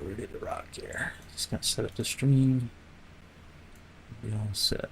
ready to rock here. Just got to set up the stream. Be all set.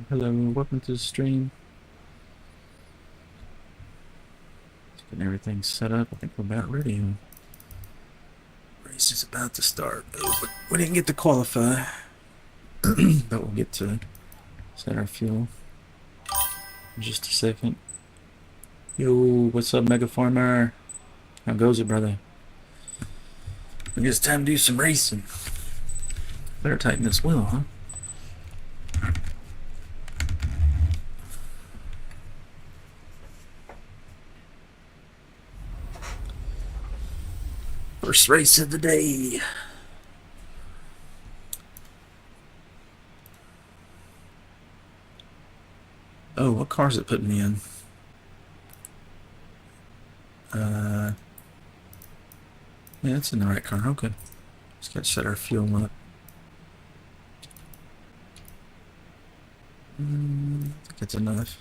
Hello, welcome to the stream. Just getting everything set up. I think we're about ready. Race is about to start. Oh, but we didn't get to qualify. But we'll get to set our fuel in just a second. Yo, what's up, Mega Farmer? How goes it, brother? I guess it's time to do some racing. Better tighten this wheel, huh? First race of the day. Oh, what car is it putting me in? Yeah, it's in the right car. Okay. Just got to set our fuel up. I think that's enough.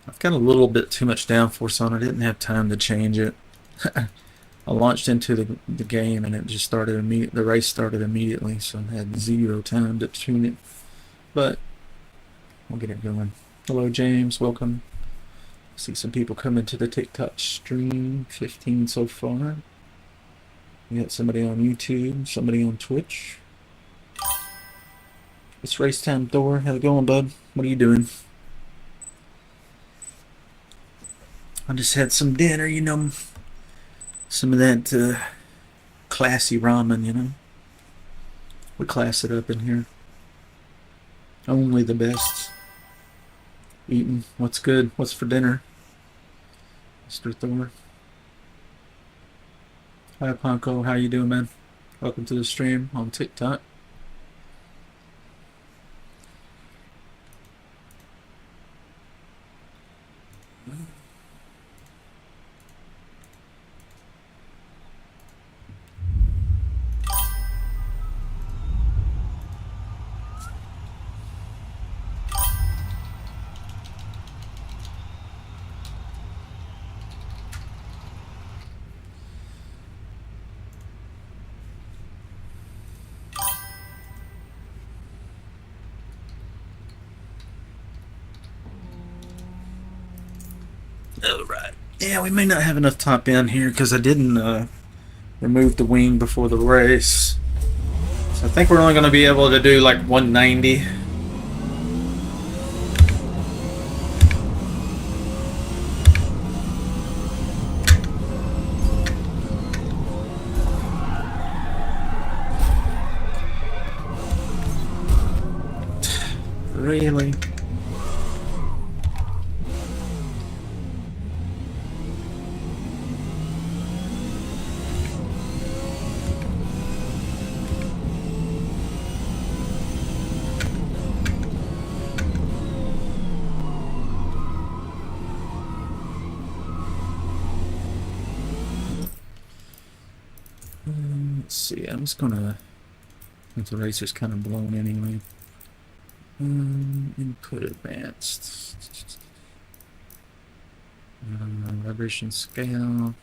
I've got a little bit too much downforce on it. I didn't have time to change it. I launched into the game and it just started the race started immediately, so I had 0 time to tune it. But we'll get it going. Hello, James. Welcome. See some people coming to the TikTok stream. 15 so far. We got somebody on YouTube, somebody on Twitch. It's race time, Thor. How's it going, bud? What are you doing? I just had some dinner, you know. Some of that classy ramen, you know. We class it up in here. Only the best. Eating. What's good? What's for dinner? Mr. Thor. Hi, Ponko. How you doing, man? Welcome to the stream on TikTok. Alright. Yeah, we may not have enough top end here because I didn't remove the wing before the race. So I think we're only going to be able to do like 190. Really? Let's see, I'm just gonna, since the racer's kind of blown anyway. Input advanced. Vibration scale.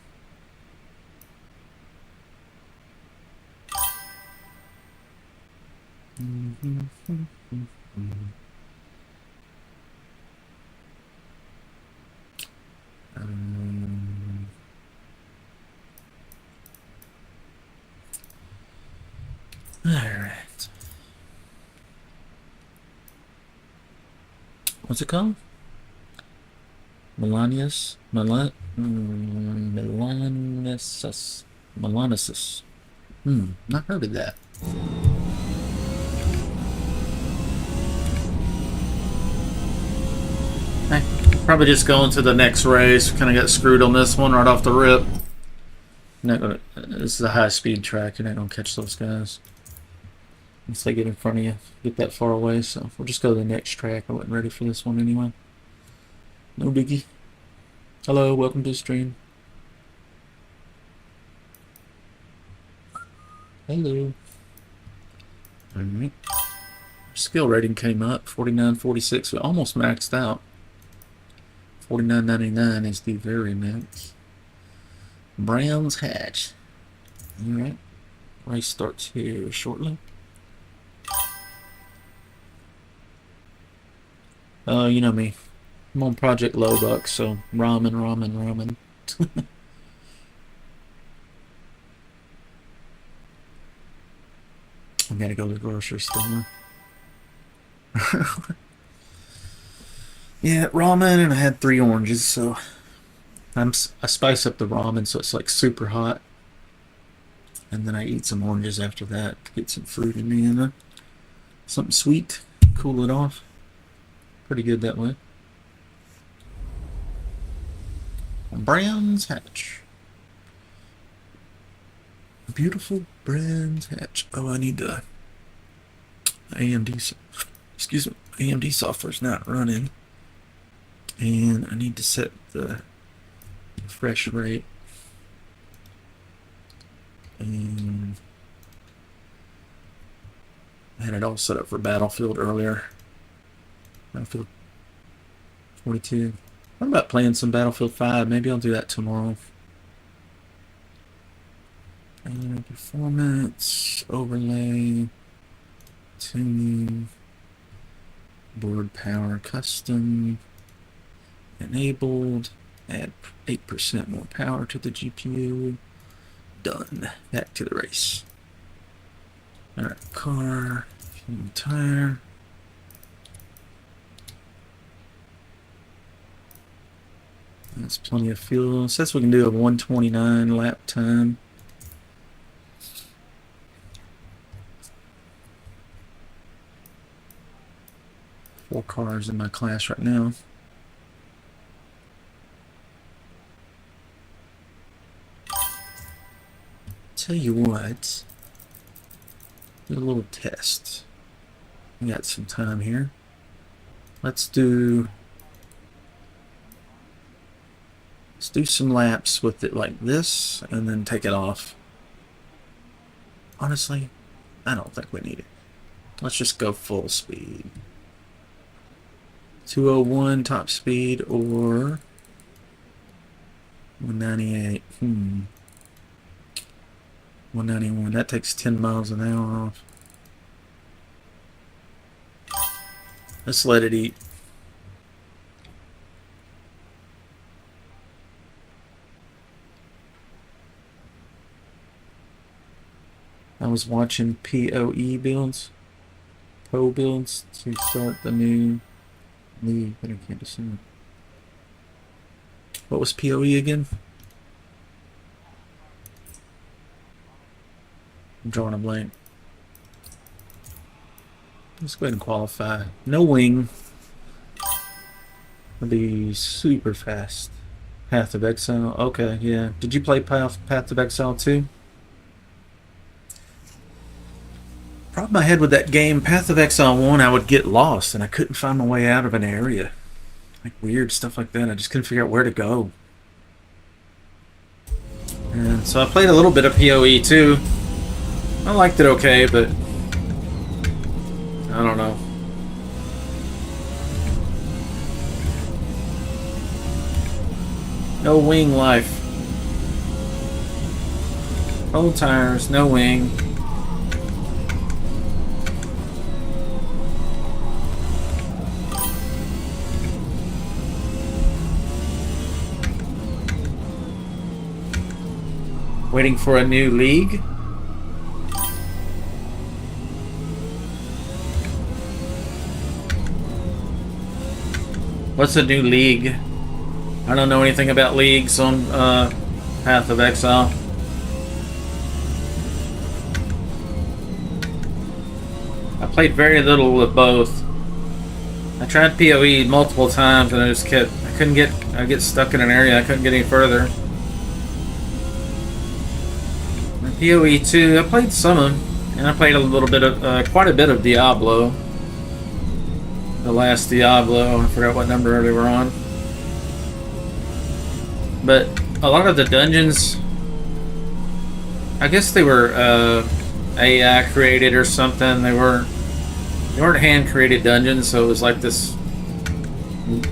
All right. What's it called? Melanius? Melanisus. Melanisus. Not heard of that. Hey, probably just going to the next race. Kind of got screwed on this one right off the rip. This is a high-speed track. You're not going to catch those guys once they get in front of you, get that far away. So we'll just go to the next track. I wasn't ready for this one anyway. No biggie. Hello, welcome to the stream. Hello. Alright. Skill rating came up, 49.46. We almost maxed out. 49.99 is the very max. Brown's Hatch. Alright. Race starts here shortly. You know me. I'm on Project Lowbuck, so ramen. I gotta go to the grocery store. Yeah, ramen, and I had 3 oranges, so I spice up the ramen so it's like super hot, and then I eat some oranges after that to get some fruit in me and something sweet, cool it off. Pretty good that way. Brown's Hatch. Beautiful Brown's Hatch. Oh, I need the AMD. Excuse me. AMD software's not running, and I need to set the refresh rate. And I had it all set up for Battlefield earlier. Battlefield 42. What about playing some Battlefield 5? Maybe I'll do that tomorrow. And performance, overlay, tuning, board power custom, enabled, add 8% more power to the GPU. Done. Back to the race. Alright, car, fuel, tire. That's plenty of fuel. Says we can do a 129 lap time. Four cars in my class right now. Tell you what, do a little test. We got some time here. Let's do some laps with it like this, and then take it off. Honestly, I don't think we need it. Let's just go full speed. 201 top speed or 198. 191. That takes 10 miles an hour off. Let's let it eat. I was watching PoE builds to start the new league, but I can't assume. What was PoE again? I'm drawing a blank. Let's go ahead and qualify. No wing. It'll be super fast. Path of Exile. Okay, yeah. Did you play Path of Exile too? Problem I had with that game, Path of Exile 1, I would get lost and I couldn't find my way out of an area. Like weird stuff like that. I just couldn't figure out where to go. And so I played a little bit of PoE too. I liked it okay, but I don't know. No wing life. Old tires, no wing. Waiting for a new league. What's a new league? I don't know anything about leagues on Path of Exile. I played very little with both. I tried PoE multiple times and I just kept, I get stuck in an area, I couldn't get any further. And PoE 2, I played some of them, and I played a little bit of, quite a bit of Diablo. The last Diablo, I forgot what number they were on. But a lot of the dungeons, I guess they were AI created or something. They weren't hand created dungeons, so it was like this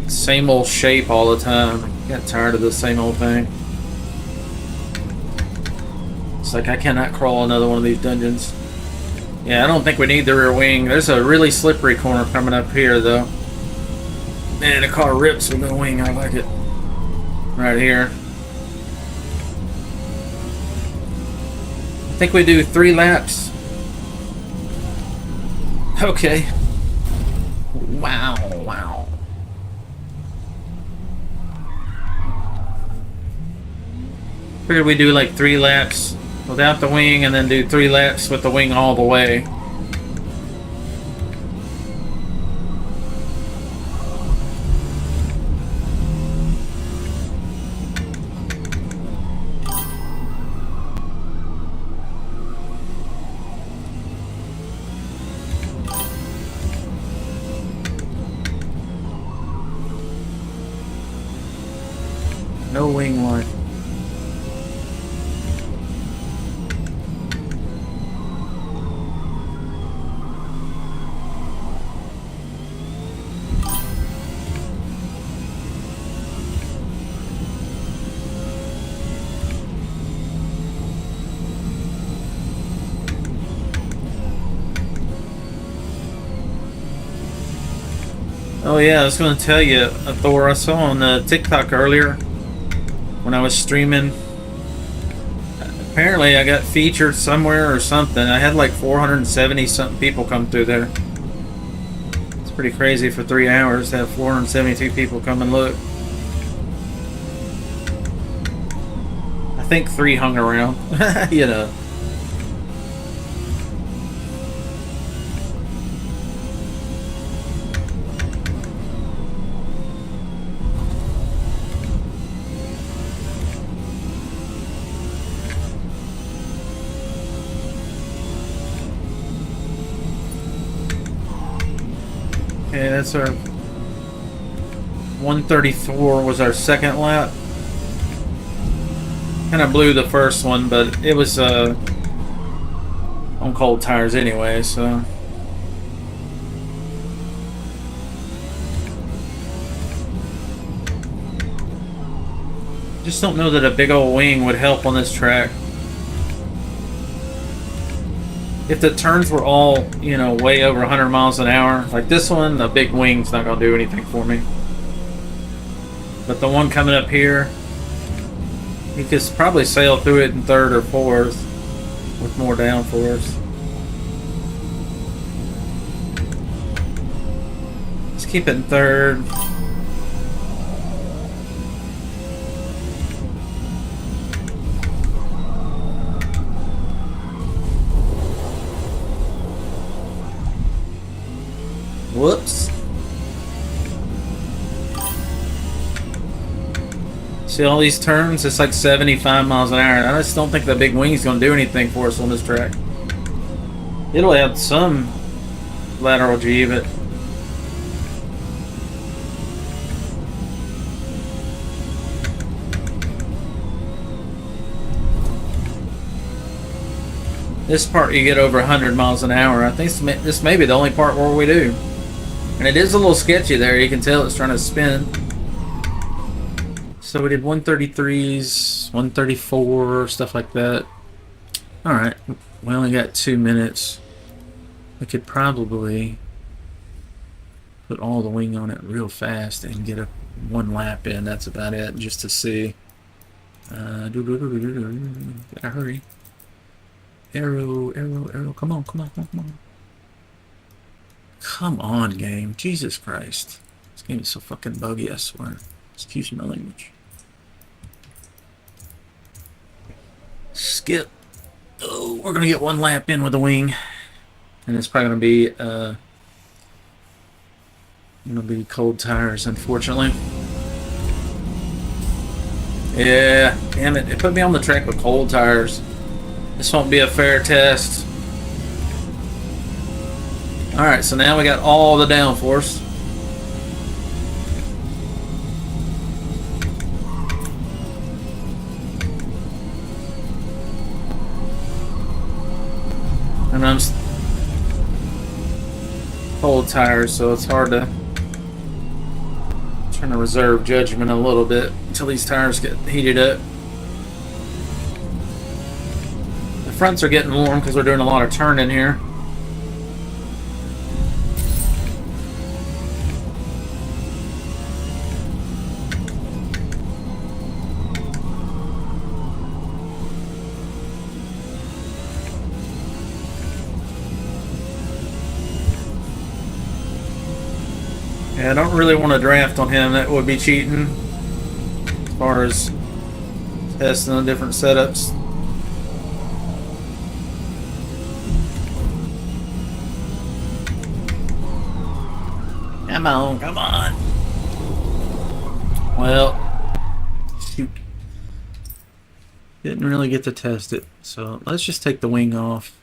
same old shape all the time. I got tired of the same old thing. It's like I cannot crawl another one of these dungeons. Yeah, I don't think we need the rear wing. There's a really slippery corner coming up here, though. Man, the car rips with no wing. I like it. Right here. I think we do 3 laps. Okay. Wow, wow. Figured we do like 3 laps without the wing and then do 3 laps with the wing all the way. No wing line. Oh yeah, I was going to tell you, Thor, I saw on TikTok earlier when I was streaming. Apparently I got featured somewhere or something. I had like 470 something people come through there. It's pretty crazy for 3 hours to have 472 people come and look. I think 3 hung around, you know. Okay, that's our 134 was our second lap. Kind of blew the first one, but it was on cold tires anyway, so. Just don't know that a big old wing would help on this track. If the turns were all, you know, way over 100 miles an hour, like this one, the big wing's not going to do anything for me. But the one coming up here, you could probably sail through it in 3rd or 4th with more downforce. Let's keep it in 3rd. Whoops. See all these turns? It's like 75 miles an hour. I just don't think the big wing's going to do anything for us on this track. It'll have some lateral G, but this part you get over 100 miles an hour. I think this may be the only part where we do. And it is a little sketchy there. You can tell it's trying to spin. So we did 133s, 134, stuff like that. Alright, we only got 2 minutes. We could probably put all the wing on it real fast and get a 1 lap in. That's about it, just to see. Gotta hurry. Arrow, arrow, arrow. Come on, come on, come on, come on. Come on, game. Jesus Christ. It's Game is so fucking buggy, I swear. Excuse my language. Skip. Oh, we're gonna get one lap in with the wing. And it's probably gonna be cold tires, unfortunately. Yeah, damn it. It put me on the track with cold tires. This won't be a fair test. Alright, so now we got all the downforce. And I'm cold tires, so it's hard to trying to reserve judgment a little bit until these tires get heated up. The fronts are getting warm because we're doing a lot of turning here. Yeah, I don't really want to draft on him. That would be cheating as far as testing the different setups. Come on, come on. Well, shoot. Didn't really get to test it, so let's just take the wing off.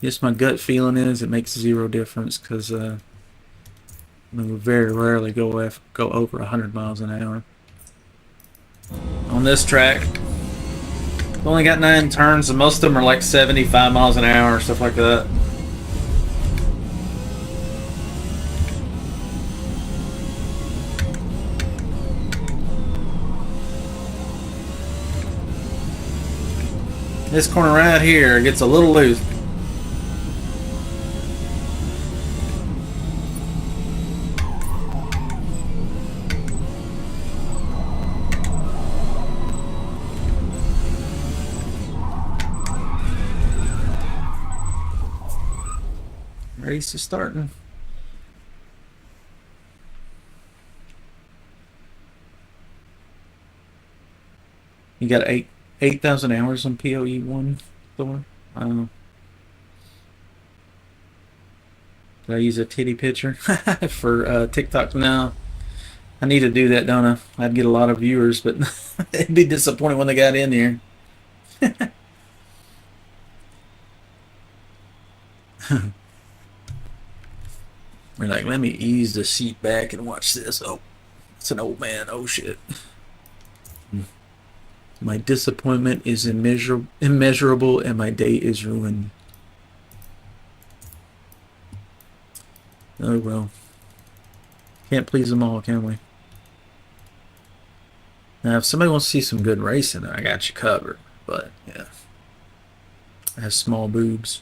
Yes, my gut feeling is it makes zero difference because we very rarely go over 100 miles an hour on this track. We've only got 9 turns, and most of them are like 75 miles an hour, stuff like that. This corner right here gets a little loose. Race is starting. You got 8,000 hours on PoE1, Thor? I don't know. Did I use a titty picture for TikTok? No. I need to do that, don't I? I'd get a lot of viewers, but it'd be disappointing when they got in here. We're like, let me ease the seat back and watch this. Oh, it's an old man. Oh, shit. My disappointment is immeasurable, and my day is ruined. Oh, well. Can't please them all, can we? Now, if somebody wants to see some good racing, I got you covered. But, yeah. It has small boobs.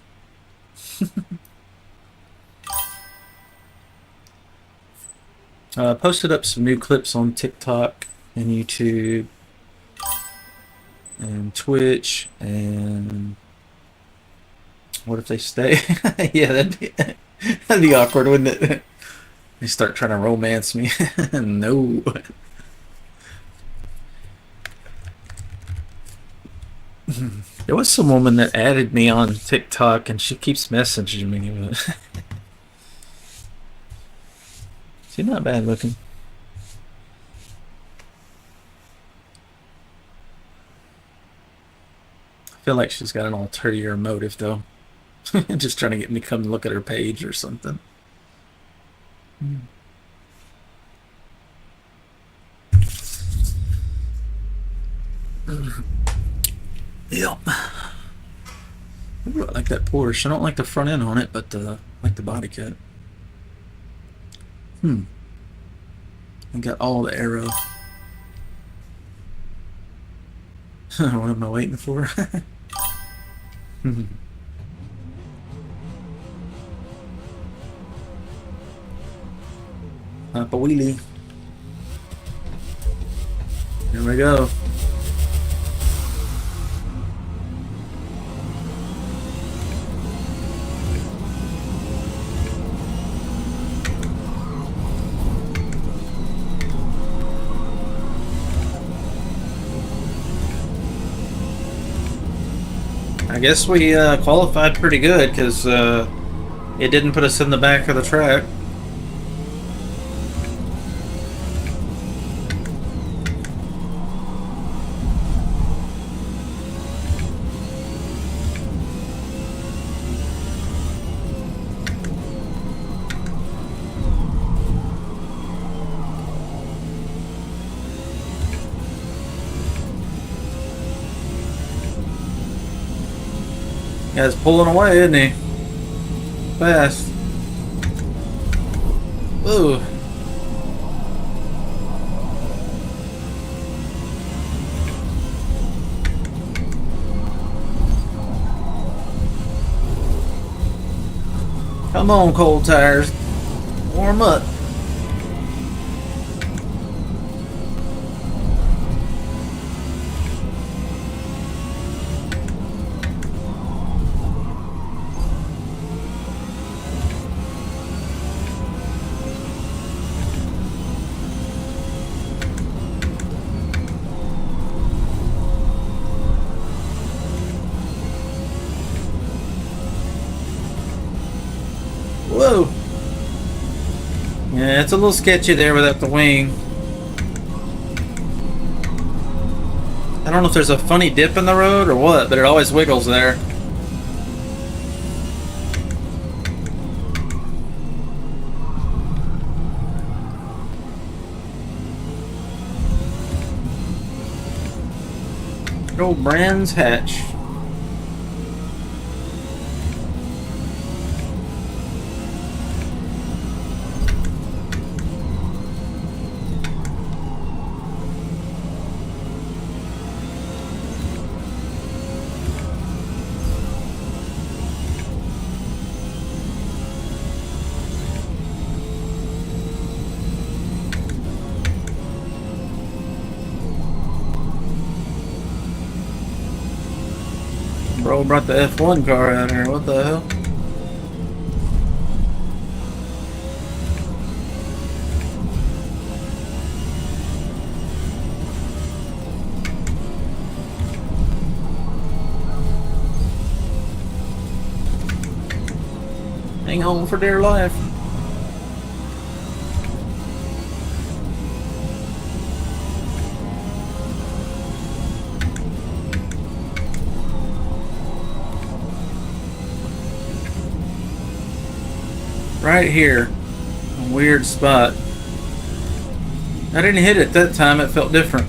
Posted up some new clips on TikTok and YouTube and Twitch, and what if they stay? Yeah, that'd be awkward, wouldn't it? They start trying to romance me. No. There was some woman that added me on TikTok, and she keeps messaging me. She's not bad looking. I feel like she's got an ulterior motive, though. Just trying to get me to come look at her page or something. Yep. Ooh, I like that Porsche. I don't like the front end on it, but I like the body kit. I got all the aero. What am I waiting for? Up a wheelie. Here we go. I guess we qualified pretty good because it didn't put us in the back of the track. Guy's pulling away, isn't he? Fast. Ooh. Come on, cold tires. Warm up. Whoa. Yeah, it's a little sketchy there without the wing. I don't know if there's a funny dip in the road or what, but it always wiggles there. Good old Brands Hatch. Bro brought the F1 car out here. What the hell? Hang on for dear life. Right here. A weird spot. I didn't hit it that time, it felt different.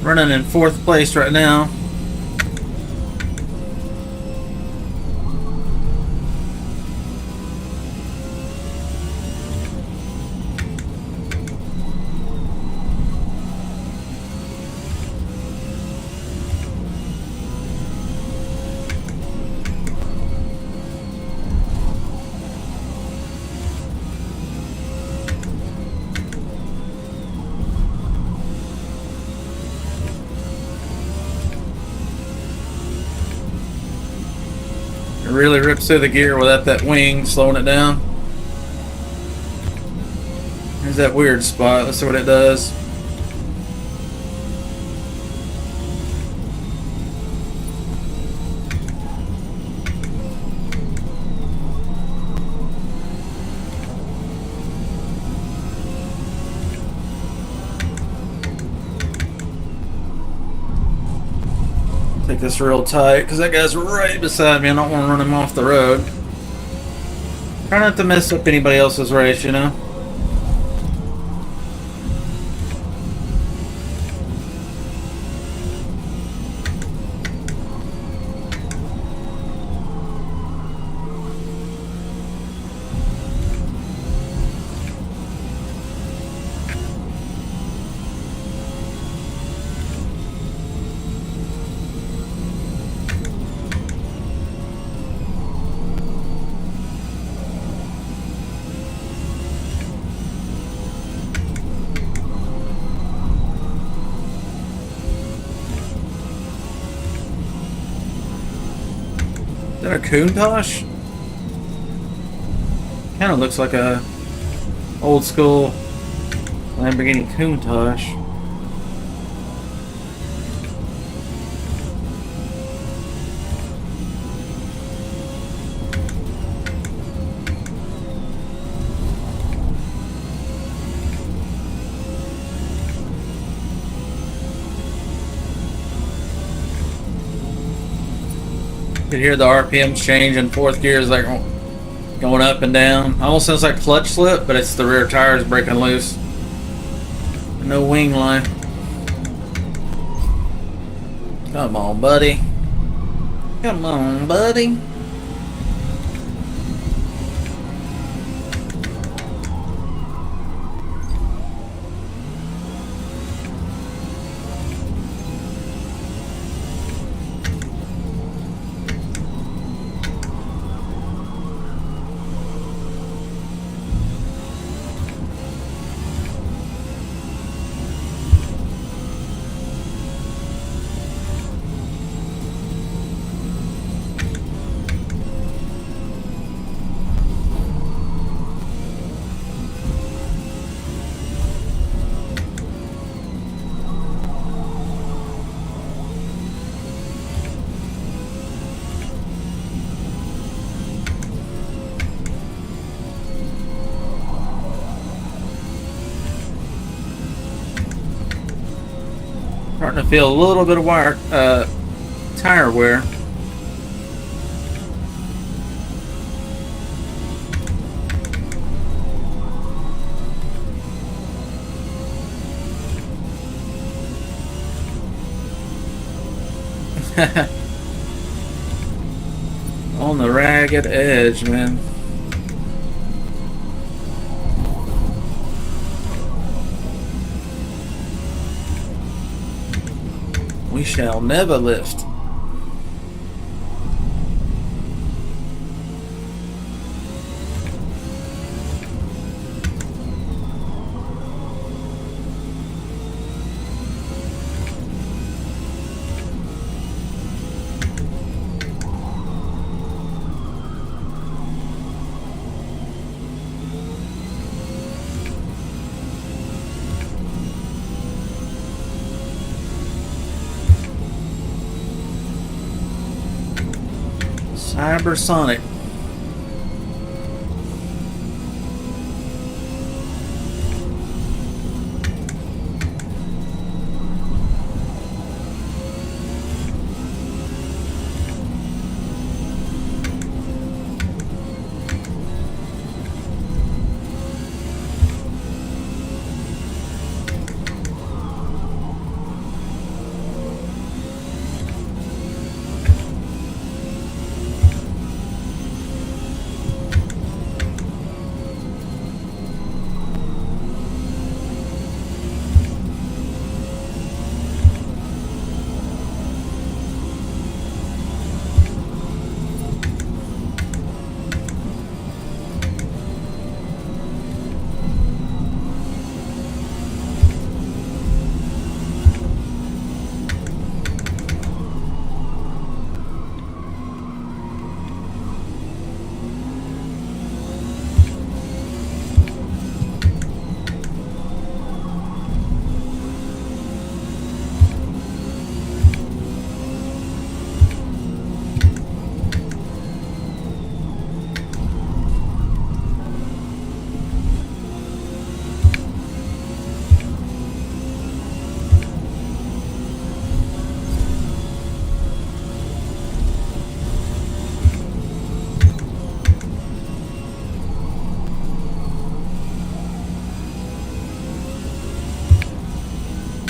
Running in 4th place right now. It really rips through the gear without that wing slowing it down. Here's that weird spot. Let's see what it does. Take this real tight because that guy's right beside me. I don't want to run him off the road. Try not to mess up anybody else's race, you know. that a Countach? Kind of looks like a old school Lamborghini Countach. You can hear the RPMs change in fourth gear as they're going up and down. Almost sounds like clutch slip, but it's the rear tires breaking loose. No wing line. Come on, buddy. Come on, buddy. Starting to feel a little bit of tire wear. On the ragged edge, man. We shall never lift. Cybersonic.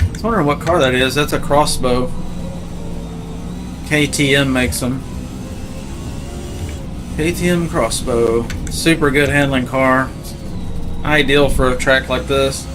I was wondering what car that is. That's a Crossbow. KTM makes them. KTM Crossbow. Super good handling car. Ideal for a track like this.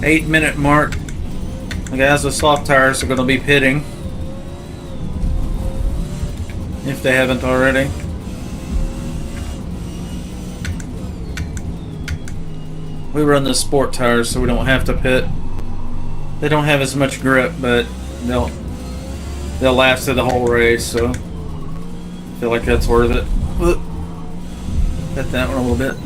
8-minute mark. The guys with soft tires are going to be pitting, if they haven't already. We run the sport tires, so we don't have to pit. They don't have as much grip, but they'll last through the whole race, so I feel like that's worth it. Hit that one a little bit.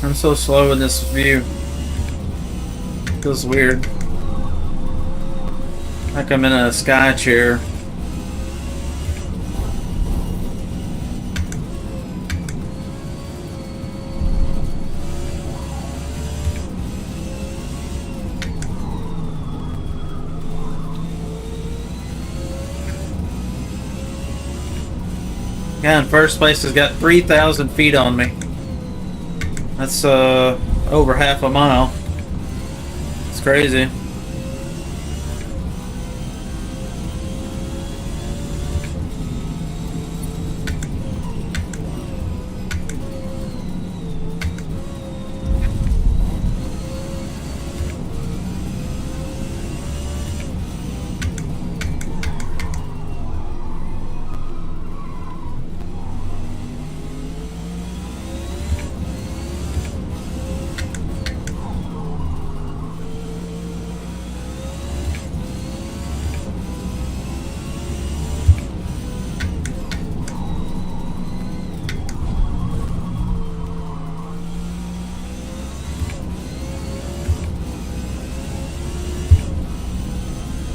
I'm so slow in this view. Feels weird. Like I'm in a sky chair. Guy in first place has got 3,000 feet on me. That's over half a mile. It's crazy.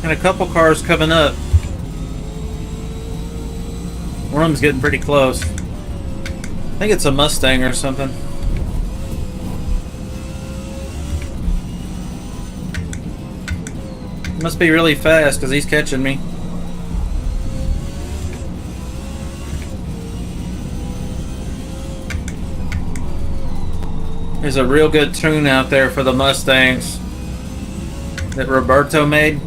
And a couple cars coming up. One of them's getting pretty close. I think it's a Mustang or something. Must be really fast because he's catching me. There's a real good tune out there for the Mustangs that Roberto made.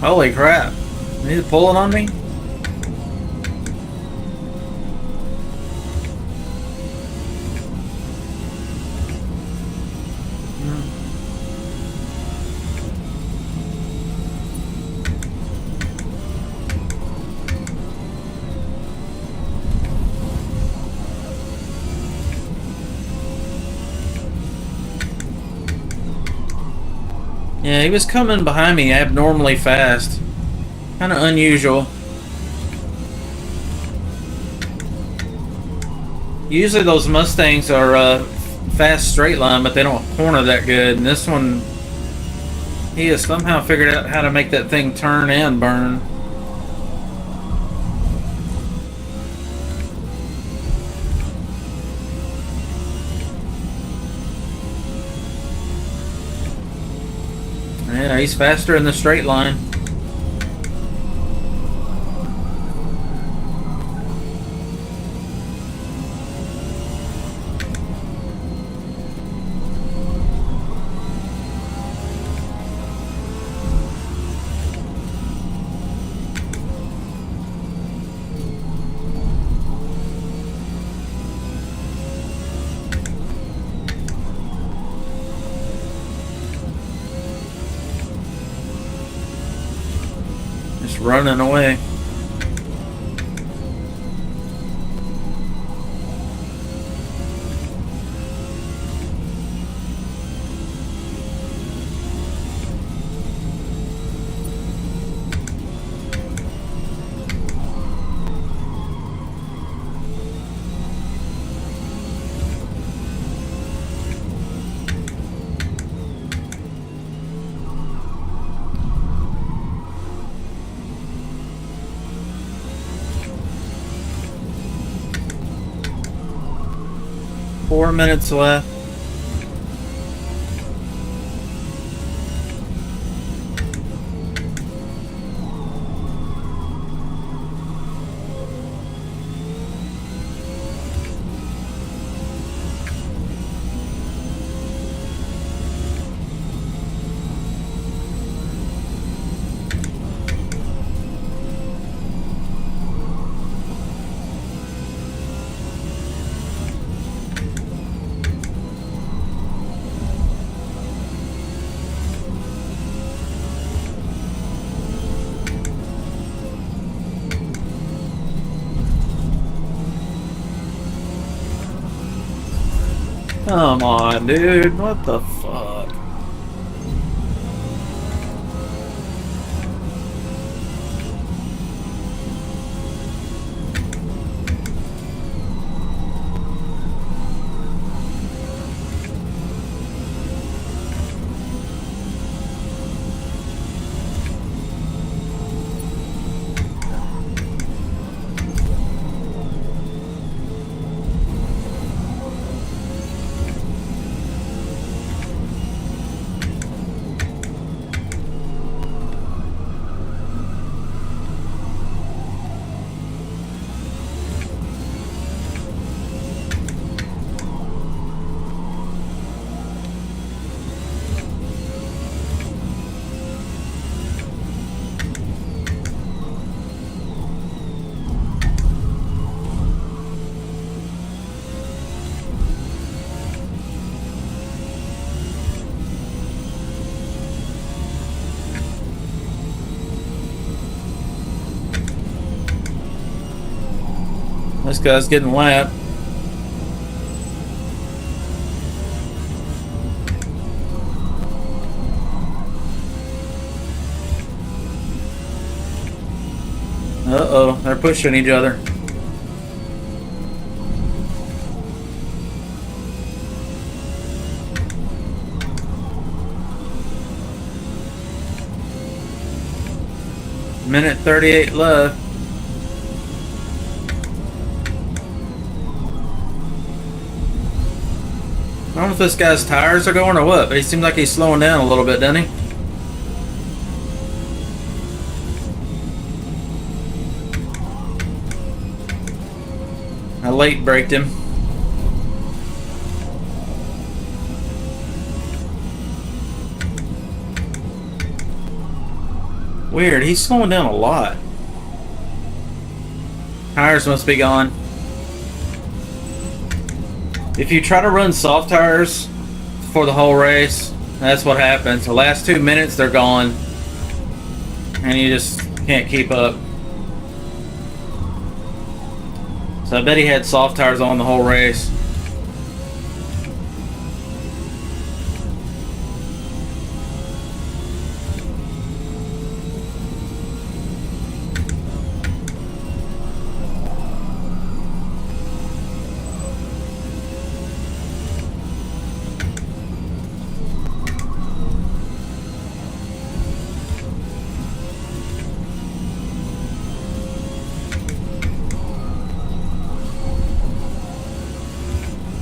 Holy crap. Is he pulling on me? Yeah, he was coming behind me abnormally fast. Kind of unusual. Usually those Mustangs are fast straight line, but they don't corner that good. And this one, he has somehow figured out how to make that thing turn and burn. Yeah, he's faster in the straight line. Running away. Four minutes left. Come on, dude. What the fuck? This guy's getting lapped. Uh-oh, they're pushing each other. Minute 38 left. I don't know if this guy's tires are going or what, but he seems like he's slowing down a little bit, doesn't he? I late braked him. Weird, he's slowing down a lot. Tires must be gone. If you try to run soft tires for the whole race, that's what happens. The last 2 minutes, they're gone. And you just can't keep up. So I bet he had soft tires on the whole race.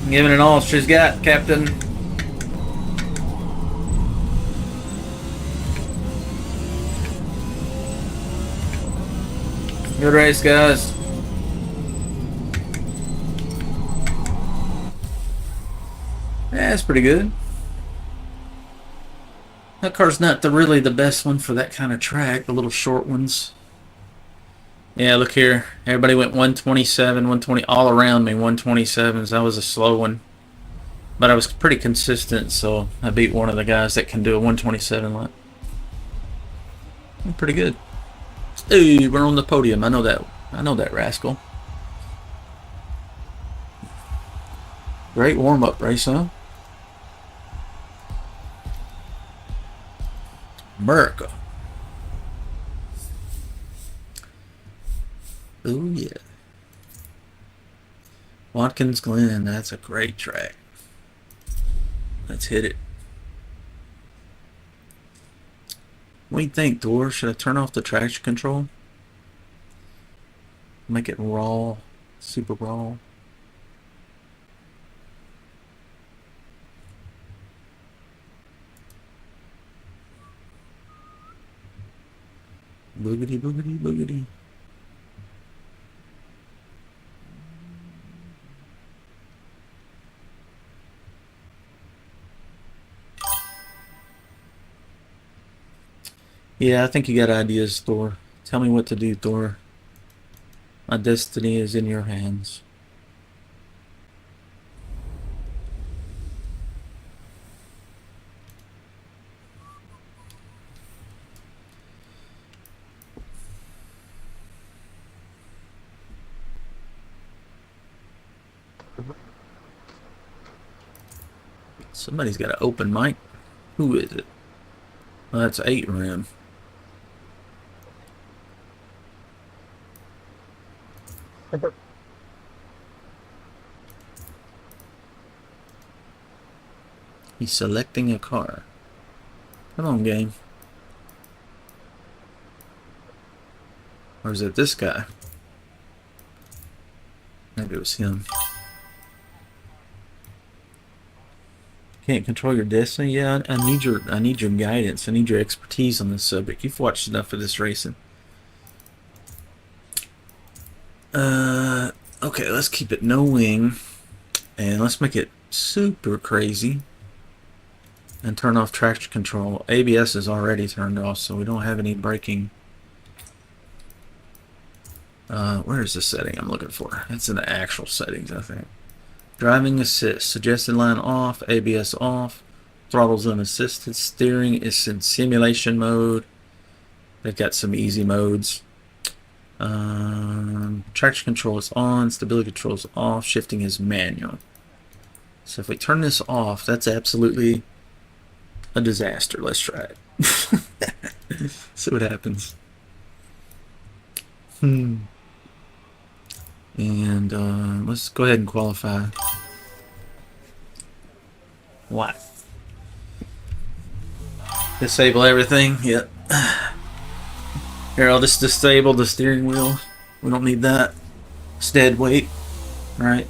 Giving it all she's got, Captain. Good race, guys. Yeah, that's pretty good. That car's not really the best one for that kind of track, the little short ones. Yeah, look here. Everybody went 127, 120, all around me, 127s. That was a slow one. But I was pretty consistent, so I beat one of the guys that can do a 127 lap. Pretty good. Hey, we're on the podium. I know that. I know that rascal. Great warm-up race, huh? America. Oh yeah. Watkins Glen, that's a great track. Let's hit it. What do you think, Thor? Should I turn off the traction control? Make it raw, super raw. Boogity, boogity, boogity. Yeah, I think you got ideas, Thor. Tell me what to do, Thor. My destiny is in your hands. Somebody's got an open mic. Who is it? Oh, that's 8 rim. He's selecting a car. Come on, game. Or is it this guy? Maybe it was him. Can't control your destiny? Yeah, I need your guidance. I need your expertise on this subject. You've watched enough of this racing. Okay, let's keep it no wing. And let's make it super crazy. And turn off traction control. ABS is already turned off, so we don't have any braking. Where is the setting I'm looking for? It's in the actual settings, I think. Driving assist. Suggested line off. ABS off. Throttle's unassisted. Steering is in simulation mode. They've got some easy modes. Traction control is on. Stability control is off. Shifting is manual. So if we turn this off, that's absolutely a disaster. Let's try it. See what happens. And let's go ahead and qualify. What? Disable everything? Yep. Here, I'll just disable the steering wheel. We don't need that. It's dead weight. Right?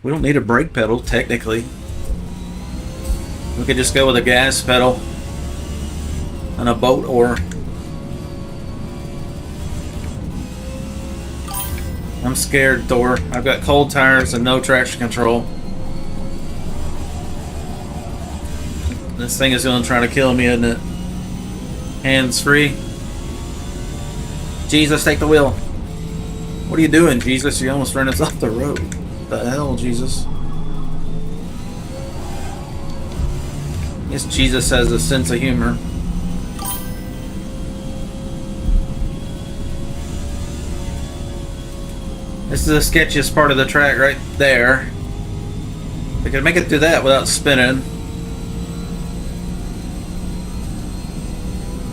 We don't need a brake pedal, technically. We could just go with a gas pedal and a boat oar. I'm scared, Thor. I've got cold tires and no traction control. This thing is going to try to kill me, isn't it? Hands free. Jesus, take the wheel. What are you doing, Jesus? You almost ran us off the road. What the hell, Jesus? I guess Jesus has a sense of humor. This is the sketchiest part of the track right there. We can make it through that without spinning.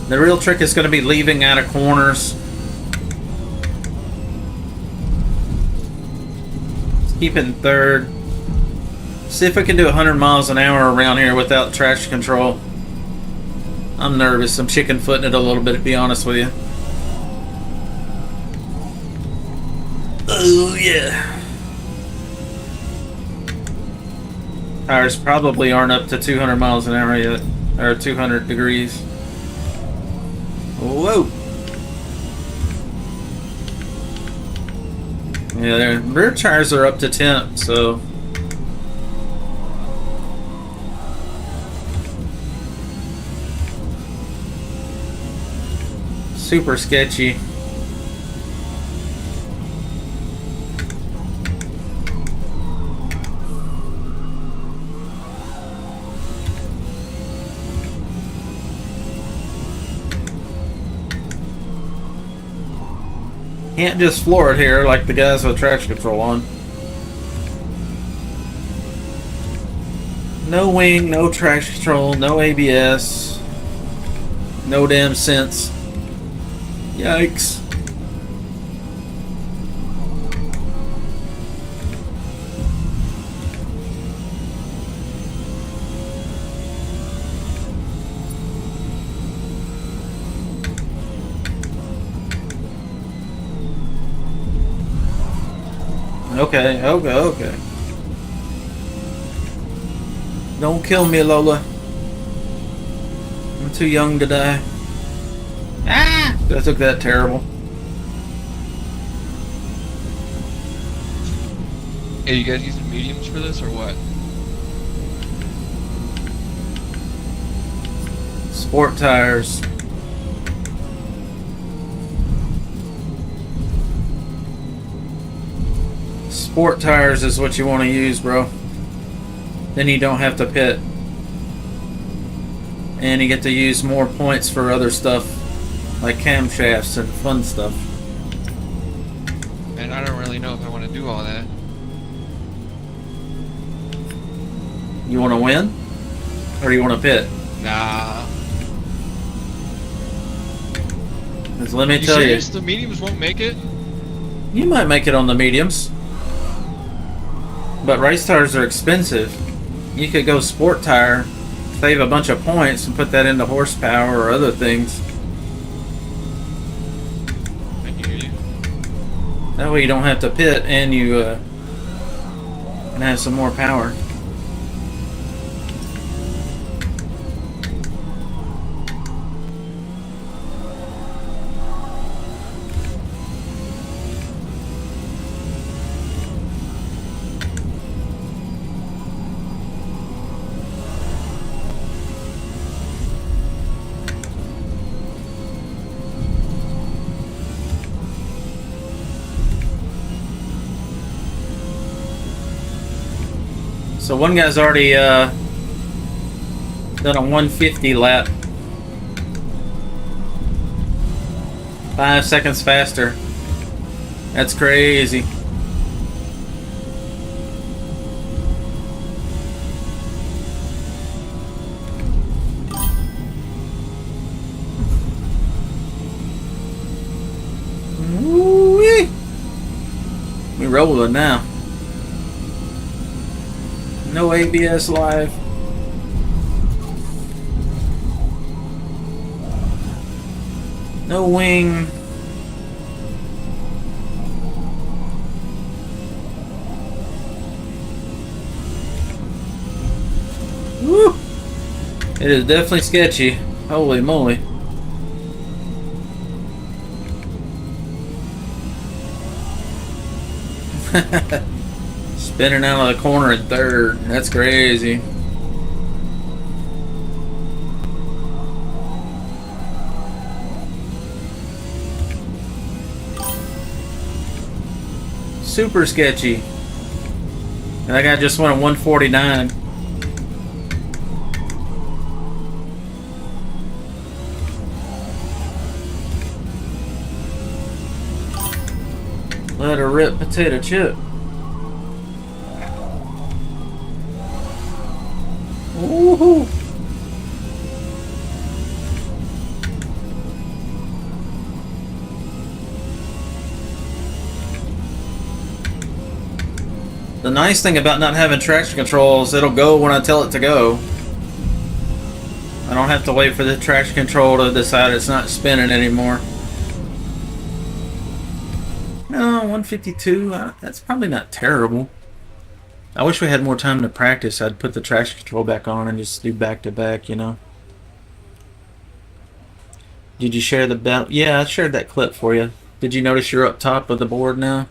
The real trick is going to be leaving out of corners. Let's keep it in third. See if we can do 100 miles an hour around here without traction control. I'm nervous. I'm chicken footing it a little bit, to be honest with you. Oh yeah. Tires probably aren't up to 200 miles an hour yet, or 200 degrees. Whoa. Yeah, their rear tires are up to temp, so super sketchy. Can't just floor it here like the guys with traction control on. No wing, no traction control, no ABS, no damn sense. Yikes. Okay. Don't kill me, Lola. I'm too young to die. Ah! That took that terrible. Hey, you guys using mediums for this or what? Sport tires. Sport tires is what you want to use, bro. Then you don't have to pit. And you get to use more points for other stuff, like camshafts and fun stuff. And I don't really know if I want to do all that. You want to win? Or do you want to pit? Nah. Because let me You tell serious? you. The mediums won't make it? You might make it on the mediums. But race tires are expensive. You could go sport tire, save a bunch of points, and put that into horsepower or other things. I hear you. That way you don't have to pit and you can have some more power. So one guy's already done a 150 lap. 5 seconds faster. That's crazy. Woo-wee. We rolling now. No ABS live. No wing. Woo! It is definitely sketchy. Holy moly. Spinning out of the corner in third. That's crazy. Super sketchy. And that guy just went a 149. Let her rip, potato chip. Woohoo! The nice thing about not having traction control is it'll go when I tell it to go. I don't have to wait for the traction control to decide it's not spinning anymore. No, 152, that's probably not terrible. I wish we had more time to practice. I'd put the traction control back on and just do back to back, you know. Did you share the battle? Yeah, I shared that clip for you. Did you notice you're up top of the board now?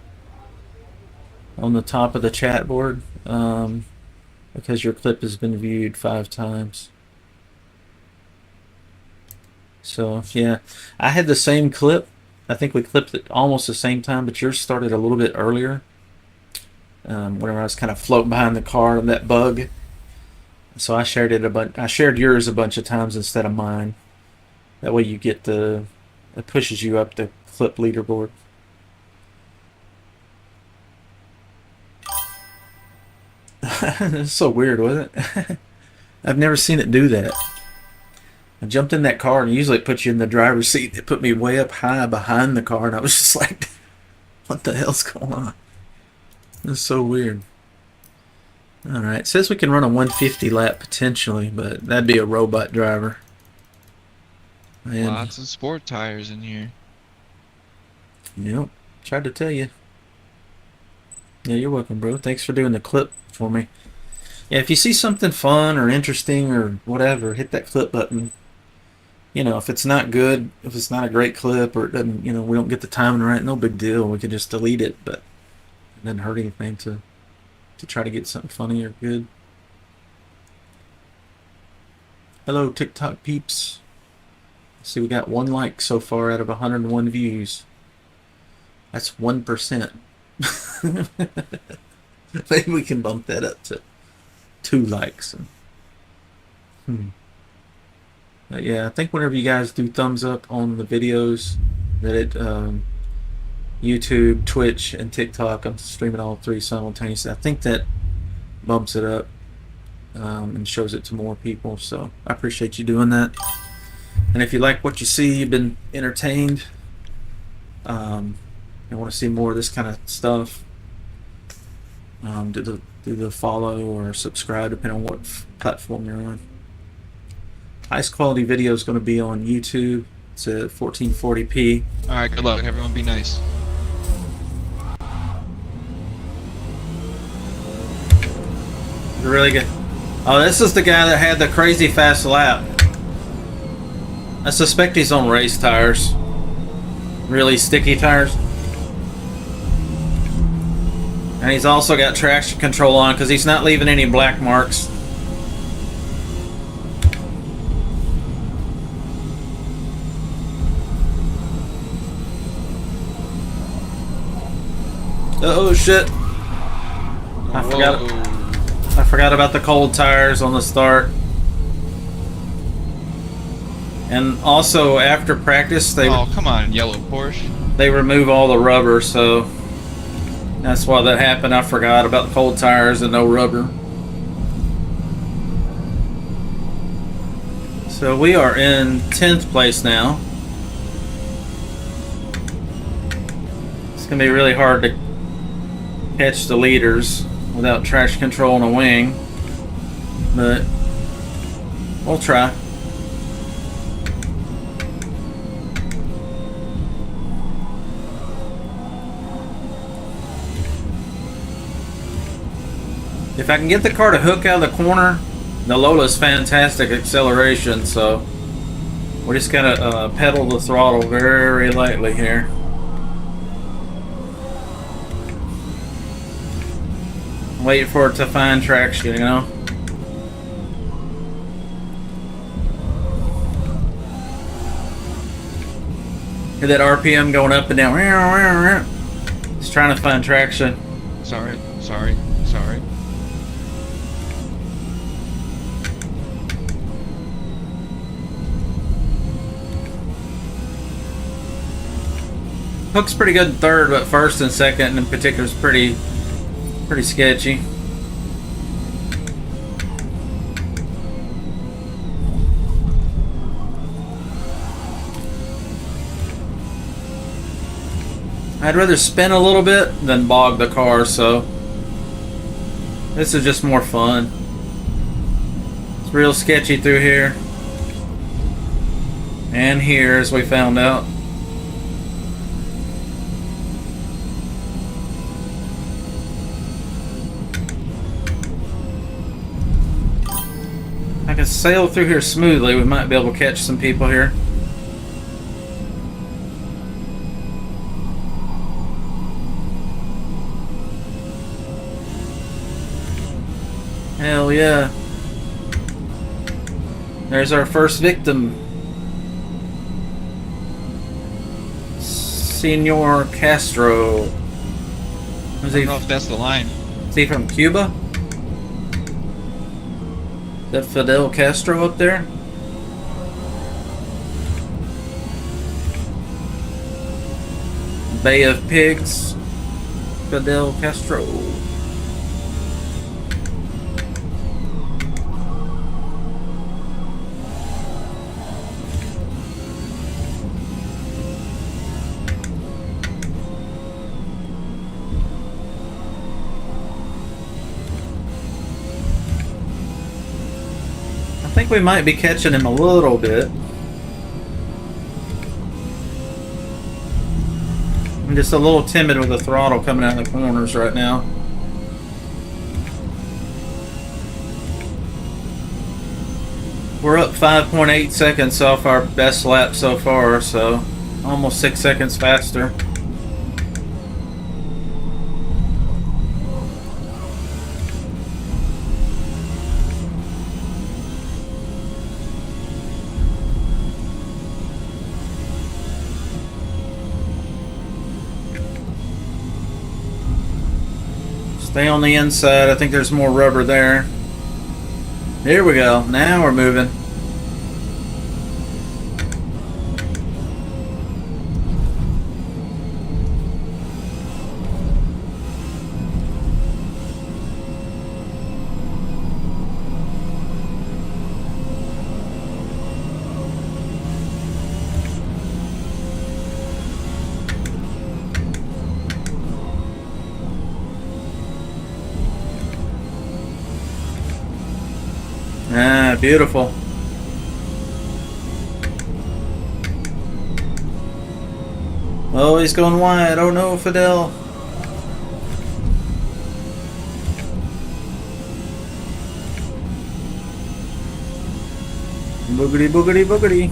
On the top of the chat board? Because your clip has been viewed 5 times. So, yeah. I had the same clip. I think we clipped it almost the same time, but yours started a little bit earlier. Whenever I was kind of floating behind the car and that bug. So I shared it I shared yours a bunch of times instead of mine. That way you get it pushes you up the clip leaderboard. It's so weird, wasn't it? I've never seen it do that. I jumped in that car and usually it puts you in the driver's seat. It put me way up high behind the car and I was just like, what the hell's going on? It's so weird. Alright, it says we can run a 150 lap potentially, but that'd be a robot driver. And, Lots of sport tires in here. yep, tried to tell you. Yeah, you're welcome, bro. Thanks for doing the clip for me. Yeah, if you see something fun or interesting or whatever, hit that clip button. You know, if it's not good, if it's not a great clip or it doesn't, you know, we don't get the timing right, no big deal. We could just delete it, but it doesn't hurt anything to try to get something funny or good. Hello, TikTok peeps. See, we got 1 like so far out of 101 views. That's 1%. Maybe we can bump that up to 2 likes. But yeah, I think whenever you guys do thumbs up on the videos, that it YouTube, Twitch, and TikTok, I'm streaming all 3 simultaneously. I think that bumps it up. and shows it to more people. So I appreciate you doing that. And if you like what you see, you've been entertained, and want to see more of this kind of stuff, do the follow or subscribe depending on what platform you're on. Highest quality video is going to be on YouTube. It's at 1440p. All right, good luck. Everyone be nice. Really good. Oh, this is the guy that had the crazy fast lap. I suspect he's on race tires. Really sticky tires. And he's also got traction control on because he's not leaving any black marks. Oh shit. I forgot about the cold tires on the start. And also after practice Oh, come on, yellow Porsche. they remove all the rubber, so that's why that happened. I forgot about the cold tires and no rubber. So we are in 10th place now. It's gonna be really hard to catch the leaders without traction control and a wing, but we'll try. If I can get the car to hook out of the corner, the Lola's fantastic acceleration, so we're just gonna pedal the throttle very lightly here. Wait for it to find traction, you know? Hear that RPM going up and down. It's trying to find traction. Sorry. Hook's pretty good in third, but first and second in particular is pretty sketchy. I'd rather spin a little bit than bog the car, so this is just more fun. It's real sketchy through here and here, as we found out. I can sail through here smoothly. We might be able to catch some people here. Hell yeah. There's our first victim. Senor Castro. I don't know if that's the line. Is he from Cuba? That Fidel Castro up there? Bay of Pigs. Fidel Castro. I think we might be catching him a little bit. I'm just a little timid with the throttle coming out of the corners right now. We're up 5.8 seconds off our best lap so far, so almost 6 seconds faster. Stay on the inside. I think there's more rubber there. Here we go. Now we're moving. beautiful. Oh, he's going wide. Oh no, Fidel. Boogity, boogity, boogity.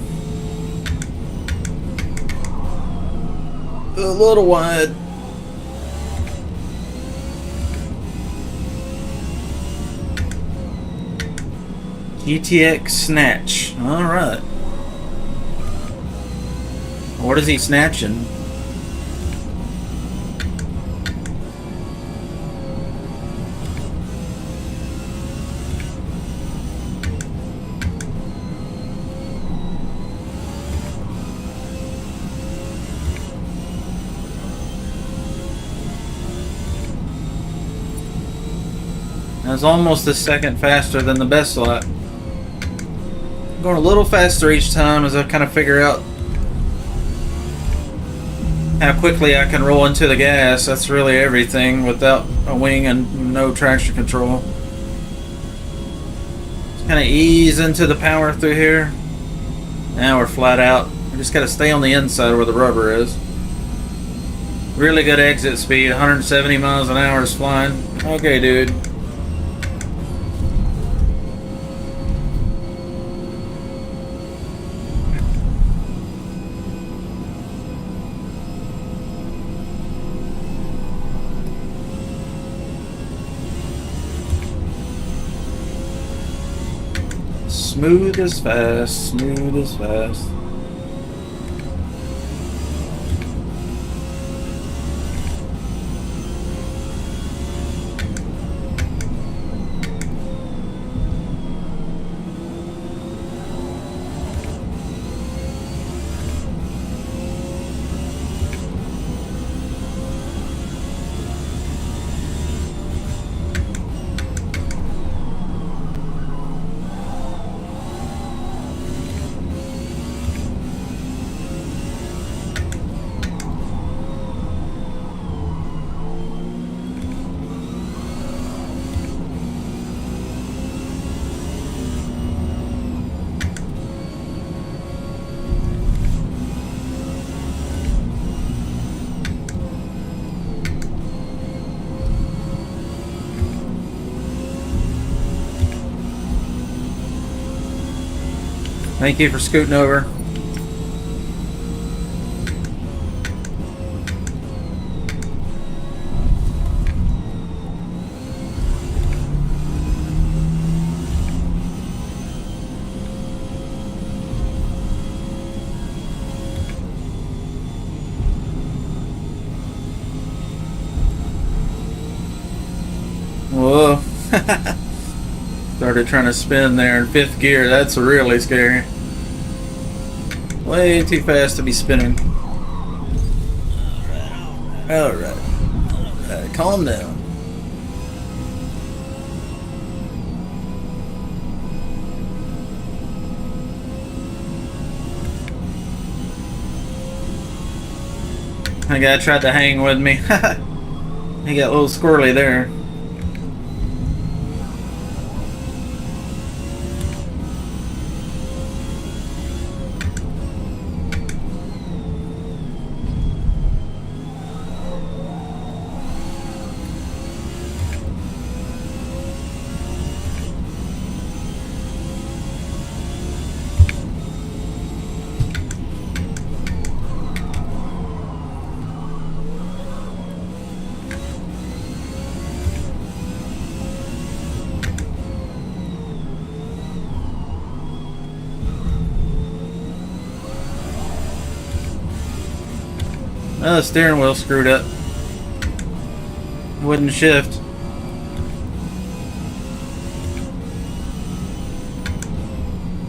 A little wide. GTX snatch. Alright. What is he snatching? That's almost a second faster than the best lap. I'm going a little faster each time as I kind of figure out how quickly I can roll into the gas. That's really everything without a wing and no traction control. Just kind of ease into the power through here. Now we're flat out. We just got to stay on the inside where the rubber is. Really good exit speed. 170 miles an hour is flying. Okay, dude. Smooth as fast, smooth as fast. Thank you for scooting over. Whoa. Started trying to spin there in fifth gear. That's really scary. Way too fast to be spinning. Alright. Calm down. That guy tried to hang with me. He got a little squirrely there. Oh, the steering wheel screwed up. Wouldn't shift.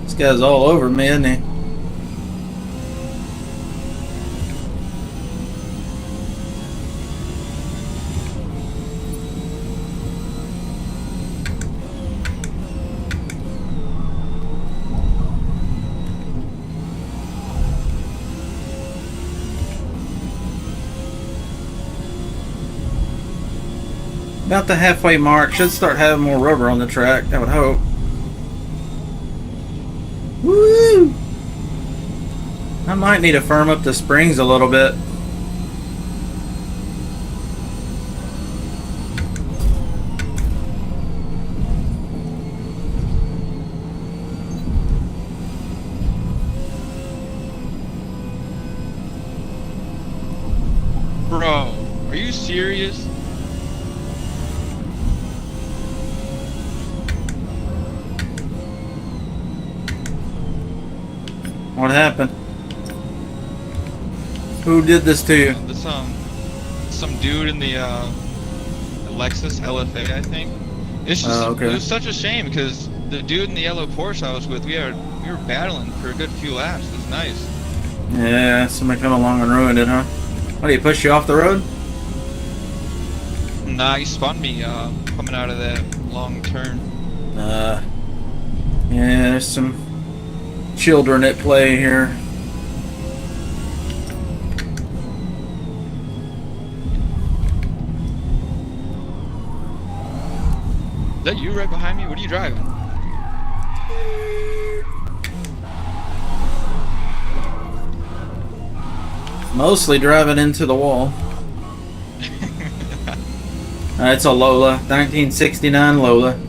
This guy's all over me, isn't he? About the halfway mark, should start having more rubber on the track, I would hope. might need to firm up the springs a little bit. Bro, are you serious? What happened? Who did this to you? There's some dude in the Lexus LFA, I think. It's just Oh, okay. it was such a shame because the dude in the yellow Porsche I was with, we were battling for a good few laps. It was nice. Yeah, somebody come along and ruined it, huh? What, did he push you off the road? Nah, he spun me coming out of that long turn. Yeah, there's some children at play here. Is that you right behind me? What are you driving? Mostly driving into the wall. It's a Lola, 1969 Lola.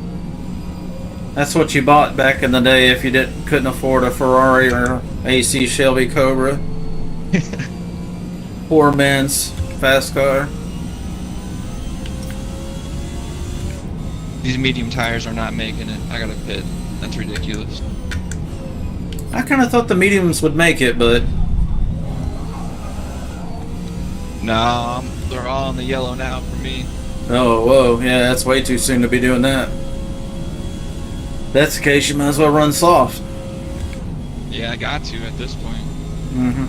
That's what you bought back in the day if you couldn't afford a Ferrari or AC Shelby Cobra. Poor man's fast car. These medium tires are not making it. I gotta pit. That's ridiculous. I kind of thought the mediums would make it, but Nah, they're all in the yellow now for me. oh, whoa, yeah, that's way too soon to be doing that. If that's the case, you might as well run soft. Yeah, I got to at this point. Mm-hmm.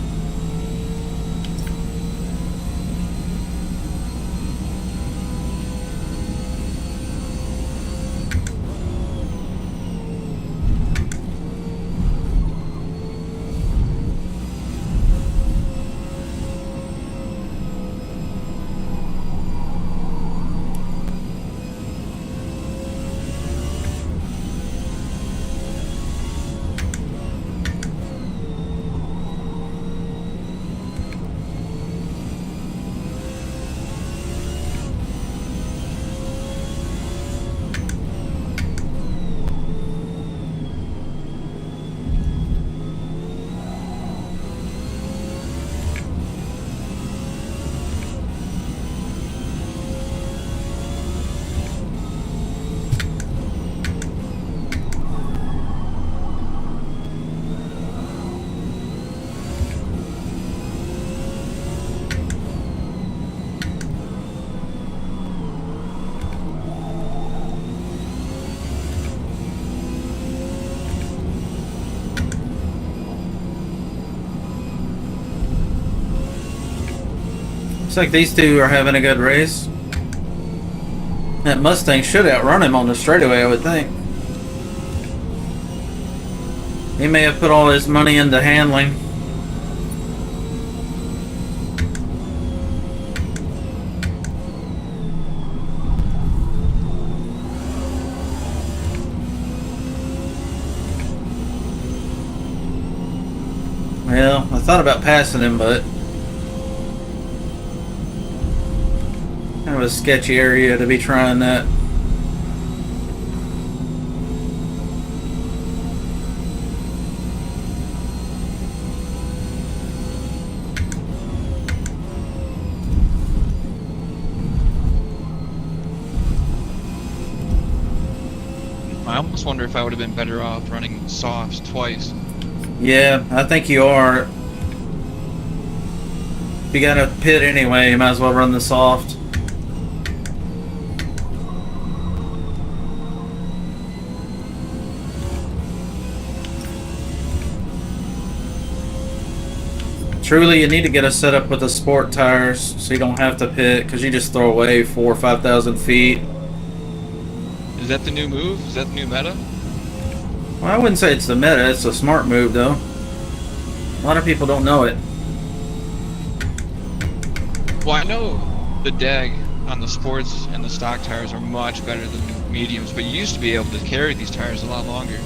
Looks like these two are having a good race. That Mustang should outrun him on the straightaway, I would think. He may have put all his money into handling. Well, I thought about passing him, but kind of a sketchy area to be trying that. I almost wonder if I would have been better off running softs twice. Yeah, I think you are. If you got a pit anyway, you might as well run the soft. Truly, you need to get a setup with the sport tires so you don't have to pit, because you just throw away 4,000 or 5,000 feet. Is that the new move? Is that the new meta? Well, I wouldn't say it's the meta, it's a smart move though. A lot of people don't know it. Well, I know the DAG on the sports and the stock tires are much better than mediums, but you used to be able to carry these tires a lot longer.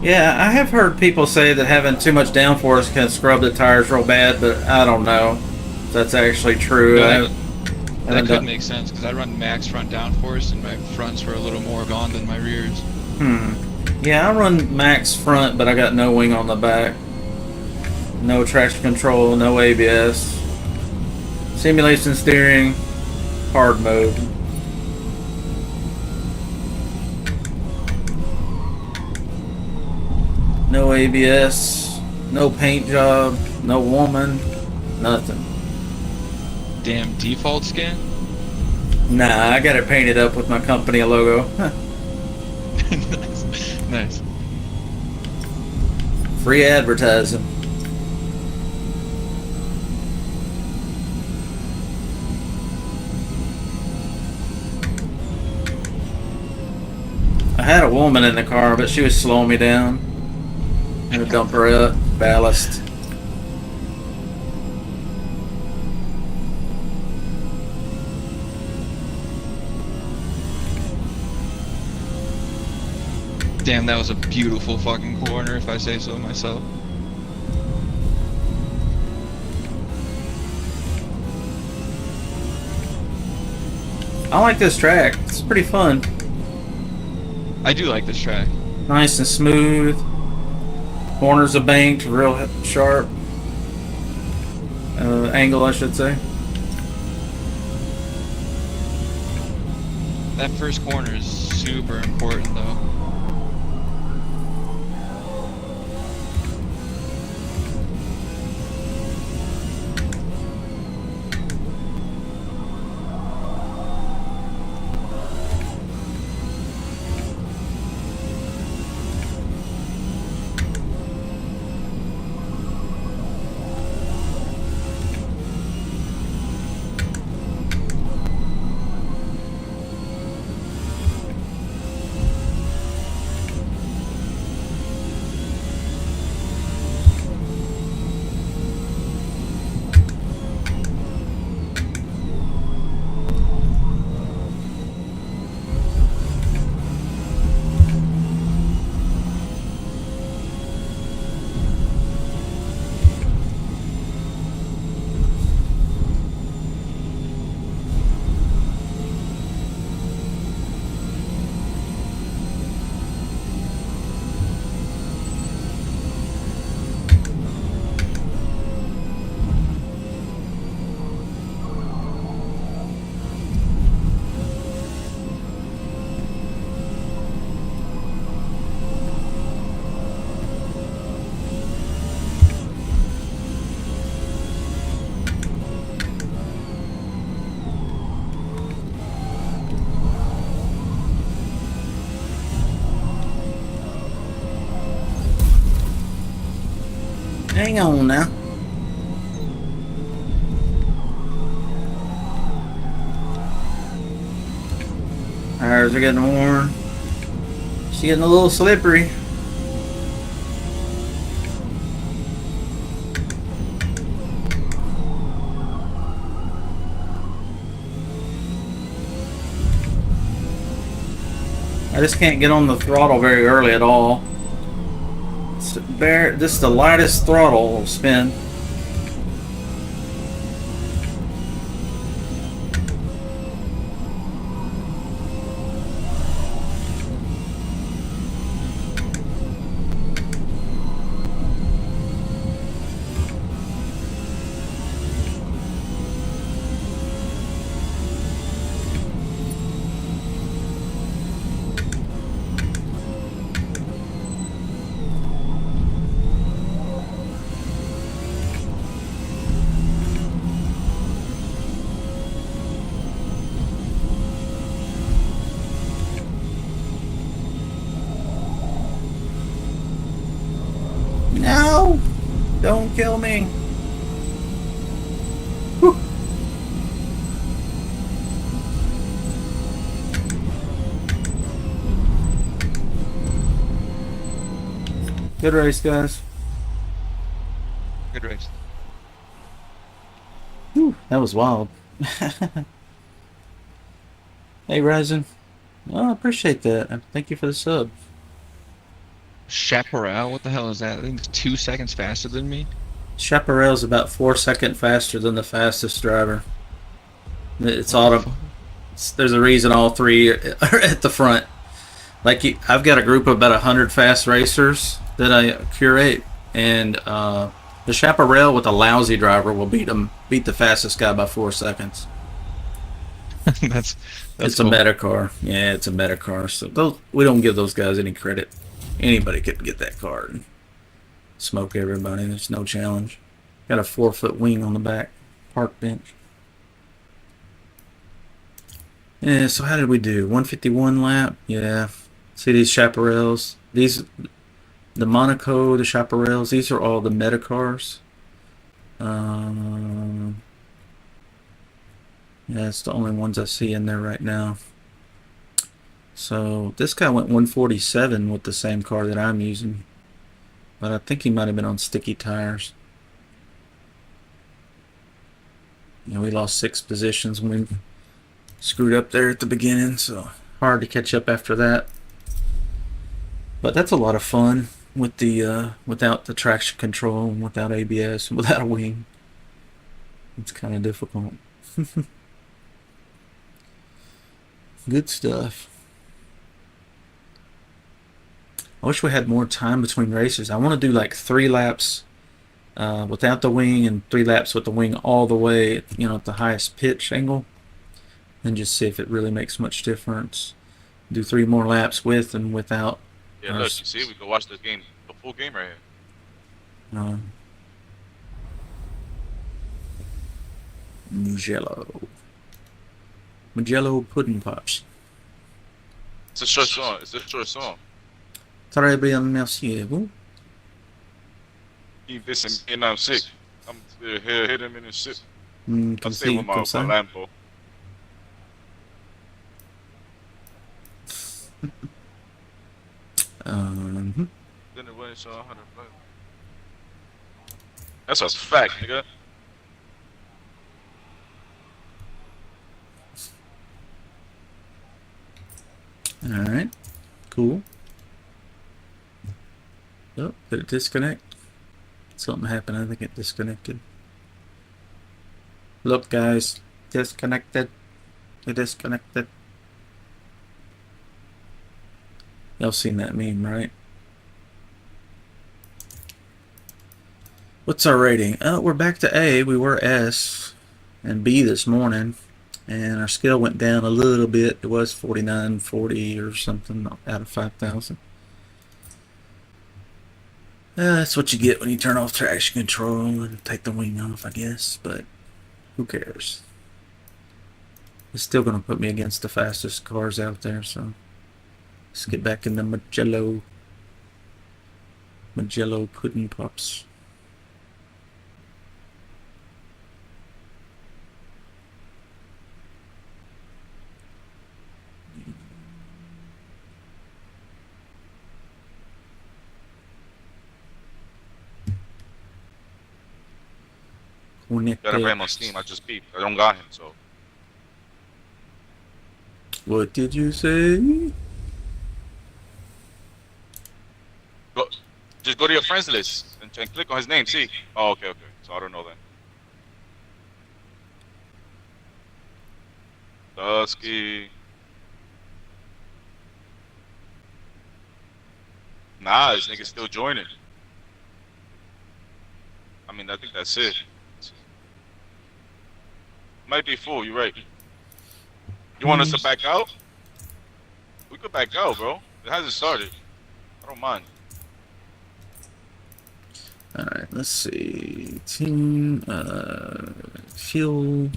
Yeah, I have heard people say that having too much downforce can scrub the tires real bad, but I don't know if that's actually true. No, I that haven't could done. make sense because I run max front downforce and my fronts were a little more gone than my rears. Hmm. Yeah, I run max front, but I got no wing on the back. No traction control, no ABS. Simulation steering, hard mode. No ABS, no paint job, no woman, nothing. Damn default skin? Nah, I got it painted up with my company logo. Nice. Nice. Free advertising. I had a woman in the car, but she was slowing me down. I had to dump her up, ballast. Damn, that was a beautiful fucking corner, if I say so myself. I like this track. It's pretty fun. I do like this track. Nice and smooth. Corners are banked, real sharp. Angle, I should say. That first corner is super important, though. Hang on now. Tires are getting worn. She's getting a little slippery. I just can't get on the throttle very early at all. Just the lightest throttle will spin. No! Don't kill me. Whew. Good race, guys. Good race. Whew, that was wild. Hey, Ryzen. Oh, I appreciate that. Thank you for the sub. Chaparral, what the hell is that? I think it's 2 seconds faster than me. Chaparral's about 4 seconds faster than the fastest driver. It's What the auto. fuck? There's a reason all three are at the front. Like I've got a group of about 100 fast racers that I curate, and the Chaparral with a lousy driver will beat the fastest guy by 4 seconds. That's It's a cool. meta car. Yeah, it's a meta car. So we don't give those guys any credit. Anybody could get that car and smoke everybody. There's no challenge. Got a 4-foot wing on the back park bench. Yeah, so how did we do? 151 lap? Yeah. See these Chaparrals? The Monaco, the Chaparrals, these are all the meta cars. Yeah, it's the only ones I see in there right now. So this guy went 147 with the same car that I'm using. But I think he might have been on sticky tires. We lost 6 positions when we screwed up there at the beginning, so hard to catch up after that. But that's a lot of fun with the without the traction control and without ABS and without a wing. It's kind of difficult. Good stuff. I wish we had more time between races. I want to do like 3 laps without the wing and 3 laps with the wing all the way, at the highest pitch angle, and just see if it really makes much difference. Do 3 more laps with and without. Yeah, look, you see, we can watch the game, the full game right here. Mugello pudding pops. It's a short song. It's a short song. Très bien, merci. Vous? Keep this and I'm sick. I'm here, hit him in his shit. Comme I'll stay with my ça. Lambo. Then it went so 100. That's a fact, nigga. Alright. Cool. Oh, did it disconnect? Something happened. I think it disconnected. Look, guys. Disconnected. It disconnected. Y'all seen that meme, right? What's our rating? Oh, we're back to A. We were S and B this morning. And our scale went down a little bit. It was 4940 or something out of 5,000. That's what you get when you turn off traction control and take the wing off, I guess. But who cares? It's still going to put me against the fastest cars out there. So let's get back in the Mugello pudding pops. Gotta blame on Steam. I just beat. I don't got him, so. What did you say? Just go to your friends list and click on his name. See? Oh, okay. So I don't know then. Dusky. Nah, this nigga's still joining. I mean, I think that's it. Might be full, you're right. You want us to back out? We could back out, bro. It hasn't started. I don't mind. Alright, let's see. Team, fuel.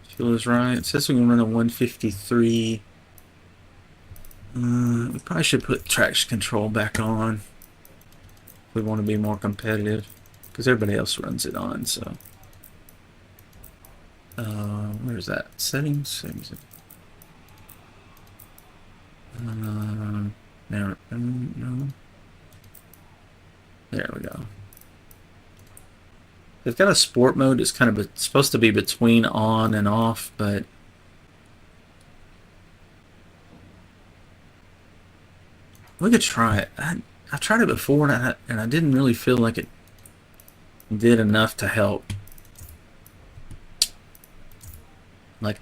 Fuel is right. It says we can run a 153. We probably should put traction control back on. If we want to be more competitive. Because everybody else runs it on, so. Where's that? Settings? There, no. There we go. They've got a sport mode that's kind of supposed to be between on and off, but We could try it. I've tried it before, and I didn't really feel like it did enough to help. Like,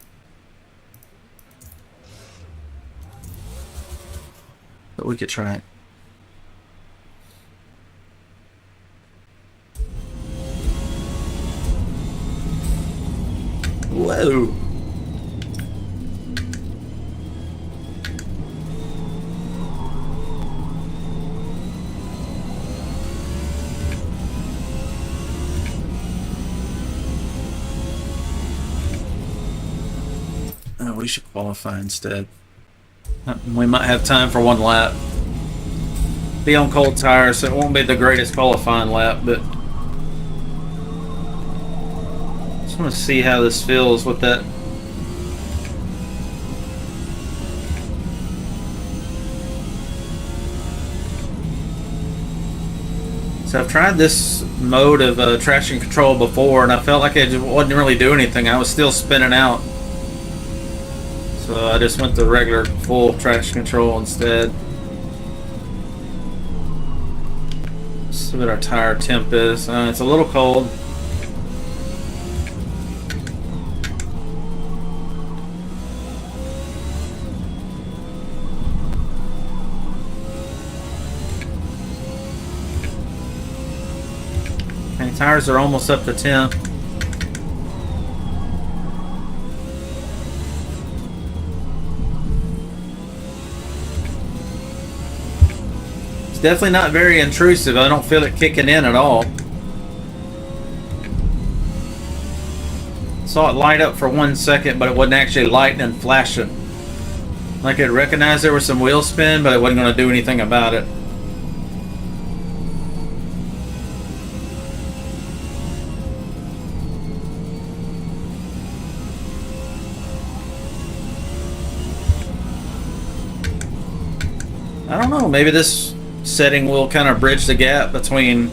but we could try it. Whoa. Oh, we should qualify instead. We might have time for one lap. Be on cold tires, so it won't be the greatest qualifying lap, but just want to see how this feels with that. So I've tried this mode of traction control before, and I felt like it just wasn't really doing anything. I was still spinning out. So I just went to regular full traction control instead. See what our tire temp is. It's a little cold. And tires are almost up to 10. Definitely not very intrusive. I don't feel it kicking in at all. Saw it light up for 1 second, but it wasn't actually lighting and flashing. Like it recognized there was some wheel spin, but it wasn't going to do anything about it. I don't know, maybe this setting will kind of bridge the gap between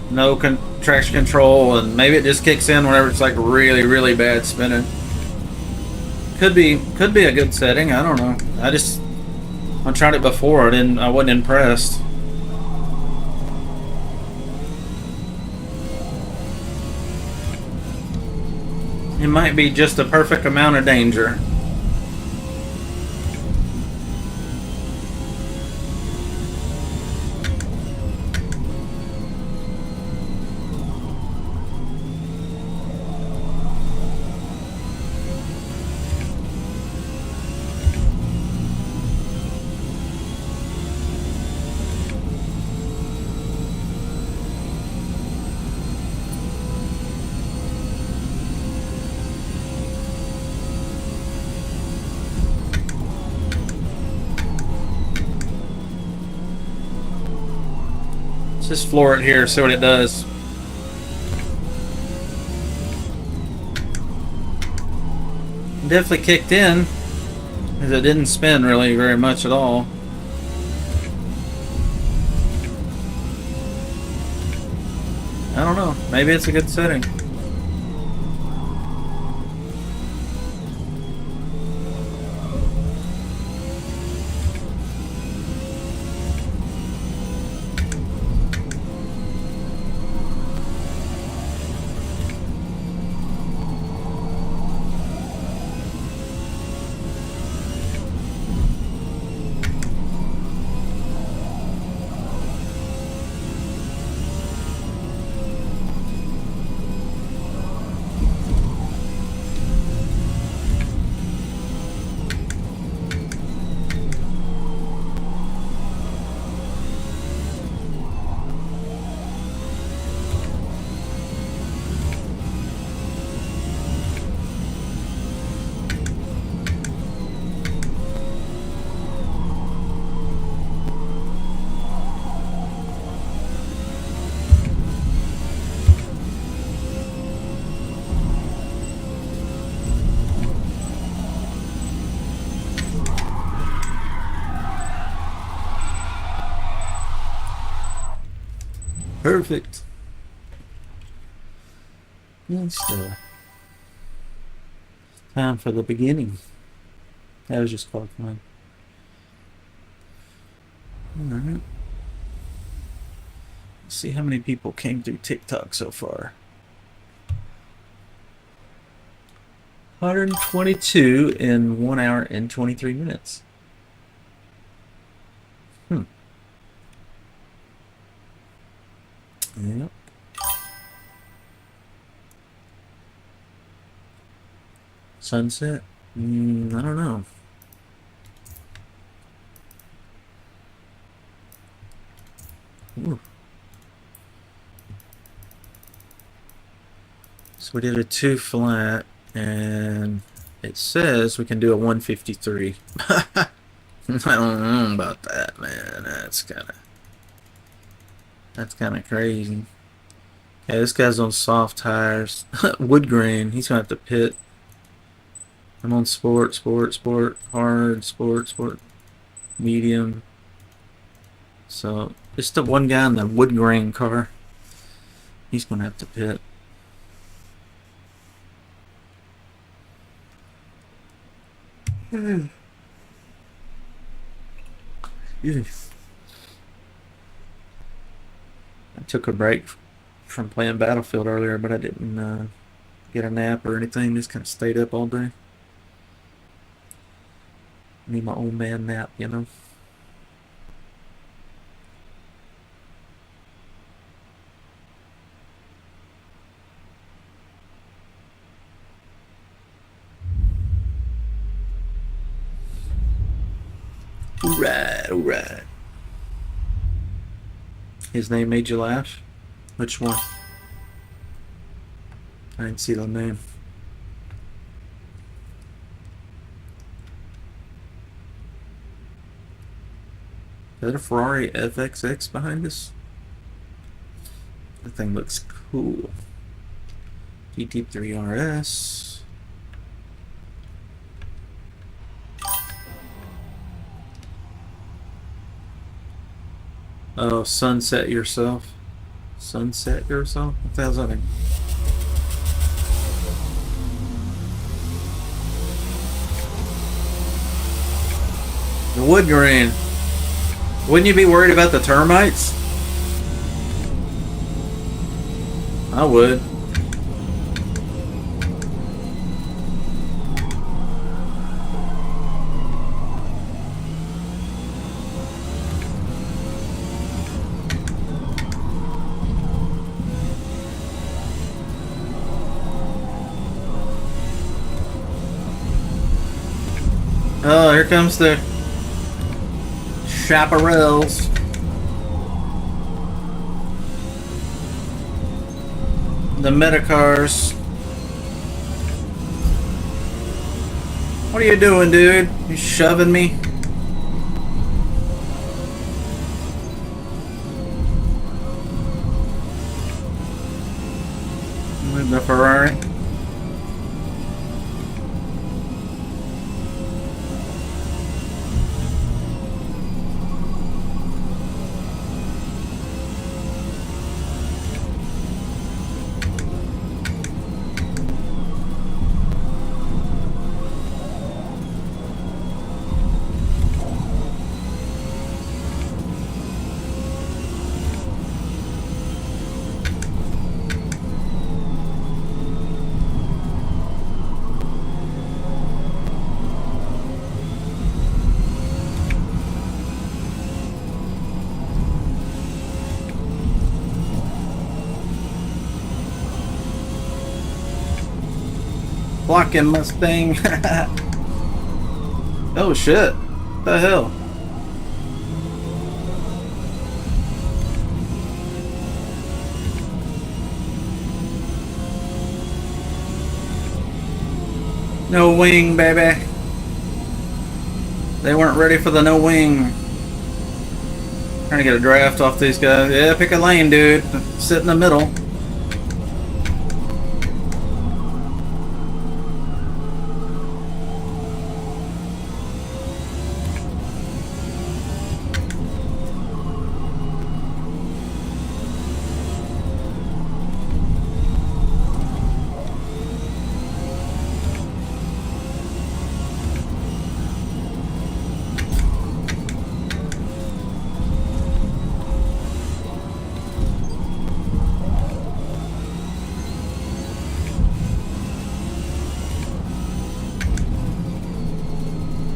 no traction control and maybe it just kicks in whenever it's like really, really bad spinning. Could be a good setting. I don't know. I tried it before. I wasn't impressed. It might be just the perfect amount of danger. Just floor it here, see what it does. Definitely kicked in, because it didn't spin really very much at all. I don't know, maybe it's a good setting. Perfect. Good stuff. Time for the beginning. That was just qualifying. Alright. Let's see how many people came through TikTok so far. 122 in 1 hour and 23 minutes. Yep. Sunset? I don't know. Ooh. So we did a 2 flat, and it says we can do a 153. I don't know about that, man. That's kind of crazy. Yeah, this guy's on soft tires. Wood grain. He's gonna have to pit. I'm on sport, hard, sport, medium. So just the one guy in the wood grain car. He's gonna have to pit. Yeah. I took a break from playing Battlefield earlier, but I didn't get a nap or anything. Just kind of stayed up all day. Need my old man nap, you know. Alright. His name made you laugh? Which one? I didn't see the name. Is that a Ferrari FXX behind us? That thing looks cool. GT3 RS. Oh, sunset yourself. Sunset yourself? What the hell's that mean? The wood grain. Wouldn't you be worried about the termites? I would. Oh, here comes the chaparrals. The metacars. What are you doing, dude? You shoving me? With the Ferrari. Blocking Mustang. Oh shit. What the hell? No wing, baby. They weren't ready for the no wing. Trying to get a draft off these guys. Yeah, pick a lane, dude. Sit in the middle.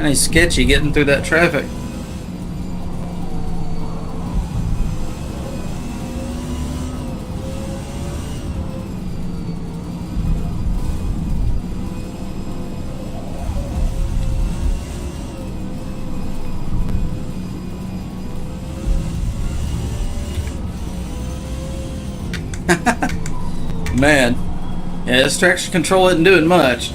Kind of sketchy getting through that traffic. Man, yeah, this traction control isn't doing much.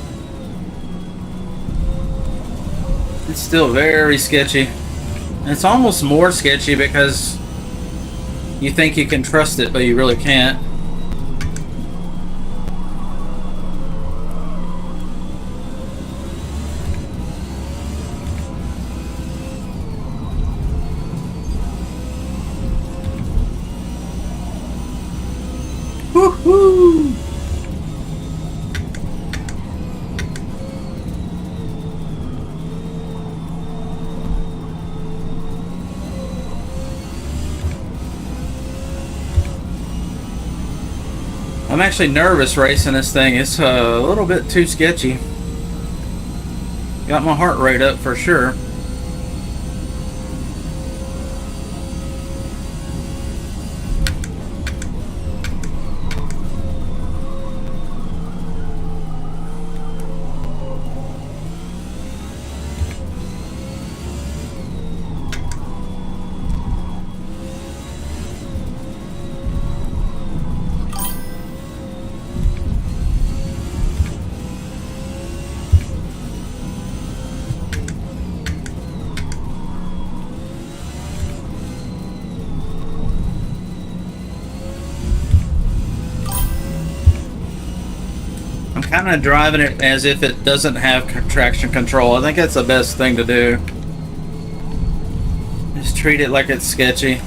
It's still very sketchy. And it's almost more sketchy because you think you can trust it, but you really can't. Woohoo! I'm actually nervous racing this thing. It's a little bit too sketchy. Got my heart rate up for sure. I'm kind of driving it as if it doesn't have traction control. I think that's the best thing to do. Just treat it like it's sketchy.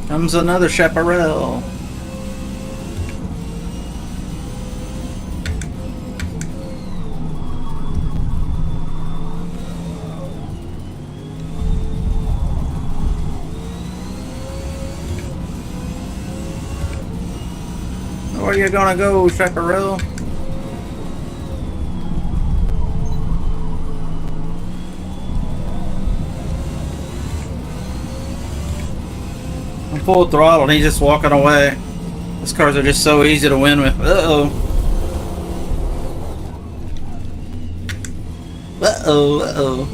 Comes another chaparral. Where you gonna go, chaparral? I'm full throttle and he's just walking away. These cars are just so easy to win with. Uh-oh. Uh-oh, uh-oh.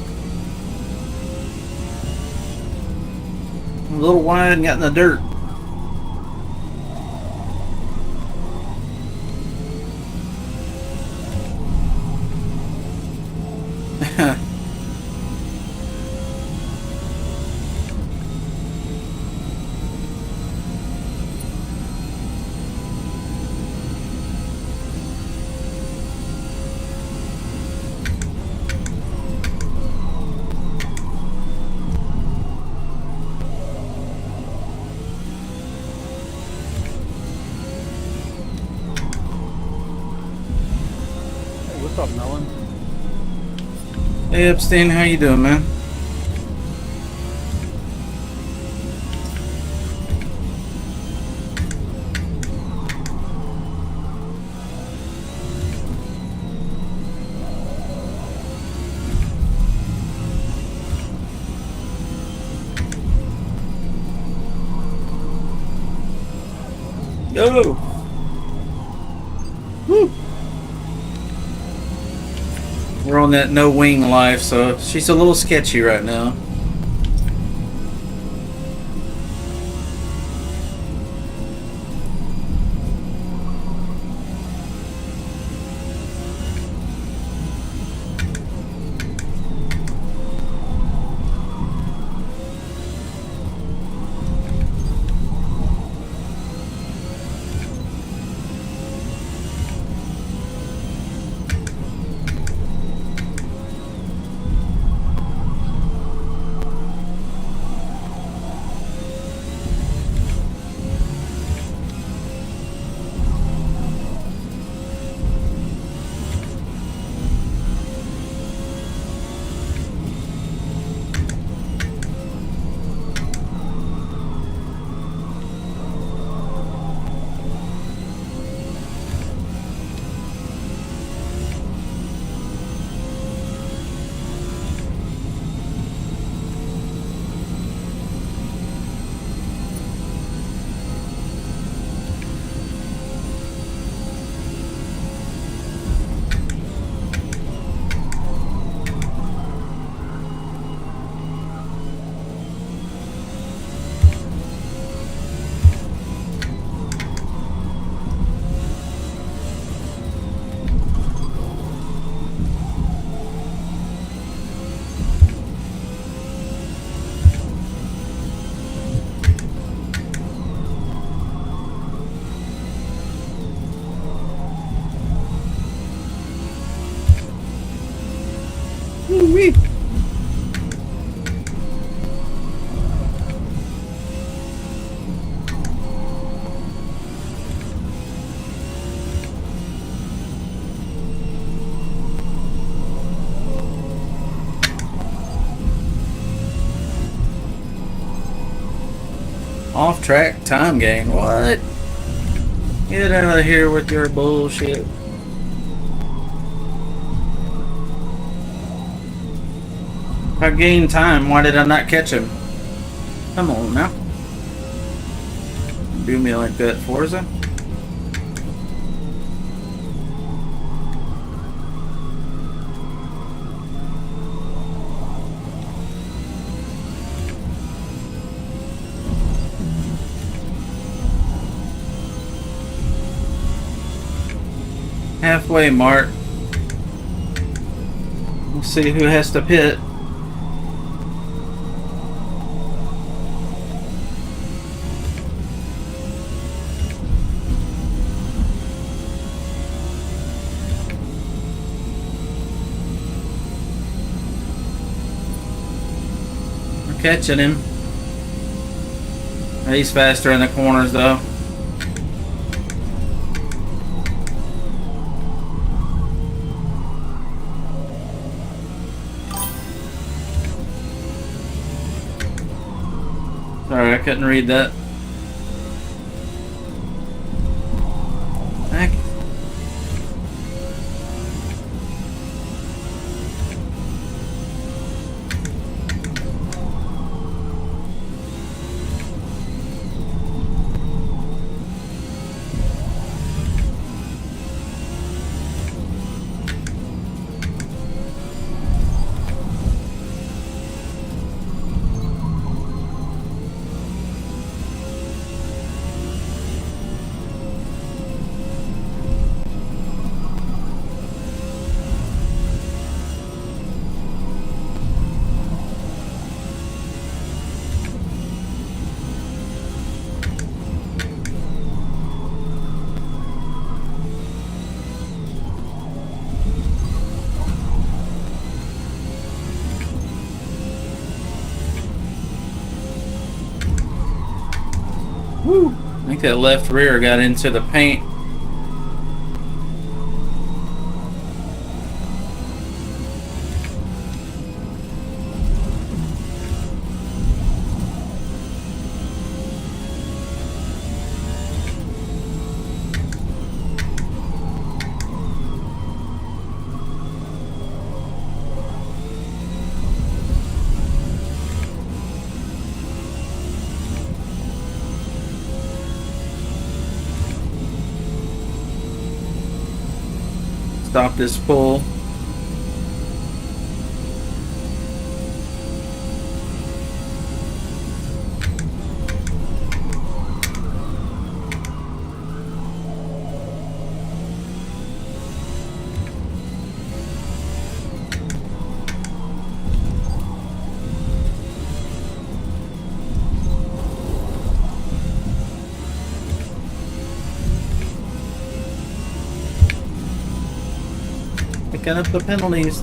A little wide and got in the dirt. What's up, Mellon? Hey Epstein, how you doing, man? Go! Woo! We're on that no wing life, so she's a little sketchy right now. Woo-wee. Off track time gain. What? Get out of here with your bullshit. If I gained time, why did I not catch him? Come on now. Do me like that, Forza. Halfway mark. We'll see who has to pit. We're catching him. He's faster in the corners though. Sorry, I couldn't read that. Heck. Woo! I think that left rear got into the paint. Stop this pull. Picking up the penalties.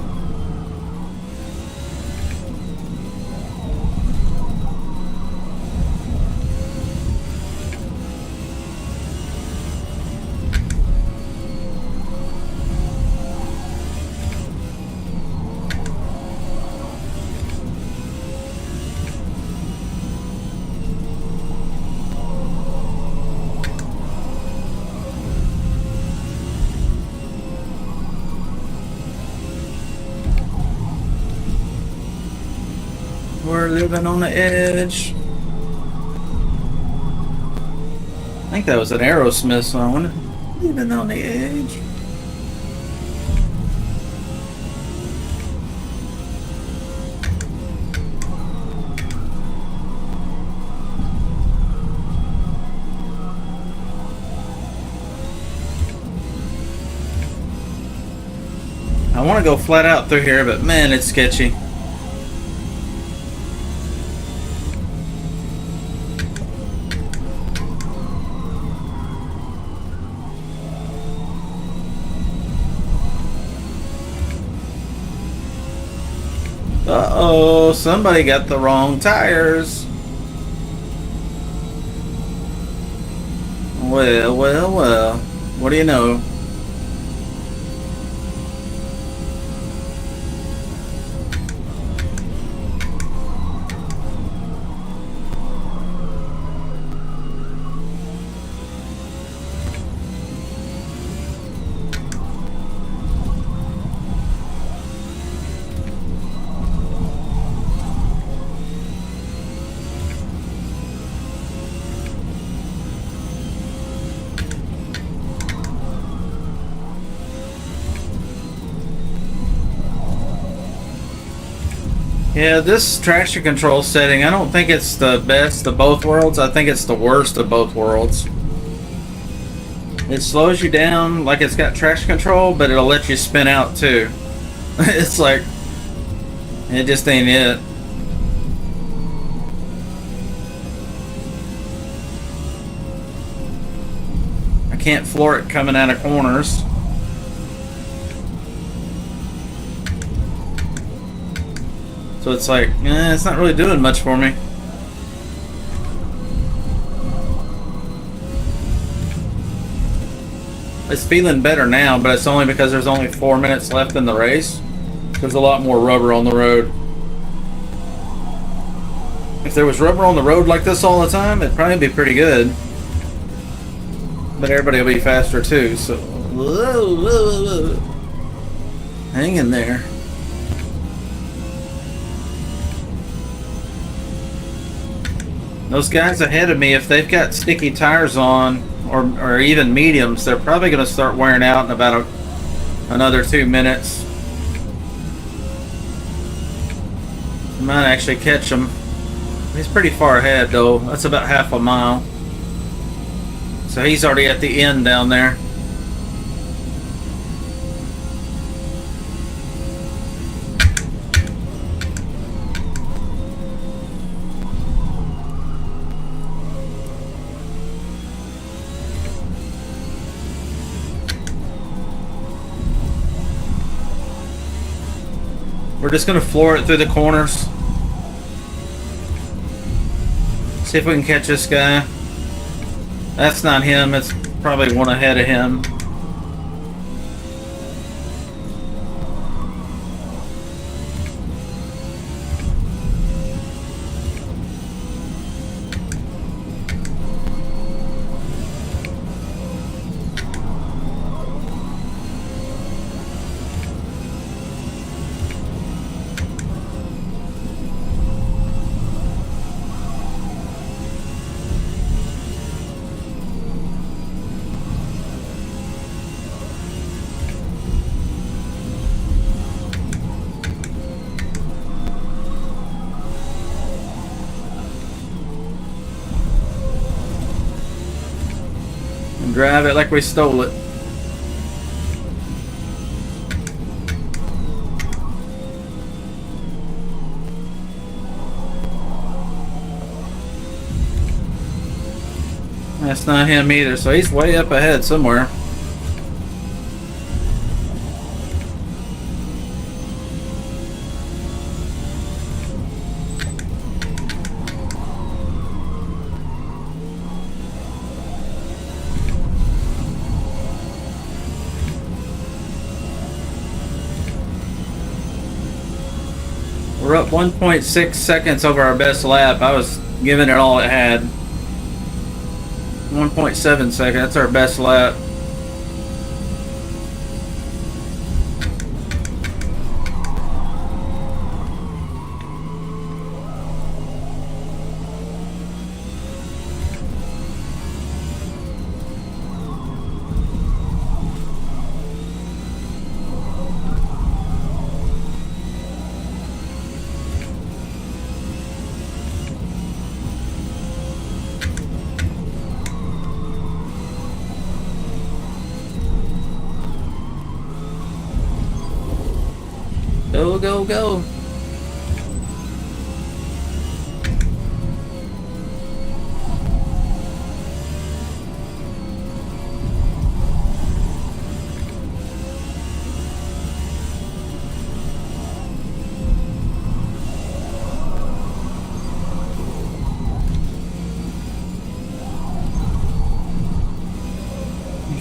We're living on the edge. I think that was an Aerosmith song. Living on the edge. I want to go flat out through here, but man, it's sketchy. Uh-oh, somebody got the wrong tires. Well, well, well. What do you know? Yeah, this traction control setting, I don't think it's the best of both worlds. I think it's the worst of both worlds. It slows you down like it's got traction control, but it'll let you spin out too. It's like, it just ain't it. I can't floor it coming out of corners. So it's like, it's not really doing much for me. It's feeling better now, but it's only because there's only 4 minutes left in the race. There's a lot more rubber on the road. If there was rubber on the road like this all the time, it'd probably be pretty good. But everybody will be faster too, so... Whoa, whoa, whoa. Hang in there. Those guys ahead of me, if they've got sticky tires on, or even mediums, they're probably going to start wearing out in about another 2 minutes. I might actually catch him. He's pretty far ahead though. That's about half a mile. So he's already at the end down there. We're just going to floor it through the corners. See if we can catch this guy. That's not him. It's probably one ahead of him. Drive it like we stole it. That's not him either, so he's way up ahead somewhere. We're up 1.6 seconds over our best lap. I was giving it all it had. 1.7 seconds, that's our best lap. Go, go, go.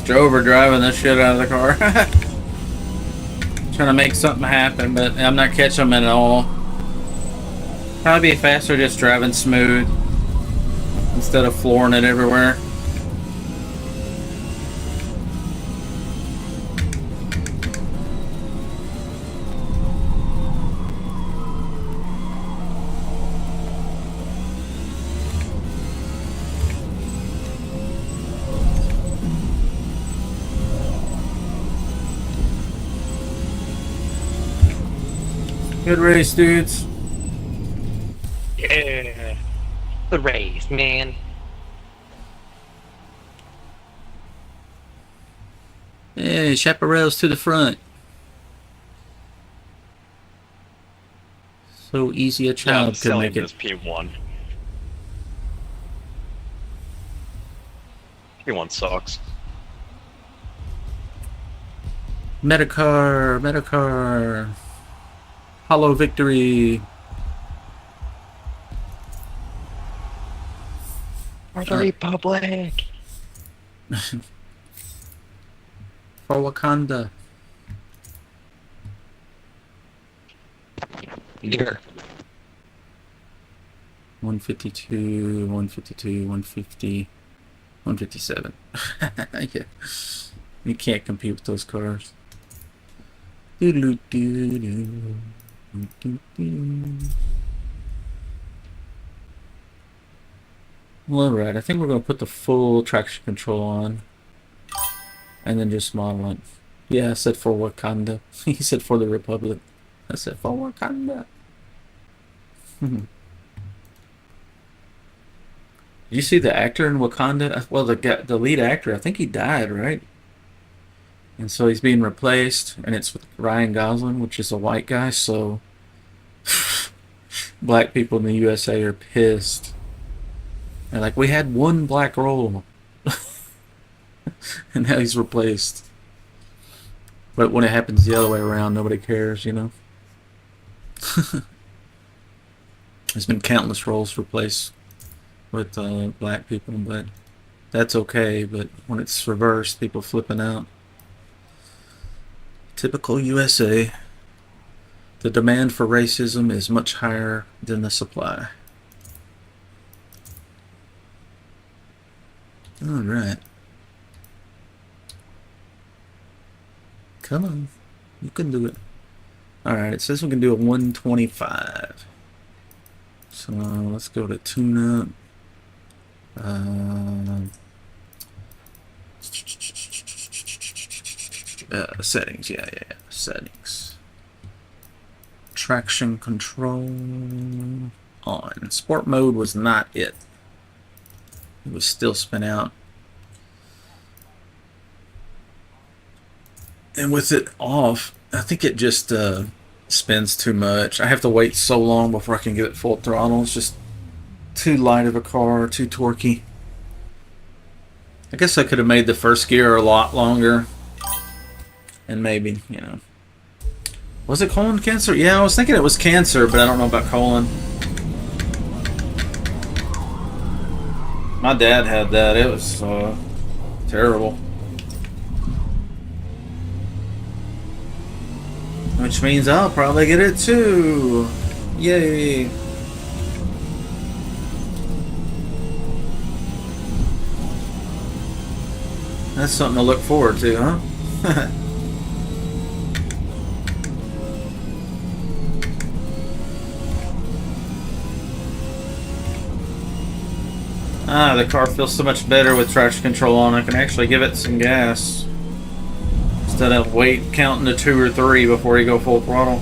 Joe driving the shit out of the car. Trying to make something happen, but I'm not catching him at all. Probably be faster just driving smooth instead of flooring it everywhere. Good race, dudes. Yeah. The race, man. Hey, chaparrals to the front. So easy a Yeah, I'm child could selling make it. this P1. P1 sucks. Metacar, Metacar. Hollow victory. For the Republic. For Wakanda. Here. 152, 152, 150, 157. Yeah. You can't compete with those cars. Doo-doo-doo-doo. Well, alright, I think we're going to put the full traction control on. And then just model it. Yeah, I said for Wakanda. He said for the Republic. I said for Wakanda. Did you see the actor in Wakanda? Well, the lead actor, I think he died, right? And so he's being replaced, and it's with Ryan Gosling, which is a white guy, so black people in the USA are pissed. They're like, we had one black role, and now he's replaced. But when it happens the other way around, nobody cares, you know? There's been countless roles replaced with black people, but that's okay. But when it's reversed, people flipping out. Typical USA. The demand for racism is much higher than the supply. Alright. Come on. You can do it. Alright, it says we can do a 125. So let's go to tune-up. Settings, yeah, settings. Traction control on. Sport mode was not it. It was still spin out. And with it off, I think it just spins too much. I have to wait so long before I can get it full throttle. It's just too light of a car, too torquey. I guess I could have made the first gear a lot longer. And maybe, you know. Was it colon cancer? Yeah, I was thinking it was cancer, but I don't know about colon. My dad had that. It was terrible. Which means I'll probably get it too. Yay. That's something to look forward to, huh? The car feels so much better with traction control on. I can actually give it some gas instead of wait counting to 2 or 3 before you go full throttle.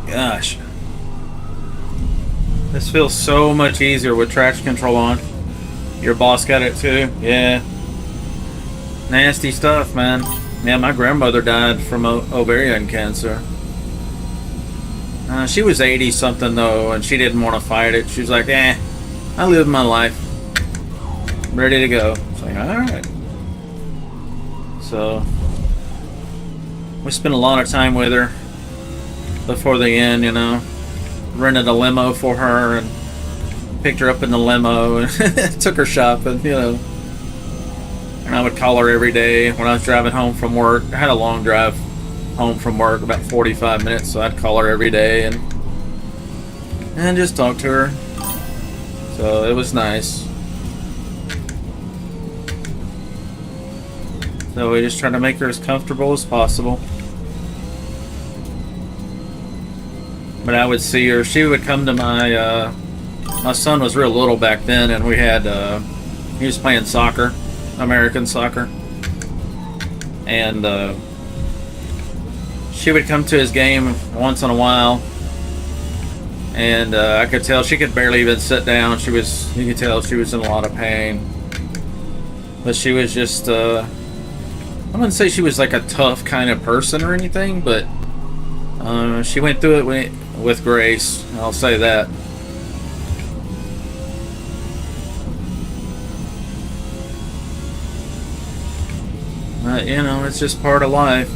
Gosh. This feels so much easier with traction control on. Your boss got it too? Yeah. Nasty stuff, man. Yeah, my grandmother died from ovarian cancer. She was 80 something though, and she didn't want to fight it. She was like, "Eh, I lived my life. I'm ready to go." It's like, all right. So we spent a lot of time with her before the end, you know. Rented a limo for her and picked her up in the limo and took her shopping, you know. And I would call her every day when I was driving home from work. I had a long drive home from work, about 45 minutes, so I'd call her every day and just talk to her. So it was nice. So we just try to make her as comfortable as possible. But I would see her. She would come to my my son was real little back then, and we had he was playing soccer, American soccer, and she would come to his game once in a while, and I could tell she could barely even sit down. You could tell she was in a lot of pain, but she was just I wouldn't say she was like a tough kind of person or anything, but she went through it with grace. I'll say that. You know, it's just part of life.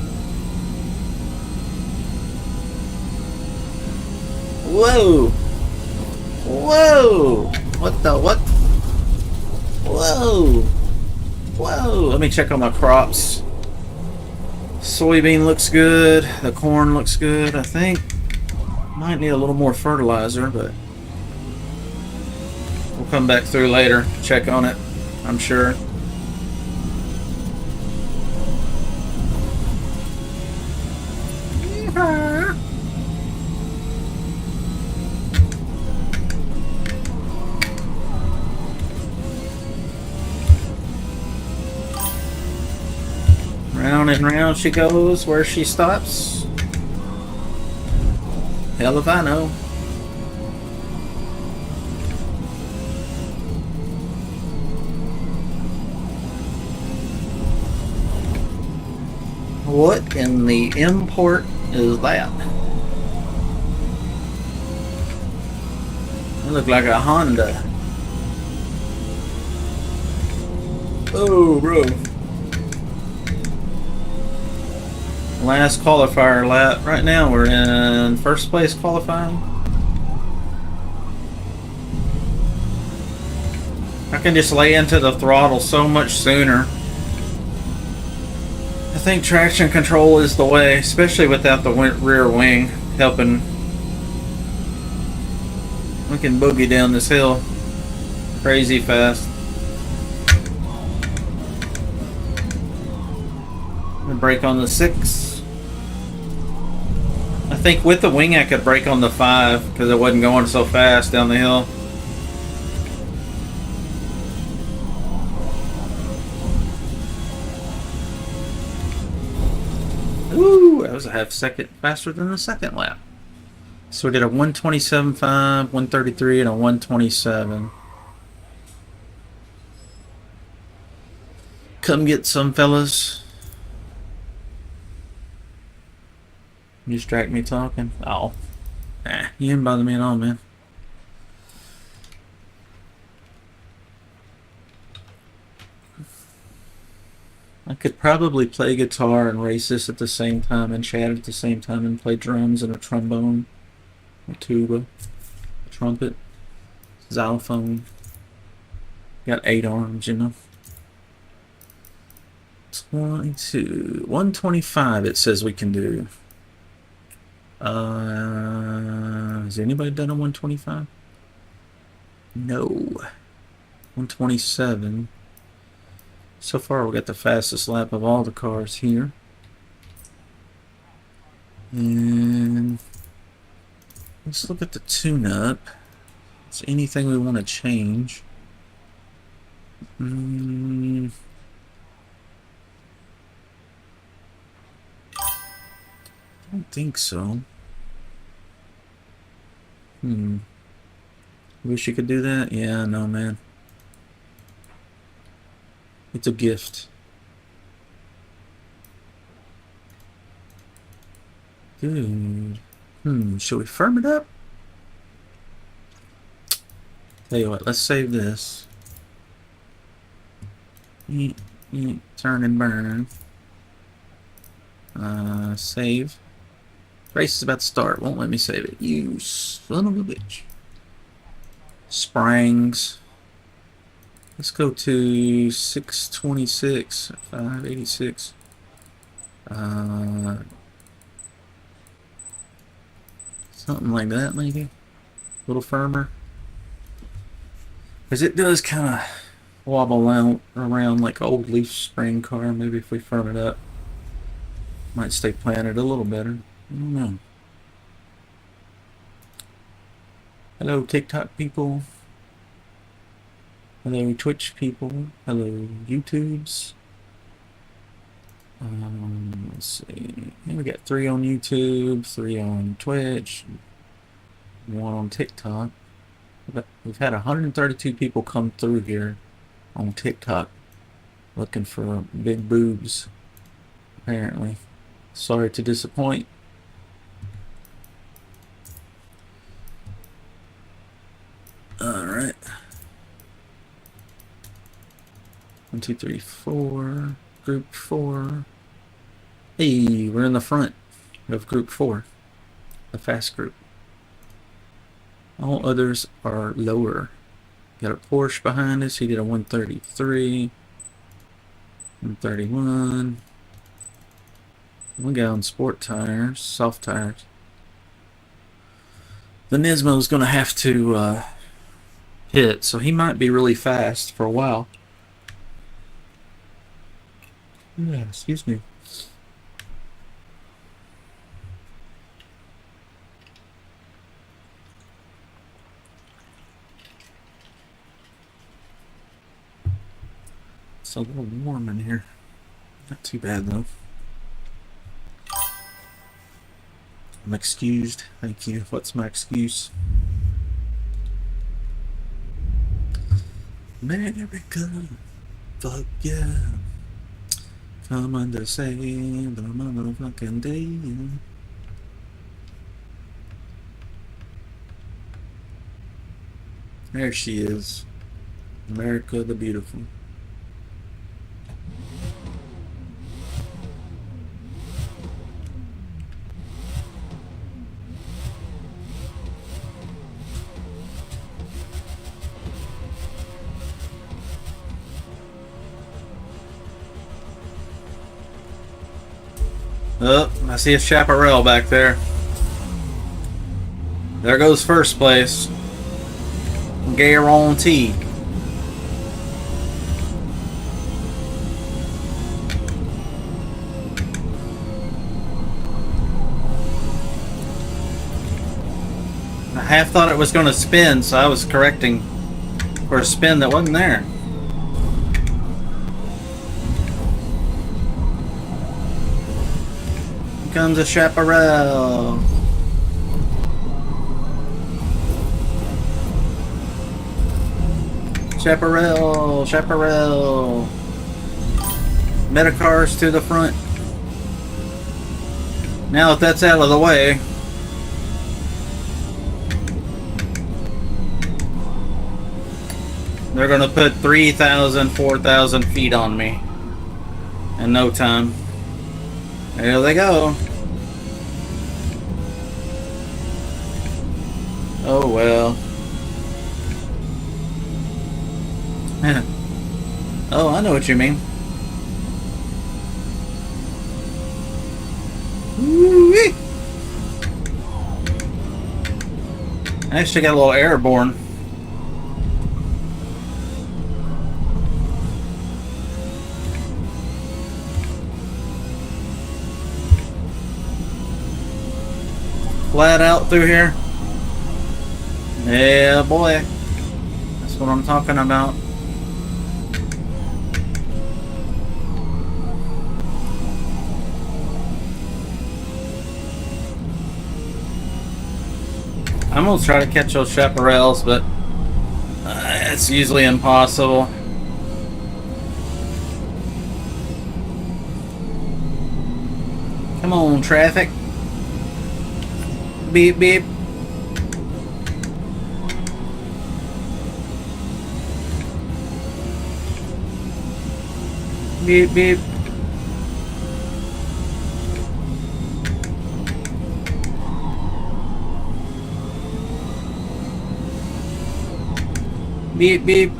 Whoa! Whoa! What the what? Whoa! Whoa! Let me check on my crops. Soybean looks good. The corn looks good. I think might need a little more fertilizer, but we'll come back through later, check on it, I'm sure. Round and round she goes where she stops. Hell if I know. What in the import is that? It looked like a Honda. Oh, bro. Last qualifier lap. Right now we're in first place qualifying. I can just lay into the throttle so much sooner. I think traction control is the way, especially without the rear wing helping. We can boogie down this hill crazy fast. Brake on the 6. I think with the wing I could brake on the 5 because it wasn't going so fast down the hill. Ooh, that was a half second faster than the second lap. So we did a 127.5, 133, and a 127. Come get some, fellas. You distract me talking. Oh. Nah, you didn't bother me at all, man. I could probably play guitar and race this at the same time and chat at the same time and play drums and a trombone, a tuba, a trumpet, xylophone. Got 8 arms, you know. 22. 125 it says we can do. Has anybody done a 125? No. 127. So far we got the fastest lap of all the cars here. And let's look at the tune-up. Is there anything we want to change? I don't think so. Wish you could do that? Yeah, no, man. It's a gift. Dude. Should we firm it up? Tell you what, let's save this. Eat, turn and burn. Save. Race is about to start. Won't let me save it. You son of a bitch. Springs. Let's go to 626, 586. Something like that, maybe. A little firmer. Because it does kind of wobble out around like old leaf spring car. Maybe if we firm it up, might stay planted a little better. I don't know. Hello, TikTok people. Hello, Twitch people. Hello, YouTubes. Let's see. Yeah, we got 3 on YouTube, 3 on Twitch, 1 on TikTok. We've had 132 people come through here on TikTok looking for big boobs, apparently. Sorry to disappoint. Alright. 1, 2, 3, 4. Group 4. Hey, we're in the front of group 4. The fast group. All others are lower. Got a Porsche behind us. He did a 133. 131. We got on sport tires, soft tires. The Nismo's gonna have to hit, so he might be really fast for a while. Yeah, excuse me. It's a little warm in here. Not too bad though. I'm excused. Thank you. What's my excuse? America. Fuck yeah. Come on to save the motherfucking day. There she is. America the Beautiful. Oh, I see a chaparral back there. There goes first place. Guarantee. I half thought it was going to spin, so I was correcting for a spin that wasn't there. Here comes a chaparral. Chaparral, chaparral. Metacars to the front. Now that that's out of the way, they're gonna put 3,000, 4,000 feet on me in no time. There they go. Oh well. Oh, I know what you mean. Woo-wee. I actually got a little airborne. Flat out through here. Yeah, boy. That's what I'm talking about. I'm gonna try to catch those chaparrals, but it's usually impossible. Come on, traffic. Beep beep. Beep beep. Beep beep.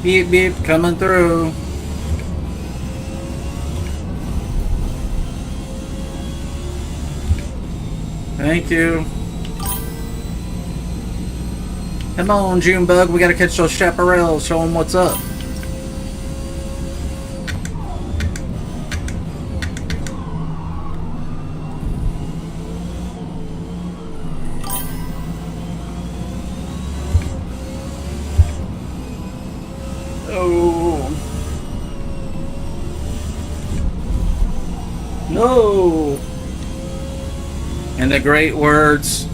Beep beep, coming through. Thank you. Come on, Junebug, we gotta catch those chaparrals, show them what's up. Oh. No. In the great words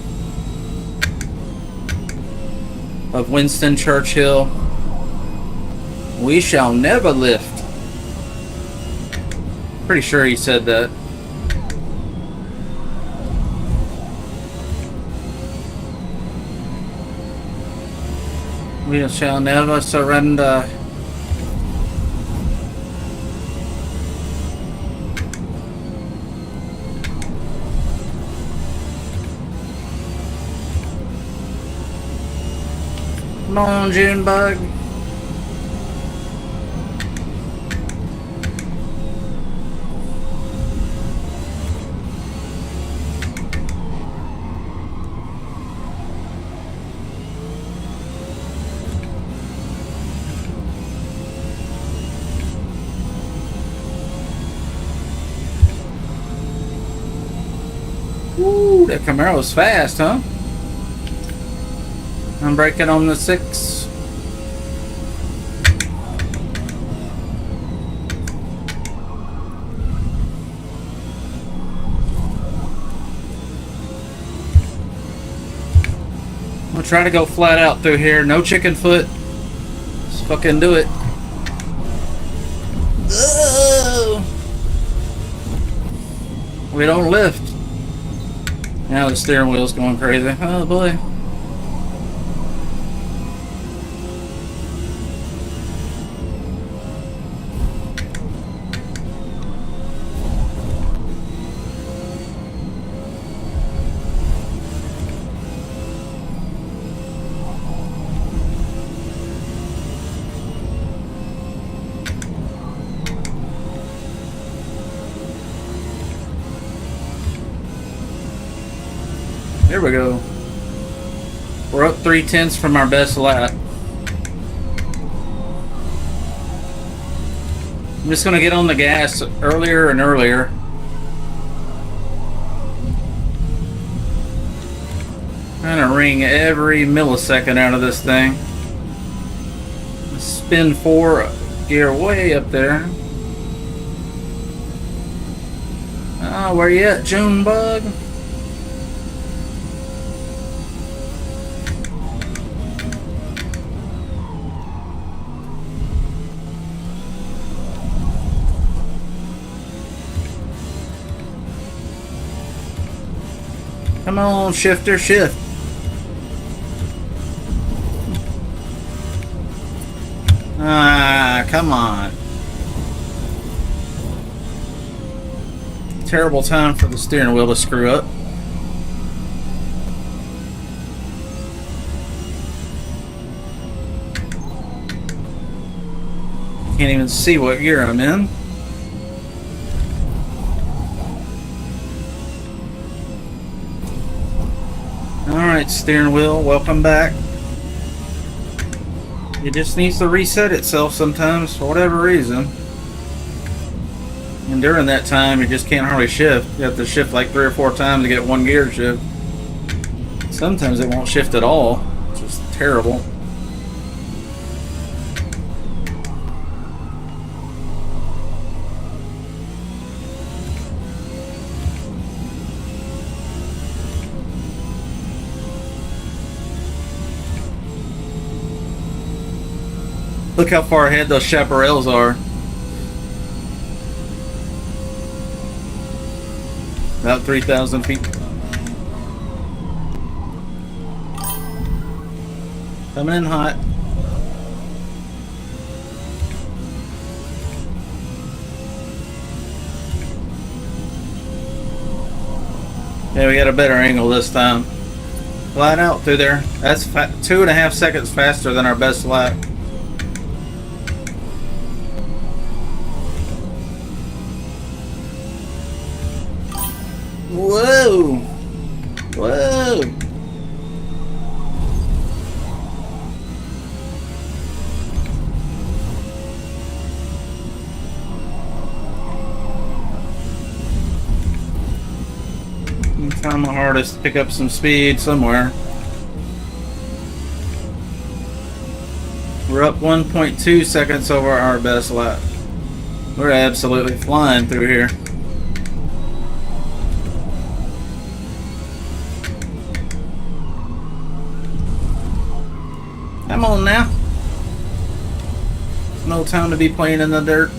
of Winston Churchill, we shall never lift. Pretty sure he said that. We shall never surrender. Come on, Junebug. Ooh, that Camaro's fast, huh? I'm braking on the 6. I'll try to go flat out through here. No chicken foot. Let's fucking do it. Ugh. We don't lift. Now the steering wheel's going crazy. Oh boy. There we go. We're up 3/10 from our best lap. I'm just gonna get on the gas earlier and earlier. I'm gonna wring every millisecond out of this thing. Spin 4 gear way up there. Oh, where you at, Junebug? Come on, shifter, shift. Ah, come on. Terrible time for the steering wheel to screw up. Can't even see what gear I'm in. Alright, steering wheel, welcome back. It just needs to reset itself sometimes for whatever reason. And during that time, you just can't hardly shift. You have to shift like 3 or 4 times to get one gear to shift. Sometimes it won't shift at all, which is terrible. Look how far ahead those chaparrals are. About 3,000 feet. Coming in hot. Yeah, we got a better angle this time. Flat out through there. That's 2.5 seconds faster than our best lap. Whoa! Whoa! I'm trying my hardest to pick up some speed somewhere. We're up 1.2 seconds over our best lap. We're absolutely flying through here. Come on now. No time to be playing in the dirt.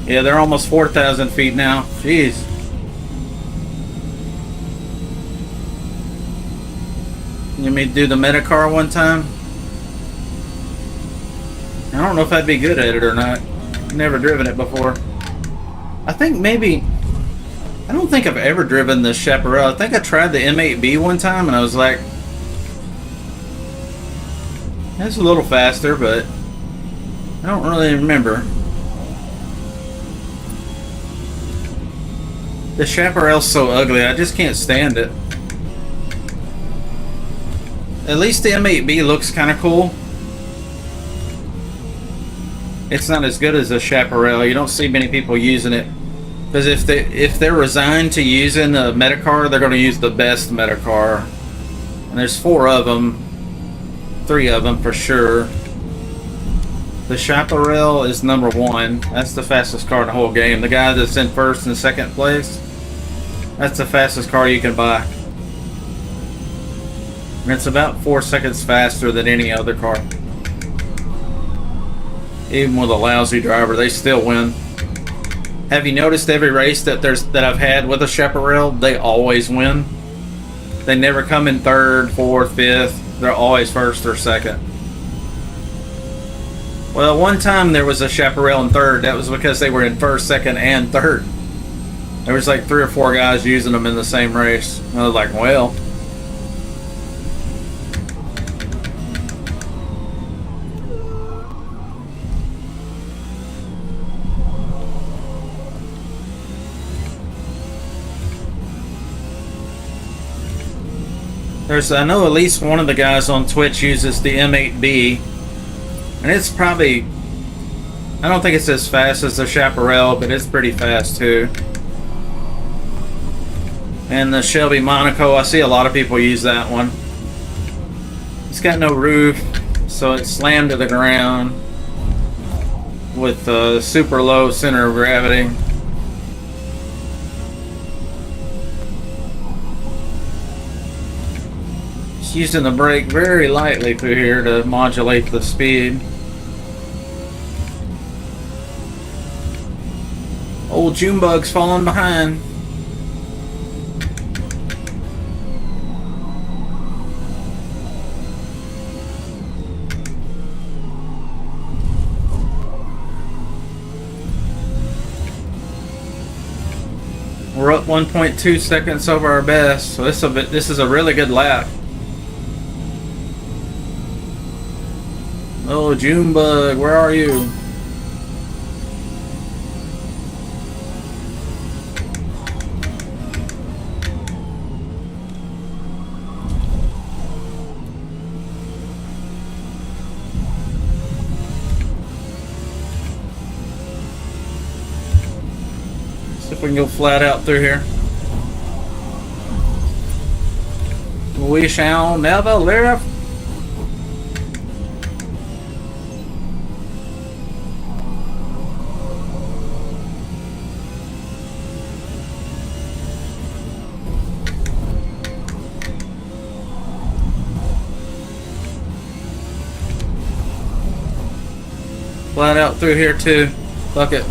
Yeah, they're almost 4,000 feet now. Jeez. You mean do the Metacar one time? I don't know if I'd be good at it or not. Never driven it before. I think maybe... I don't think I've ever driven the Chaparral. I think I tried the M8B one time and I was like... It's a little faster, but I don't really remember. The Chaparral's so ugly, I just can't stand it. At least the M8B looks kind of cool. It's not as good as the Chaparral. You don't see many people using it. Because if they're resigned to using a Metacar, they're going to use the best Metacar. And there's 4 of them. 3 of them for sure. The Chaparral is number 1. That's the fastest car in the whole game. The guy that's in first and second place, that's the fastest car you can buy. And it's about 4 seconds faster than any other car. Even with a lousy driver, they still win. Have you noticed every race that I've had with a Chaparral, they always win? They never come in 3rd, 4th, 5th. They're always 1st or 2nd. Well, one time there was a Chaparral in 3rd. That was because they were in 1st, 2nd, and 3rd. There was like 3 or 4 guys using them in the same race. And I was like, well. I know at least one of the guys on Twitch uses the M8B, and it's probably, I don't think it's as fast as the Chaparral, but it's pretty fast too. And the Shelby Monaco, I see a lot of people use that one. It's got no roof, so it's slammed to the ground with a super low center of gravity. Using the brake very lightly through here to modulate the speed. Old Junebug's falling behind. We're up 1.2 seconds over our best, so this is a really good lap. Oh, Junebug, where are you? See if we can go flat out through here. We shall never live. Flat out through here too. Fuck it.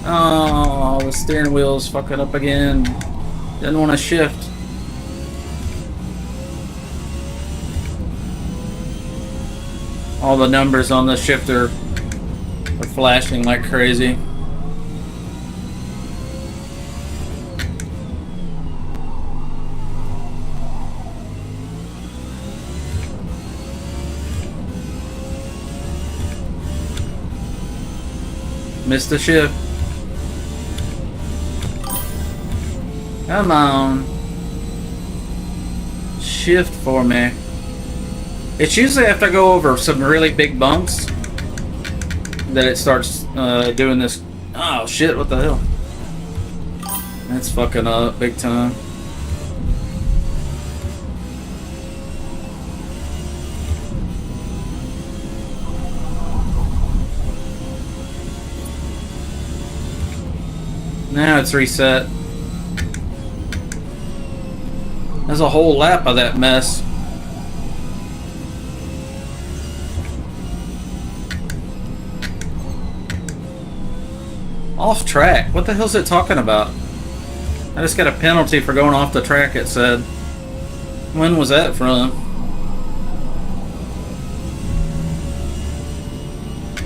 Oh, the steering wheel's fucking up again. Didn't want to shift. All the numbers on the shifter are flashing like crazy. Missed the shift. Come on. Shift for me. It's usually after I go over some really big bumps that it starts doing this. Oh shit, what the hell? That's fucking up big time. Now it's reset. There's a whole lap of that mess. Off track? What the hell's it talking about? I just got a penalty for going off the track, it said. When was that from?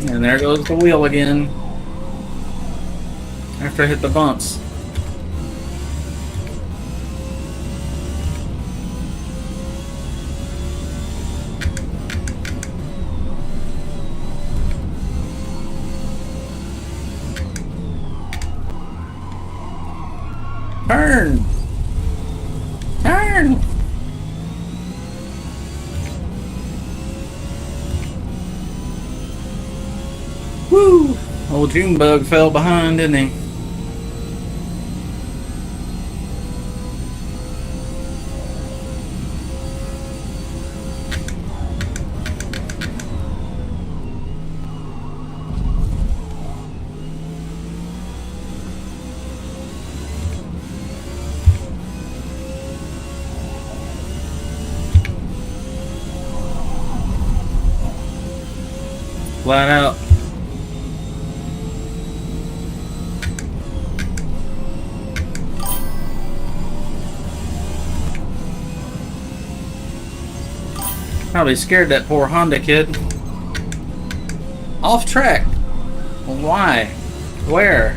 And there goes the wheel again. After I hit the bumps. Turn! Turn! Woo! Old Junebug fell behind, didn't he? Flat out. Probably scared that poor Honda kid. Off track. Why? Where?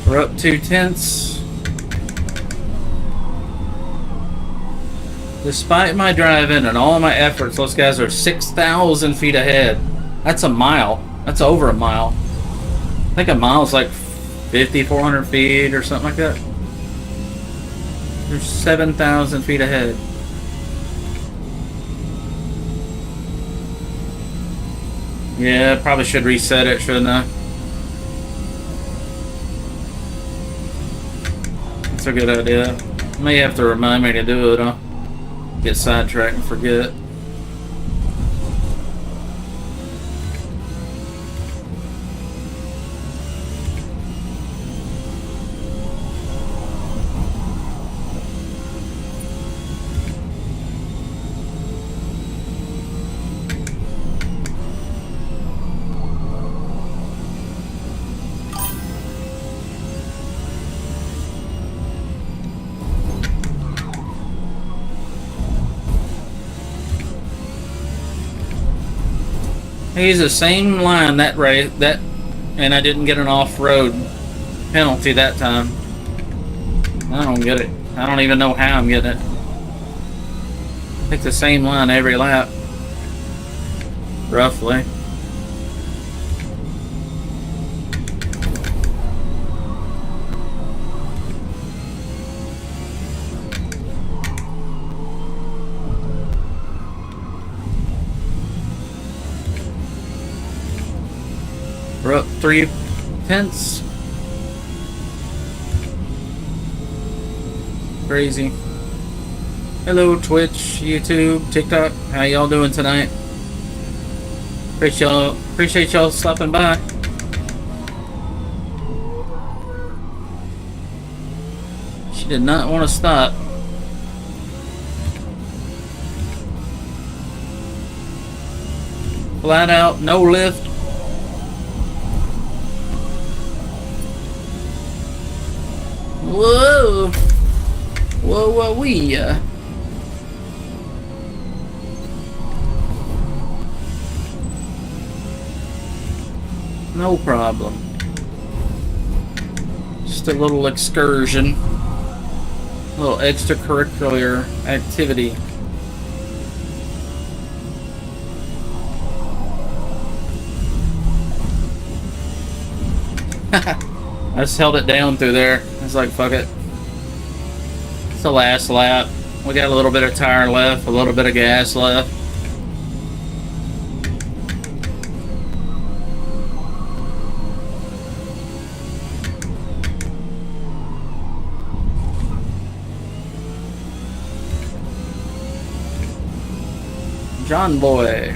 We're up 2/10. Despite my driving and all my efforts, those guys are 6,000 feet ahead. That's a mile. That's over a mile. I think a mile is like 5,400 feet or something like that. They're 7,000 feet ahead. Yeah, probably should reset it, shouldn't I? That's a good idea. May have to remind me to do it. I'll get sidetracked and forget. I used the same line that race, and I didn't get an off-road penalty that time. I don't get it. I don't even know how I'm getting it. Pick the same line every lap, roughly. We're up 3/10. Crazy. Hello Twitch, YouTube, TikTok. How y'all doing tonight? Appreciate y'all stopping by. She did not want to stop. Flat out, no lift. Whoa! Whoa, whoa, wee! No problem. Just a little excursion. A little extracurricular activity. I just held it down through there. I was like, fuck it. It's the last lap. We got a little bit of tire left, a little bit of gas left. John Boy.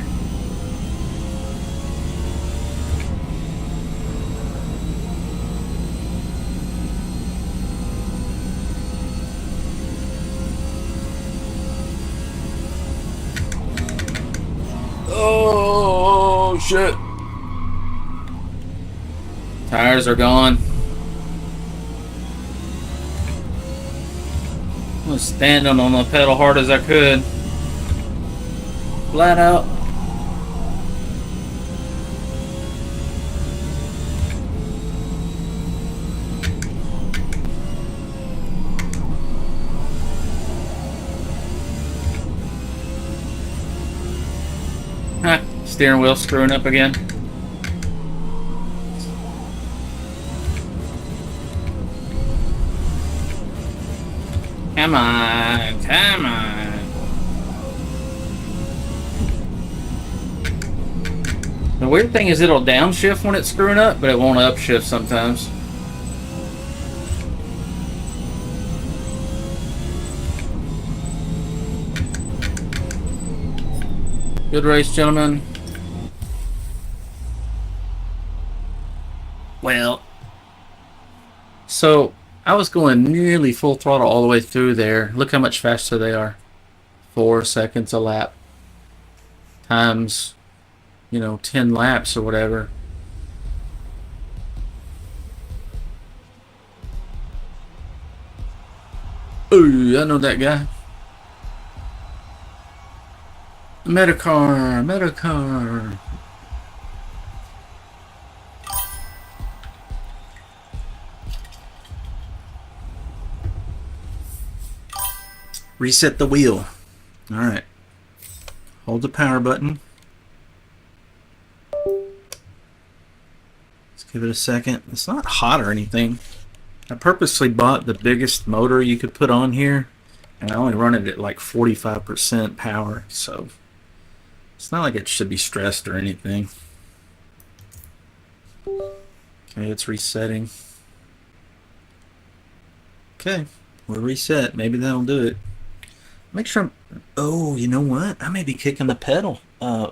Oh shit. Tires are gone. I was standing on the pedal hard as I could. Flat out. Ha, steering wheel screwing up again. Come on, come on. The weird thing is it'll downshift when it's screwing up, but it won't upshift sometimes. Good race, gentlemen. Well, so I was going nearly full throttle all the way through there. Look how much faster they are. 4 seconds a lap. Times, 10 laps or whatever. Ooh, I know that guy. Metacar. Reset the wheel. All right. Hold the power button. Let's give it a second. It's not hot or anything. I purposely bought the biggest motor you could put on here, and I only run it at like 45% power, so it's not like it should be stressed or anything. Okay, it's resetting. Okay, we're reset. Maybe that'll do it. Make sure oh, you know what? I may be kicking the pedal.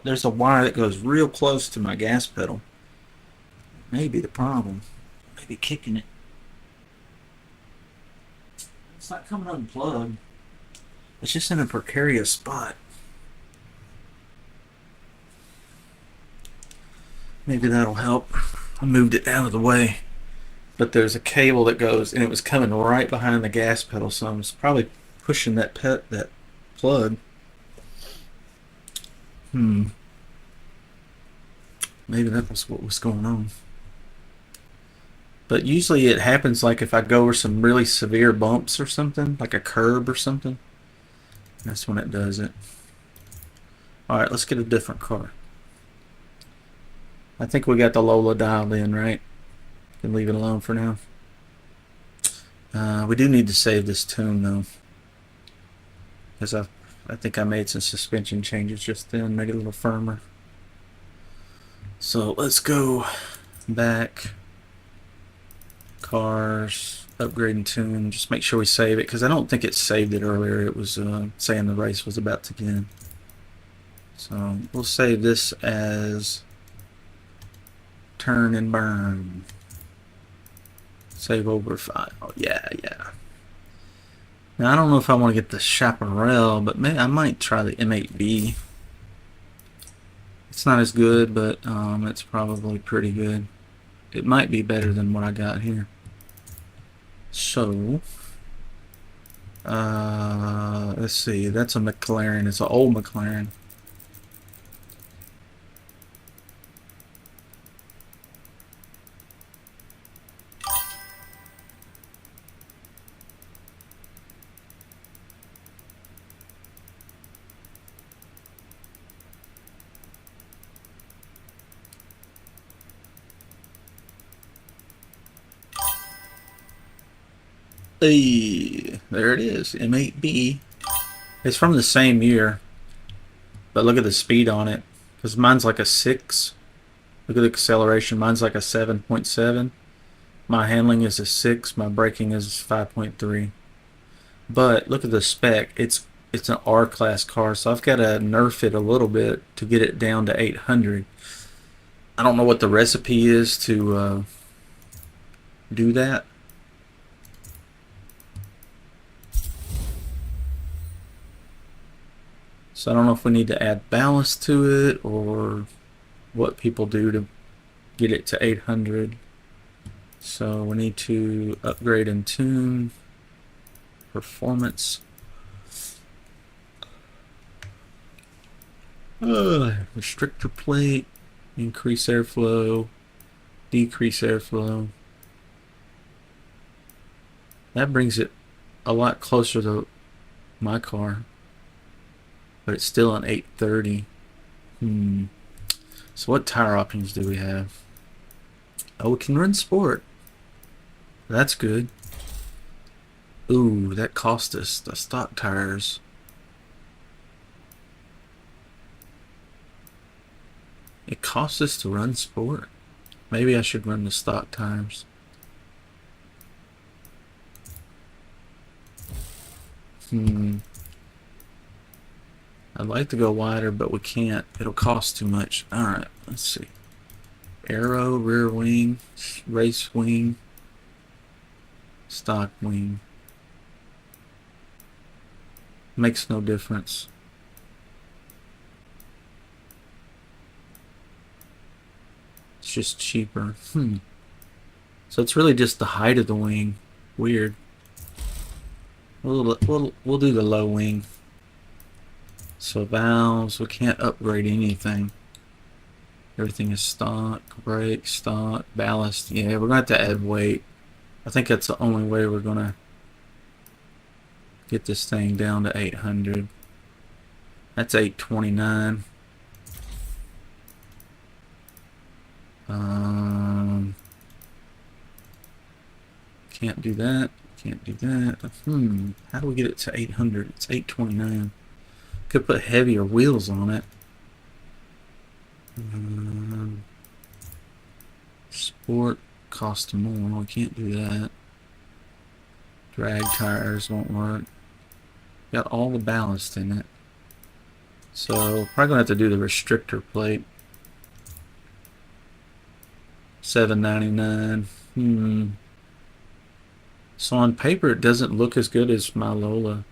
There's a wire that goes real close to my gas pedal. Maybe the problem. Maybe kicking it. It's not coming unplugged. It's just in a precarious spot. Maybe that'll help. I moved it out of the way. But there's a cable that goes, and it was coming right behind the gas pedal, so I'm probably pushing that plug. Maybe that was what was going on. But usually it happens like if I go over some really severe bumps or something, like a curb or something. That's when it does it. Alright, let's get a different car. I think we got the Lola dialed in, right? Can leave it alone for now. We do need to save this tune though, because I think I made some suspension changes just then, made it a little firmer. So let's go back, cars, upgrade and tune. Just make sure we save it, because I don't think it saved it earlier. It was saying the race was about to begin. So we'll save this as turn and burn. Save over file. Yeah. Now I don't know if I want to get the Chaparral, but I might try the M8B. It's not as good, but it's probably pretty good. It might be better than what I got here. So, let's see. That's a McLaren. It's an old McLaren. Hey, there it is, M8B. It's from the same year, but look at the speed on it. Because mine's like a 6. Look at the acceleration. Mine's like a 7.7. My handling is a 6. My braking is 5.3. But look at the spec. It's an R-class car, so I've got to nerf it a little bit to get it down to 800. I don't know what the recipe is to do that. So I don't know if we need to add ballast to it or what people do to get it to 800. So we need to upgrade and tune performance. Restrictor plate, increase airflow, decrease airflow. That brings it a lot closer to my car. But it's still an 830. So what tire options do we have? Oh, we can run sport. That's good. Ooh, that cost us the stock tires. It costs us to run sport. Maybe I should run the stock tires. I'd like to go wider, but we can't. It'll cost too much. Alright, let's see. Aero, rear wing, race wing, stock wing. Makes no difference. It's just cheaper. So it's really just the height of the wing. Weird. We'll do the low wing. So valves, we can't upgrade anything. Everything is stock, brake, stock, ballast. Yeah, we're going to have to add weight. I think that's the only way we're going to get this thing down to 800. That's 829. Can't do that. Can't do that. How do we get it to 800? It's 829. Could put heavier wheels on it. Sport costs more. We can't do that. Drag tires won't work. Got all the ballast in it. So probably gonna have to do the restrictor plate. $7.99. So on paper it doesn't look as good as my Lola.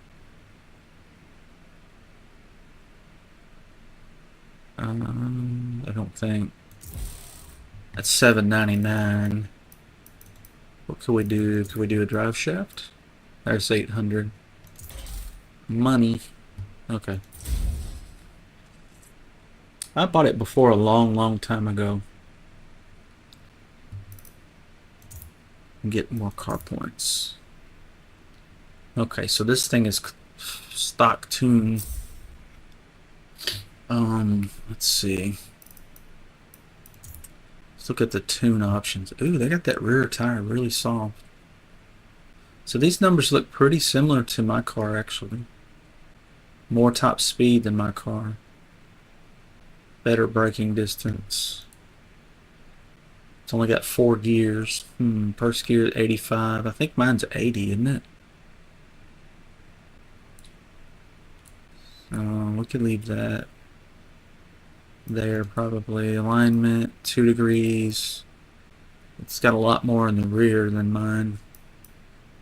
I don't think. That's $7.99. What could we do? Could we do a drive shaft? There's 800. Money. Okay. I bought it before a long time ago. Get more car points. Okay, so this thing is stock tune. Let's see. Let's look at the tune options. Ooh, they got that rear tire really soft. So these numbers look pretty similar to my car actually. More top speed than my car. Better braking distance. It's only got 4 gears. First gear 85. I think mine's 80, isn't it? We could leave that. there probably. Alignment, 2 degrees. It's got a lot more in the rear than mine.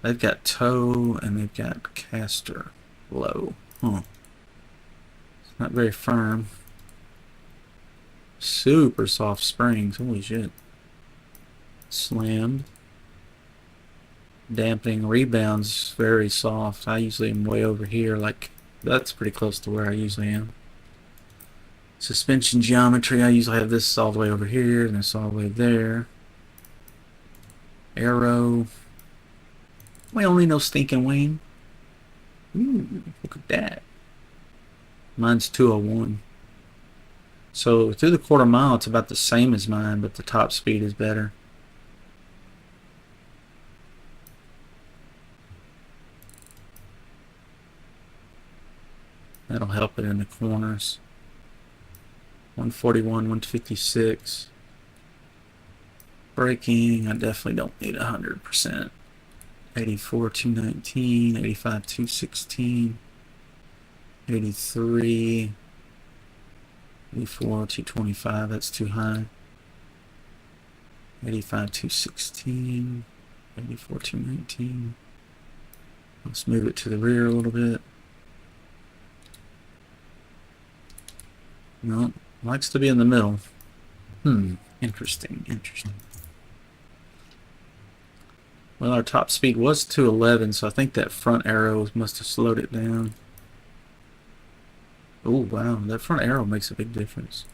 They've got toe and they've got caster low. Huh. It's not very firm. Super soft springs. Holy shit. Slammed. Dampening rebounds very soft. I usually am way over here. Like, that's pretty close to where I usually am. Suspension geometry. I usually have this all the way over here and this all the way there. Arrow. We only know stinking wing. Ooh, look at that. Mine's 201. So through the quarter mile, it's about the same as mine, but the top speed is better. That'll help it in the corners. 141, 156. Braking, I definitely don't need 100%. 84, 219, 85, 216, 83, 84, 225, that's too high. 85, 216, 84, 219. Let's move it to the rear a little bit. No, likes to be in the middle. Interesting, interesting. Well, our top speed was 211, so I think that front arrow must have slowed it down. Oh, wow, that front arrow makes a big difference.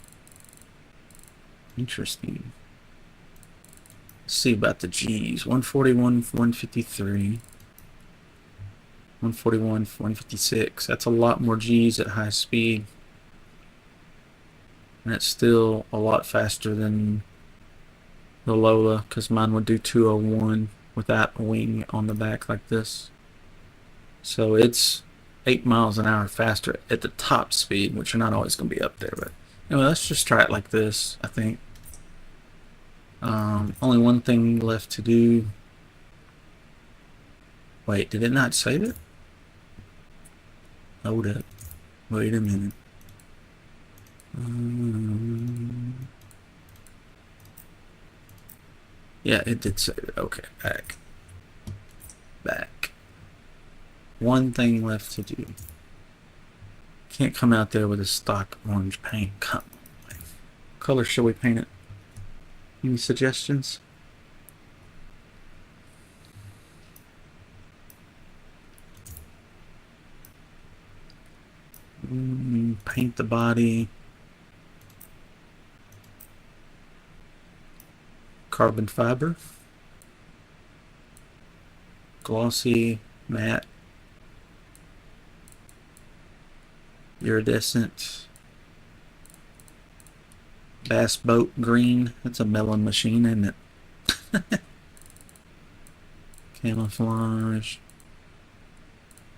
Interesting. Let's see about the G's. 141, 153. 141, 156. That's a lot more G's at high speed. And it's still a lot faster than the Lola, because mine would do 201 without a wing on the back like this. So it's 8 miles an hour faster at the top speed, which are not always going to be up there. But anyway, let's just try it like this, I think. Only one thing left to do. Wait, did it not save it? Hold up. Wait a minute. Yeah, it did save it. Okay, back. One thing left to do. Can't come out there with a stock orange paint. Come on. What color shall we paint it? Any suggestions? Paint the body. Carbon fiber. Glossy, matte. Iridescent. Bass boat green. That's a melon machine, isn't it? Camouflage.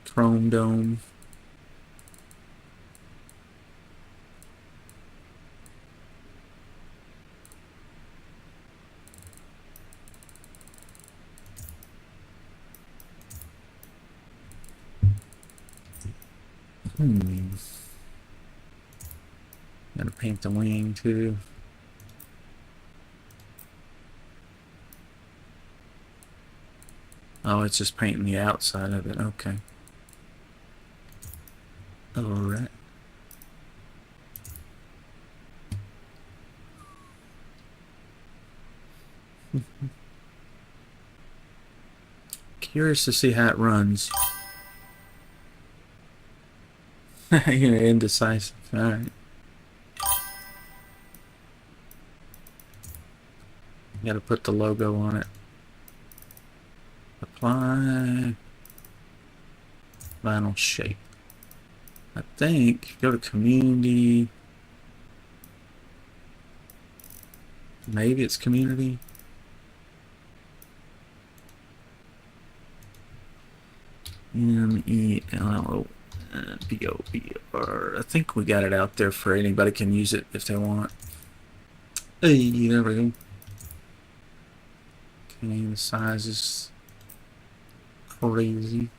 Chrome dome. Gotta paint the wing too. Oh, it's just painting the outside of it. Okay. Alright. Curious to see how it runs. You're indecisive. Alright. Gotta put the logo on it. Apply. Vinyl shape. I think, go to community. Maybe it's community. Mellonpopr. I think we got it out there for anybody can use it if they want. Hey, there we go. Okay, the size is crazy.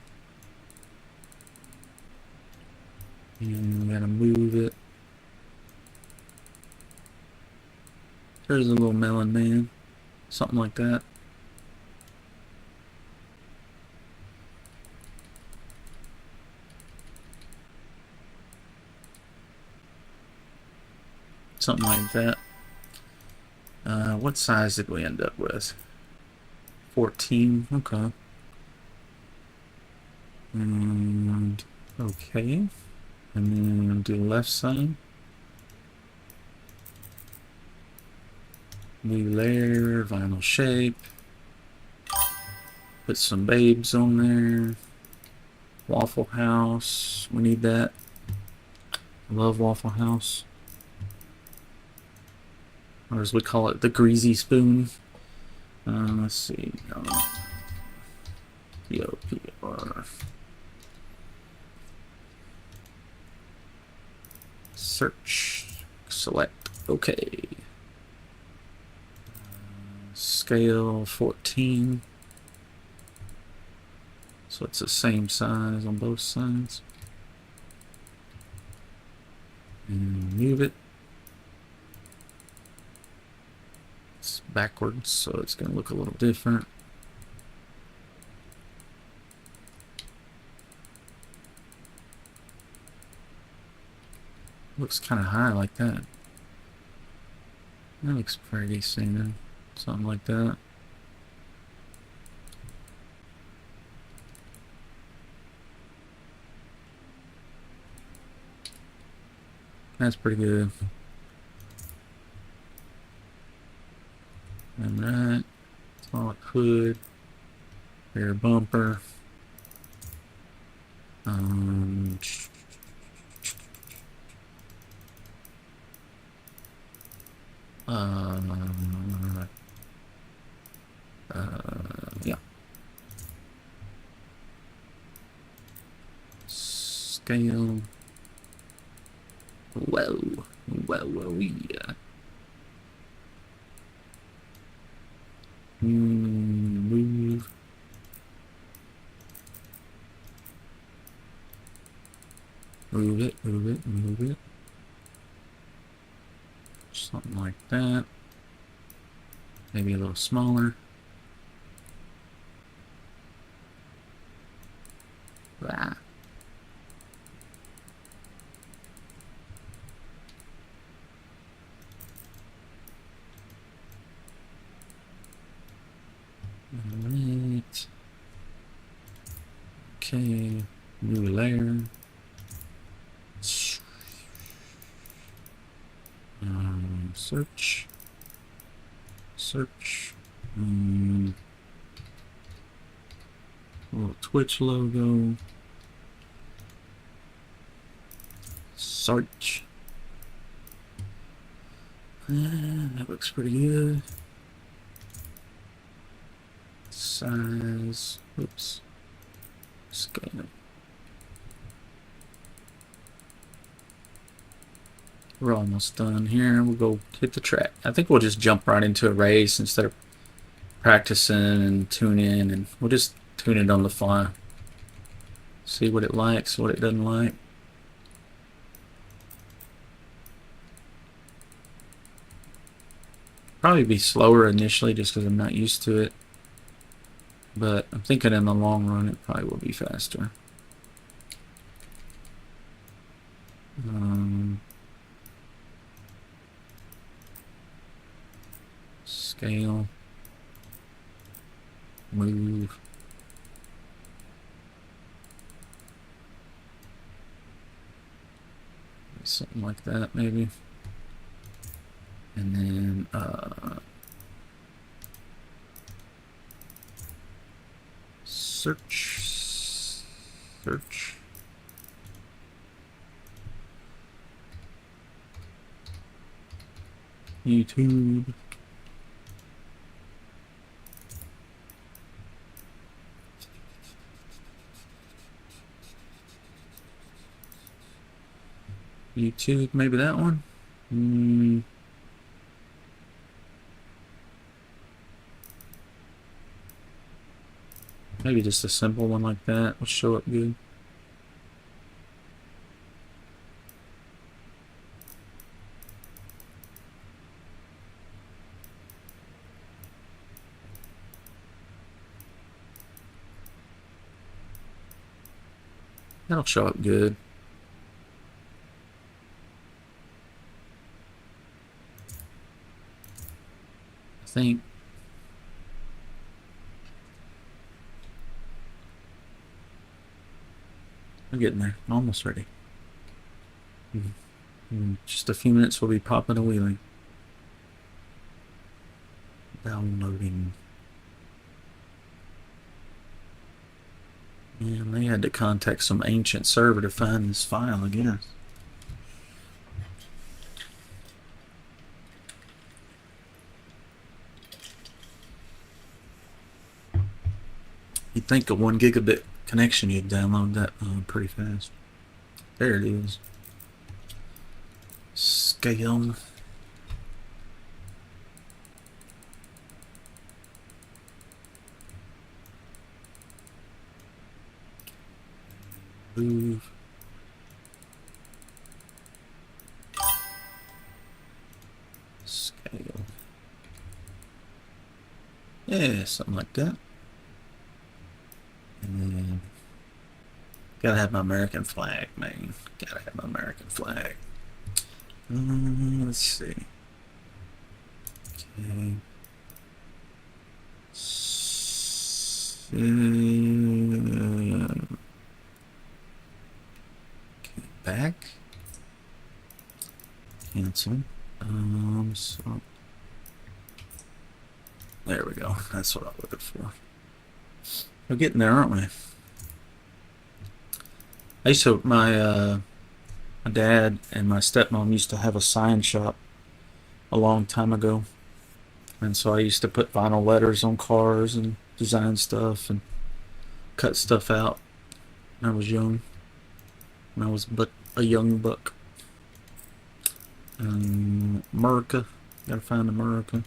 And we gotta move it. There's a little melon man. Something like that. Something like that. What size did we end up with? 14. Okay. And okay. And then do the left side. New layer, vinyl shape. Put some babes on there. Waffle House. We need that. I love Waffle House. Or as we call it, the greasy spoon. Let's see. POPR. Search. Select. Okay. Scale 14. So it's the same size on both sides. And move it. It's backwards, so it's going to look a little different. Looks kind of high like that. That looks pretty decent. Something like that. That's pretty good. Alright. Solid hood. Rear bumper. Yeah. Scale. Whoa. Yeah. Move. Move it. Something like that. Maybe a little smaller. Ah. Alright. Okay. New layer. Search. Little Twitch logo. Search. That looks pretty good. Size. Oops. Scale. We're almost done here. We'll go hit the track. I think we'll just jump right into a race instead of practicing and tuning, and we'll just tune it on the fly. See what it likes, what it doesn't like. Probably be slower initially just because I'm not used to it. But I'm thinking in the long run it probably will be faster. Scale. Move. Something like that maybe. And then search. YouTube. YouTube, maybe that one. Maybe just a simple one like that will show up good. That'll show up good. I think. We're getting there. I'm almost ready. In just a few minutes, we'll be popping a wheelie. Downloading. Man, they had to contact some ancient server to find this file, I guess. You'd think a 1 gigabit connection you'd download that pretty fast. There it is. Scale. Move. Scale. Yeah, something like that. And then gotta have my American flag, man. Gotta have my American flag. Let's see. Okay. Okay, back. Cancel. So there we go. That's what I'm looking for. We're getting there, aren't we? I used to, my dad and my stepmom used to have a sign shop a long time ago. And so I used to put vinyl letters on cars and design stuff and cut stuff out when I was young. When I was but a young buck. America. Gotta find America.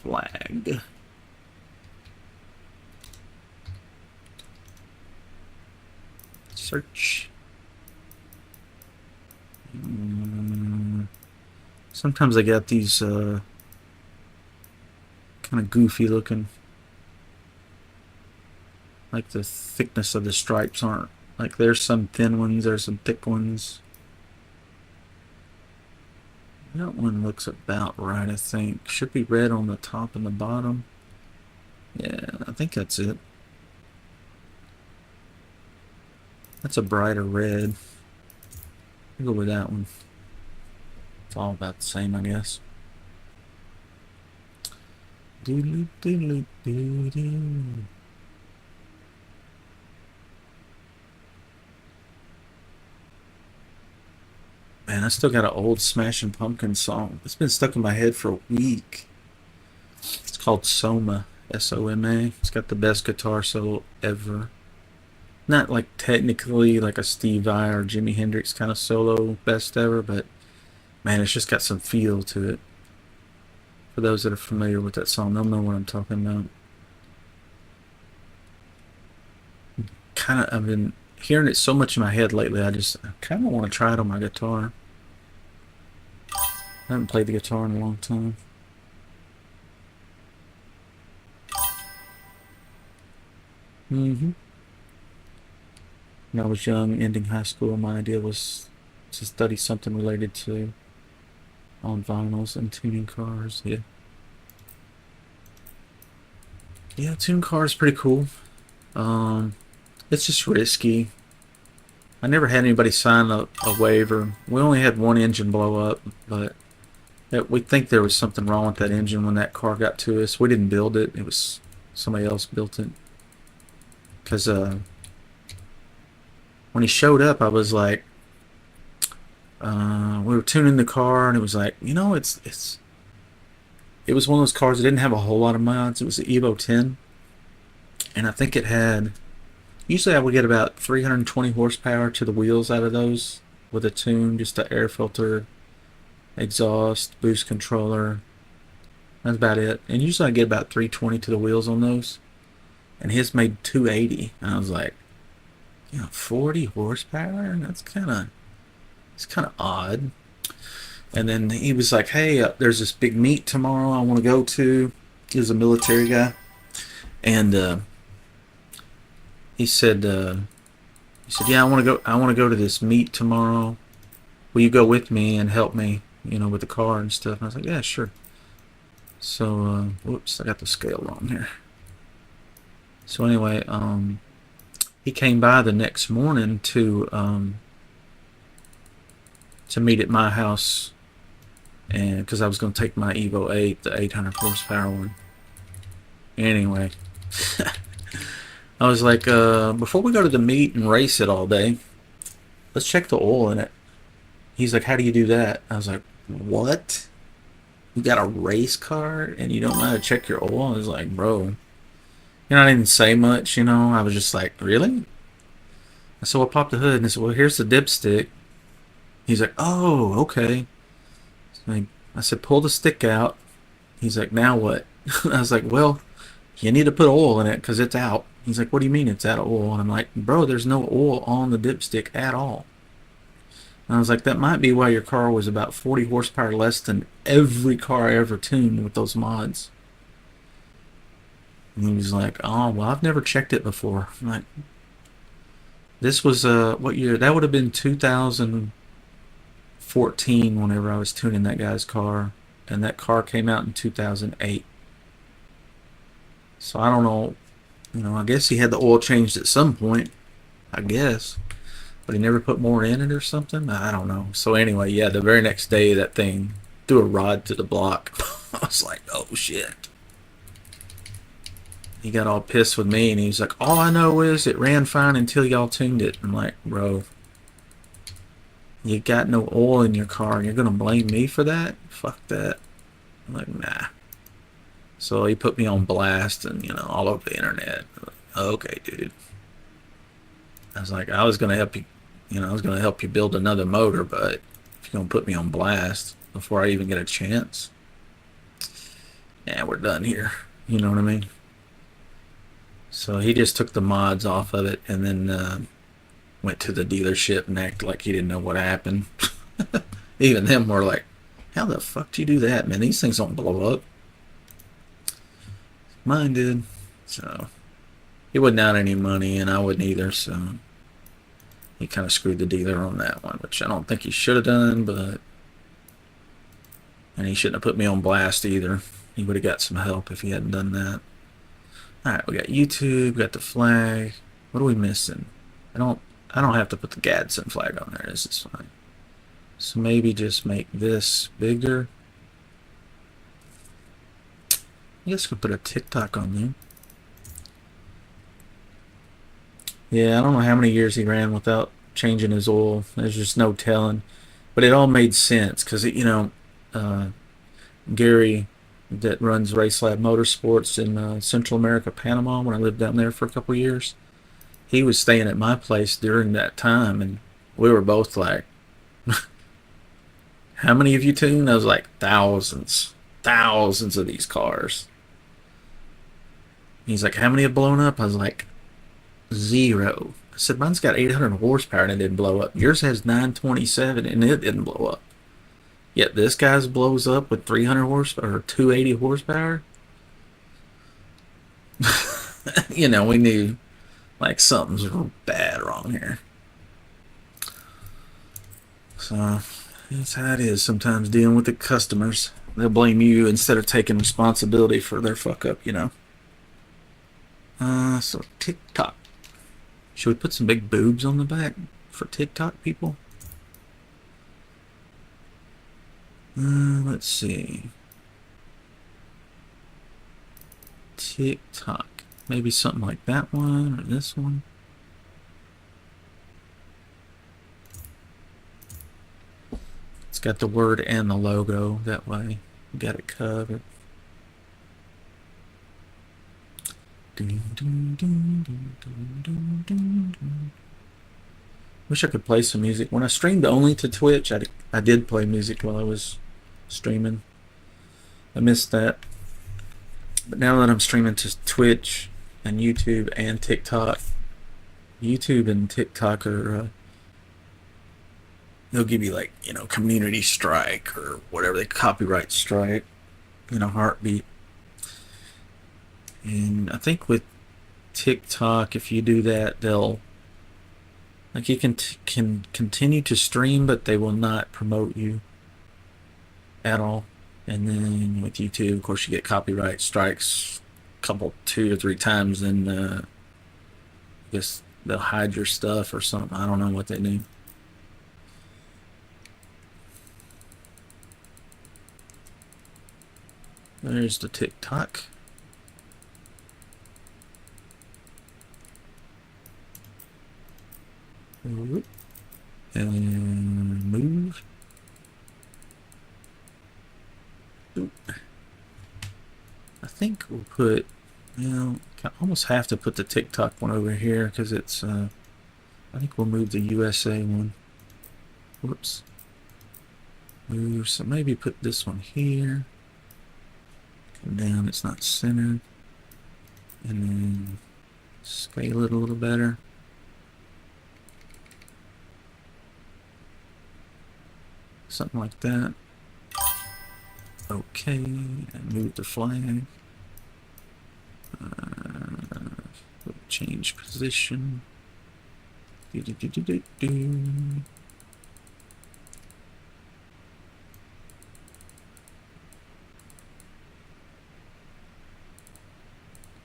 Flag. Search. Sometimes I got these kind of goofy looking, like the thickness of the stripes aren't, like there's some thin ones, there's some thick ones. That one looks about right, I think. Should be red on the top and the bottom. Yeah, I think that's it. That's a brighter red. I'll go with that one. It's all about the same, I guess. Doodly doodly doodly. Man, I still got an old Smashing Pumpkins song. It's been stuck in my head for a week. It's called Soma. S-O-M-A. It's got the best guitar solo ever. Not like technically like a Steve Vai or Jimi Hendrix kind of solo best ever, but man, it's just got some feel to it. For those that are familiar with that song, they'll know what I'm talking about. I've been hearing it so much in my head lately, I kind of want to try it on my guitar. I haven't played the guitar in a long time. When I was young, ending high school, my idea was to study something related to on vinyls and tuning cars. Yeah, tune cars pretty cool. It's just risky. I never had anybody sign a waiver. We only had one engine blow up, but we think there was something wrong with that engine when that car got to us. We didn't build it. It was somebody else built it. Because when he showed up, I was like, we were tuning the car, and it was like, you know, it was one of those cars that didn't have a whole lot of mods. It was the Evo 10, and I think it had, usually I would get about 320 horsepower to the wheels out of those with a tune, just the air filter, exhaust, boost controller. That's about it. And usually I get about 320 to the wheels on those, and his made 280, and I was like, 40 horsepower? It's kind of odd. And then he was like, hey, there's this big meet tomorrow I want to go to. He was a military guy. And he said, yeah, I want to go to this meet tomorrow. Will you go with me and help me, with the car and stuff? And I was like, yeah, sure. So, whoops, I got the scale wrong here. So anyway, he came by the next morning to meet at my house, and because I was going to take my Evo 8, the 800 horsepower one. Anyway, I was like, before we go to the meet and race it all day, let's check the oil in it. He's like, how do you do that? I was like, what? You got a race car and you don't know how to check your oil? I was like, bro. I didn't say much, I was just like, really? So I popped the hood and I said, well, here's the dipstick. He's like, oh, okay. So I said, pull the stick out. He's like, now what? I was like, well, you need to put oil in it because it's out. He's like, what do you mean it's out of oil? And I'm like, bro, there's no oil on the dipstick at all. And I was like, that might be why your car was about 40 horsepower less than every car I ever tuned with those mods. And he was like, oh, well, I've never checked it before. I'm like, this was, what year? That would have been 2014 whenever I was tuning that guy's car. And that car came out in 2008. So I don't know, I guess he had the oil changed at some point, I guess. But he never put more in it or something? I don't know. So anyway, yeah, the very next day that thing threw a rod to the block. I was like, oh shit. He got all pissed with me and he was like, all I know is it ran fine until y'all tuned it. I'm like, bro, you got no oil in your car and you're going to blame me for that? Fuck that. I'm like, nah. So he put me on blast and, all over the internet. Like, okay, dude. I was like, I was going to help you, I was going to help you build another motor, but if you're going to put me on blast before I even get a chance, yeah, we're done here. You know what I mean? So he just took the mods off of it and then went to the dealership and acted like he didn't know what happened. Even them were like, how the fuck do you do that, man? These things don't blow up. Mine did. So he wasn't out any money and I wouldn't either, so he kind of screwed the dealer on that one, which I don't think he should have done, but and he shouldn't have put me on blast either. He would have got some help if he hadn't done that. Alright, we got YouTube, we got the flag. What are we missing? I don't have to put the Gadsden flag on there. This is fine. So maybe just make this bigger. I guess we'll put a TikTok on there. Yeah, I don't know how many years he ran without changing his oil. There's just no telling. But it all made sense because, Gary that runs Race Lab Motorsports in Central America, Panama, when I lived down there for a couple years, he was staying at my place during that time, and we were both like, how many of you tuned? I was like, thousands of these cars. He's like, how many have blown up? I was like, 0. I said, mine's got 800 horsepower and it didn't blow up. Yours has 927 and it didn't blow up. Yet this guy's blows up with 300 horsepower or 280 horsepower. We knew like something's bad wrong here. So that's how it is sometimes dealing with the customers. They'll blame you instead of taking responsibility for their fuck up, So TikTok. Should we put some big boobs on the back for TikTok people? Let's see. TikTok. Maybe something like that one or this one. It's got the word and the logo that way. We got it covered. Wish I could play some music. When I streamed only to Twitch, I did play music while I was streaming. I missed that. But now that I'm streaming to Twitch and YouTube and TikTok, YouTube and TikTok are they'll give you like, community strike or whatever, they copyright strike, heartbeat. And I think with TikTok, if you do that, they'll like you can continue to stream, but they will not promote you at all. And then with YouTube, of course, you get copyright strikes a couple, 2 or 3 times, and I guess they'll hide your stuff or something. I don't know what they do. There's the TikTok. And move. Oop. I think we'll put, I almost have to put the TikTok one over here because it's, I think we'll move the USA one. Whoops. Move, so maybe put this one here. Come down, it's not centered. And then scale it a little better. Something like that. Okay, and move the flag. Change position.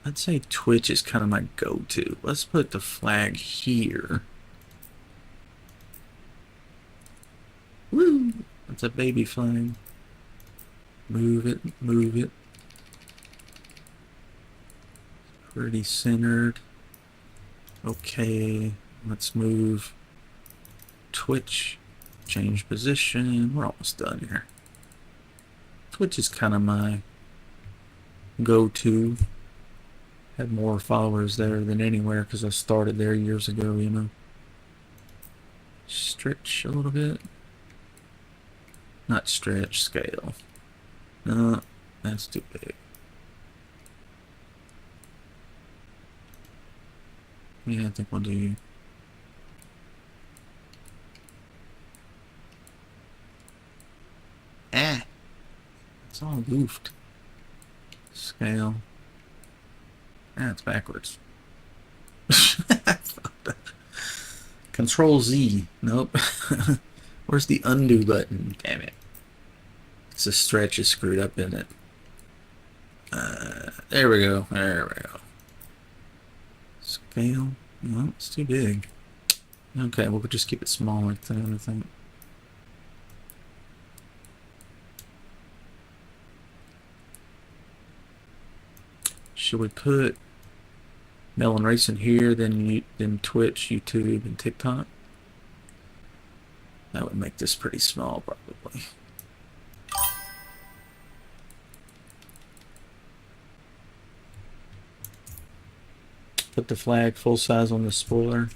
I'd say Twitch is kind of my go-to. Let's put the flag here. Woo! That's a baby flag. Move it, move it. Pretty centered. Okay, let's move Twitch. Change position. We're almost done here. Twitch is kind of my go-to. Had more followers there than anywhere because I started there years ago, you know. Stretch a little bit. Not stretch, scale. No, that's too big. Yeah, I think we'll do. It's all goofed. Scale. It's backwards. Control Z. Nope. Where's the undo button? Damn it. It's a stretch is screwed up in it. There we go. There we go. Scale. No, it's too big. Okay, we'll just keep it small like that, I think. Should we put Melon Racing here, then Twitch, YouTube, and TikTok? That would make this pretty small, probably. Put the flag full size on the spoiler.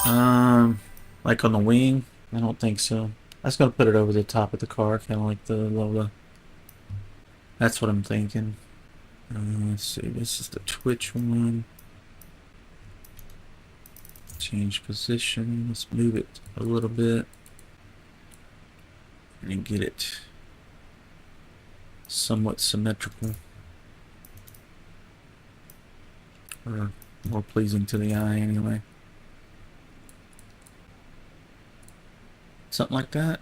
Like on the wing? I don't think so. I was gonna put it over the top of the car, kind of like the Lola. That's what I'm thinking. Let's see. This is the Twitch one. Change position. Let's move it a little bit and get it somewhat symmetrical, or more pleasing to the eye anyway. Something like that.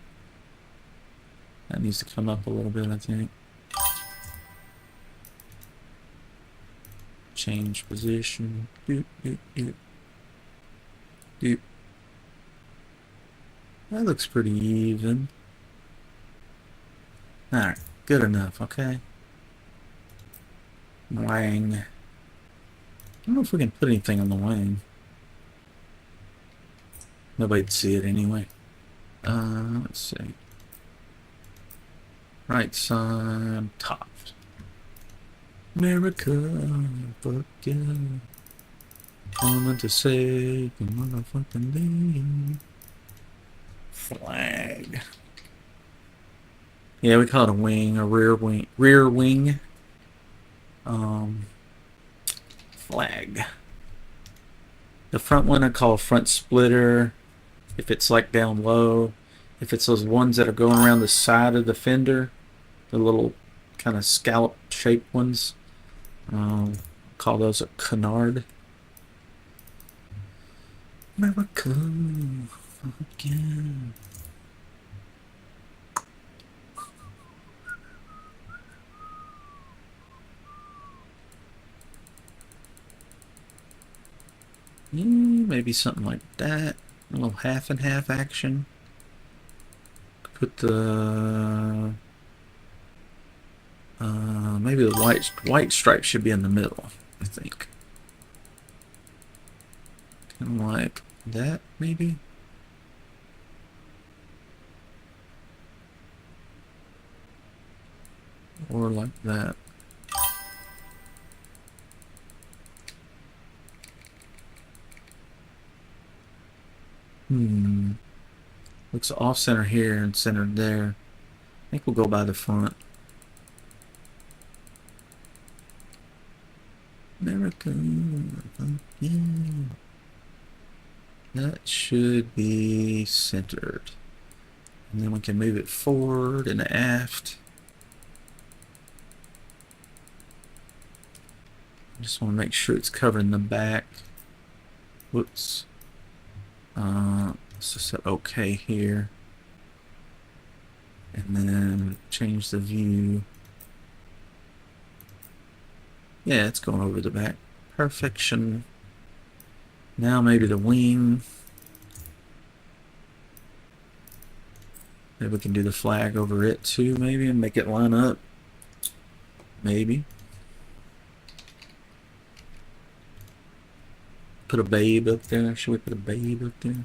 That needs to come up a little bit, I think. Change position. Doop, doop, doop. Doop. That looks pretty even. Alright, good enough, okay? Wang. I don't know if we can put anything on the wing. Nobody'd see it anyway. Let's see. Right side, top. America, fuck yeah. Coming to save the motherfucking day. Flag. Yeah, we call it a wing, a rear wing. Rear wing. Flag. The front one I call front splitter. If it's like down low. If it's those ones that are going around the side of the fender, the little kind of scallop shaped ones, call those a canard. America, again. Maybe something like that. A little half and half action. Put the maybe the white stripe should be in the middle, I think. Kind of like that, maybe. Or like that. Looks off center here and centered there. I think we'll go by the front. America, yeah. That should be centered. And then we can move it forward and aft. Just want to make sure it's covering the back. Whoops. Let's just set OK here. And then change the view. Yeah, it's going over the back. Perfection. Now maybe the wing. Maybe we can do the flag over it too, maybe, and make it line up. Maybe. Put a babe up there. Should we put a babe up there?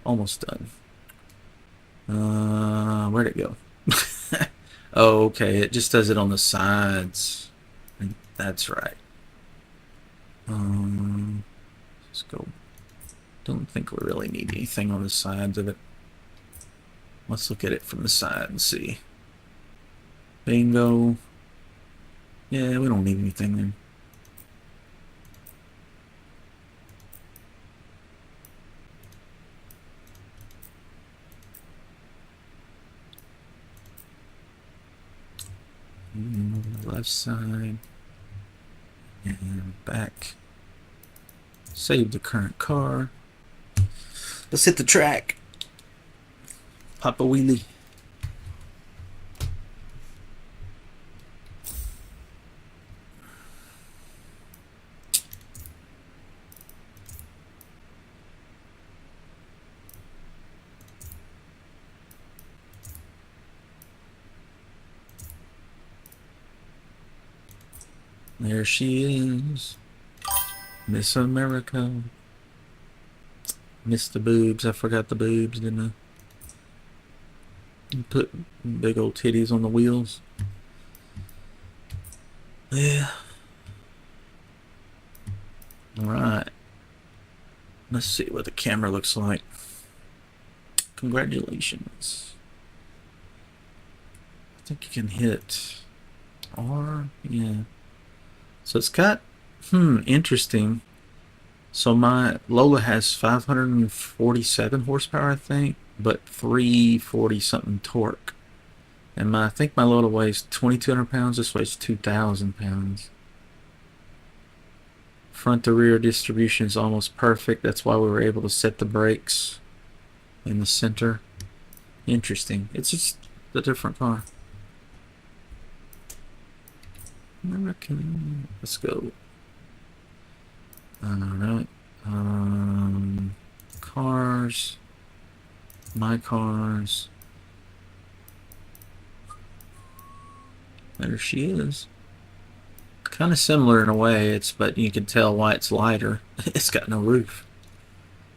Almost done. Where'd it go? Oh, okay. It just does it on the sides. That's right. Let's go. Don't think we really need anything on the sides of it. Let's look at it from the side and see. Bingo. Yeah, we don't need anything there. Left side and back. Save the current car. Let's hit the track. Pop a wheelie. There she is, Miss America. Missed the boobs. I forgot the boobs, didn't I? Put big old titties on the wheels. Yeah. Alright. Let's see what the camera looks like. Congratulations. I think you can hit R. Yeah. So it's got, interesting. So my Lola has 547 horsepower, I think, but 340 something torque. And I think my Lola weighs 2,200 pounds. This weighs 2,000 pounds. Front to rear distribution is almost perfect. That's why we were able to set the brakes in the center. Interesting. It's just a different car. American. Let's go. Alright. Cars. My cars. There she is. Kind of similar in a way, but you can tell why it's lighter. It's got no roof.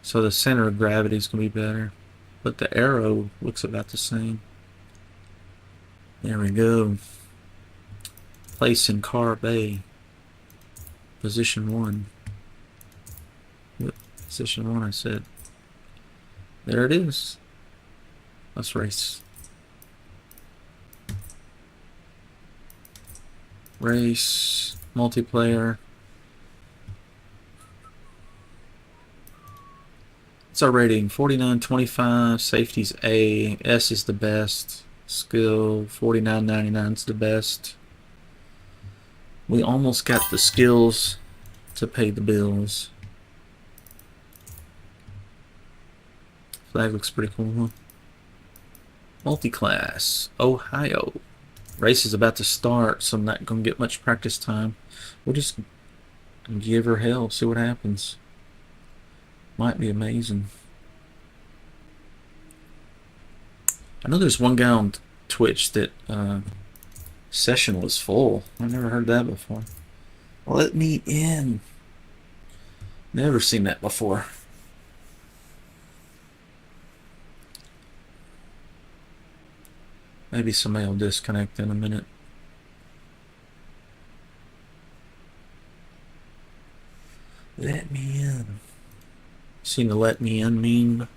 So the center of gravity is going to be better. But the arrow looks about the same. There we go. Place in car bay. Position 1. What? Position 1, I said. There it is. Let's race. Race. Multiplayer. What's our rating? 49.25. Safety's A. S is the best. Skill 49.99 is the best. We almost got the skills to pay the bills. Flag looks pretty cool, huh? Multi-class, Ohio. Race is about to start, so I'm not going to get much practice time. We'll just give her hell, see what happens. Might be amazing. I know there's one guy on Twitch that session was full. I've never heard that before. Let me in. Never seen that before. Maybe somebody will disconnect in a minute. Let me in. Seen the let me in meme?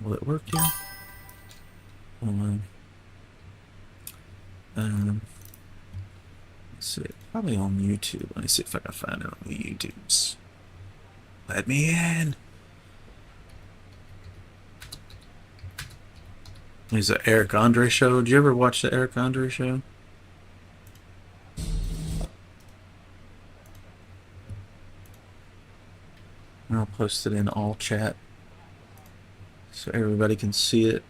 Will it work here? Hold on. Let's see. Probably on YouTube. Let me see if I can find it on the YouTubes. Let me in. There's the Eric Andre show. Did you ever watch the Eric Andre show? I'll post it in all chat so everybody can see it.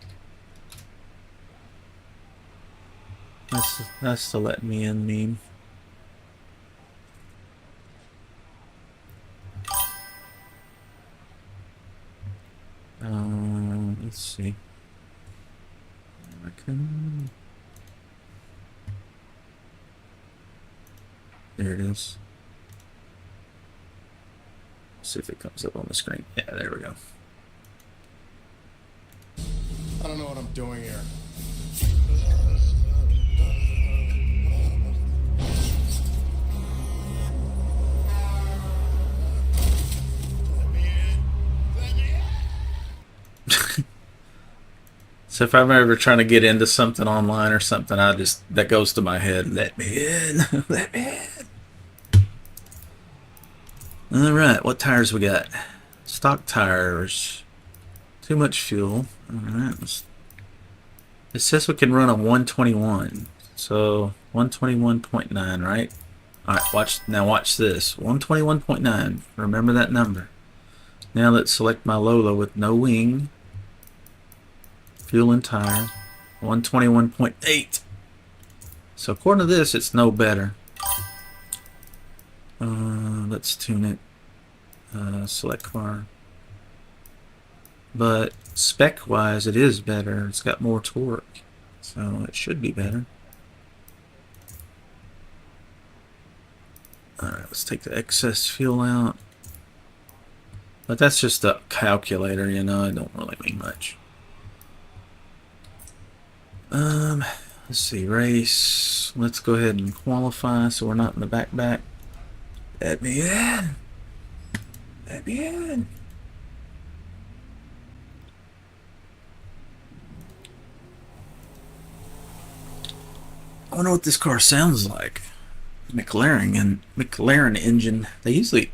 That's the let me in meme. Let's see. There it is. See if it comes up on the screen. Yeah, there we go. I don't know what I'm doing here. So if I'm ever trying to get into something online or something, that goes to my head. Let me in. Let me in. All right, what tires we got? Stock tires. Too much fuel. All right. It says we can run a 121. So 121.9, right? All right. Watch this. 121.9. Remember that number. Now let's select my Lola with no wing. Fuel and tire. 121.8. So according to this, it's no better. Let's tune it. Select car. But spec-wise, it is better. It's got more torque, so it should be better. Alright, let's take the excess fuel out. But that's just a calculator, you know, it don't really mean much. Let's see, race. Let's go ahead and qualify so we're not in the back. Let me in. Let me in. I wonder what this car sounds like. McLaren engine. They usually,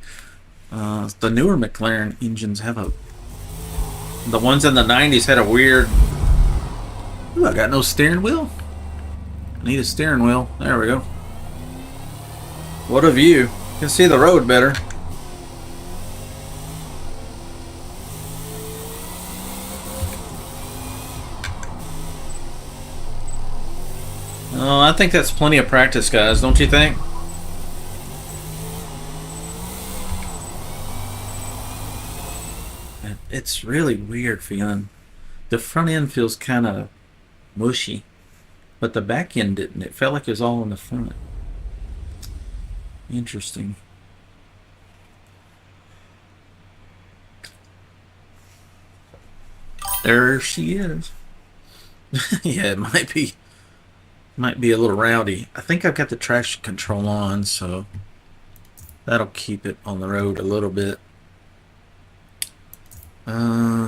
the newer McLaren engines have the ones in the 90s had a weird. Ooh, I got no steering wheel. I need a steering wheel. There we go. What a view. You can see the road better. Oh, I think that's plenty of practice, guys, don't you think? It's really weird feeling. The front end feels kind of mushy, but the back end didn't. It felt like it was all in the front. Interesting. There she is. Yeah, it might be a little rowdy. I think I've got the traction control on, so that'll keep it on the road a little bit.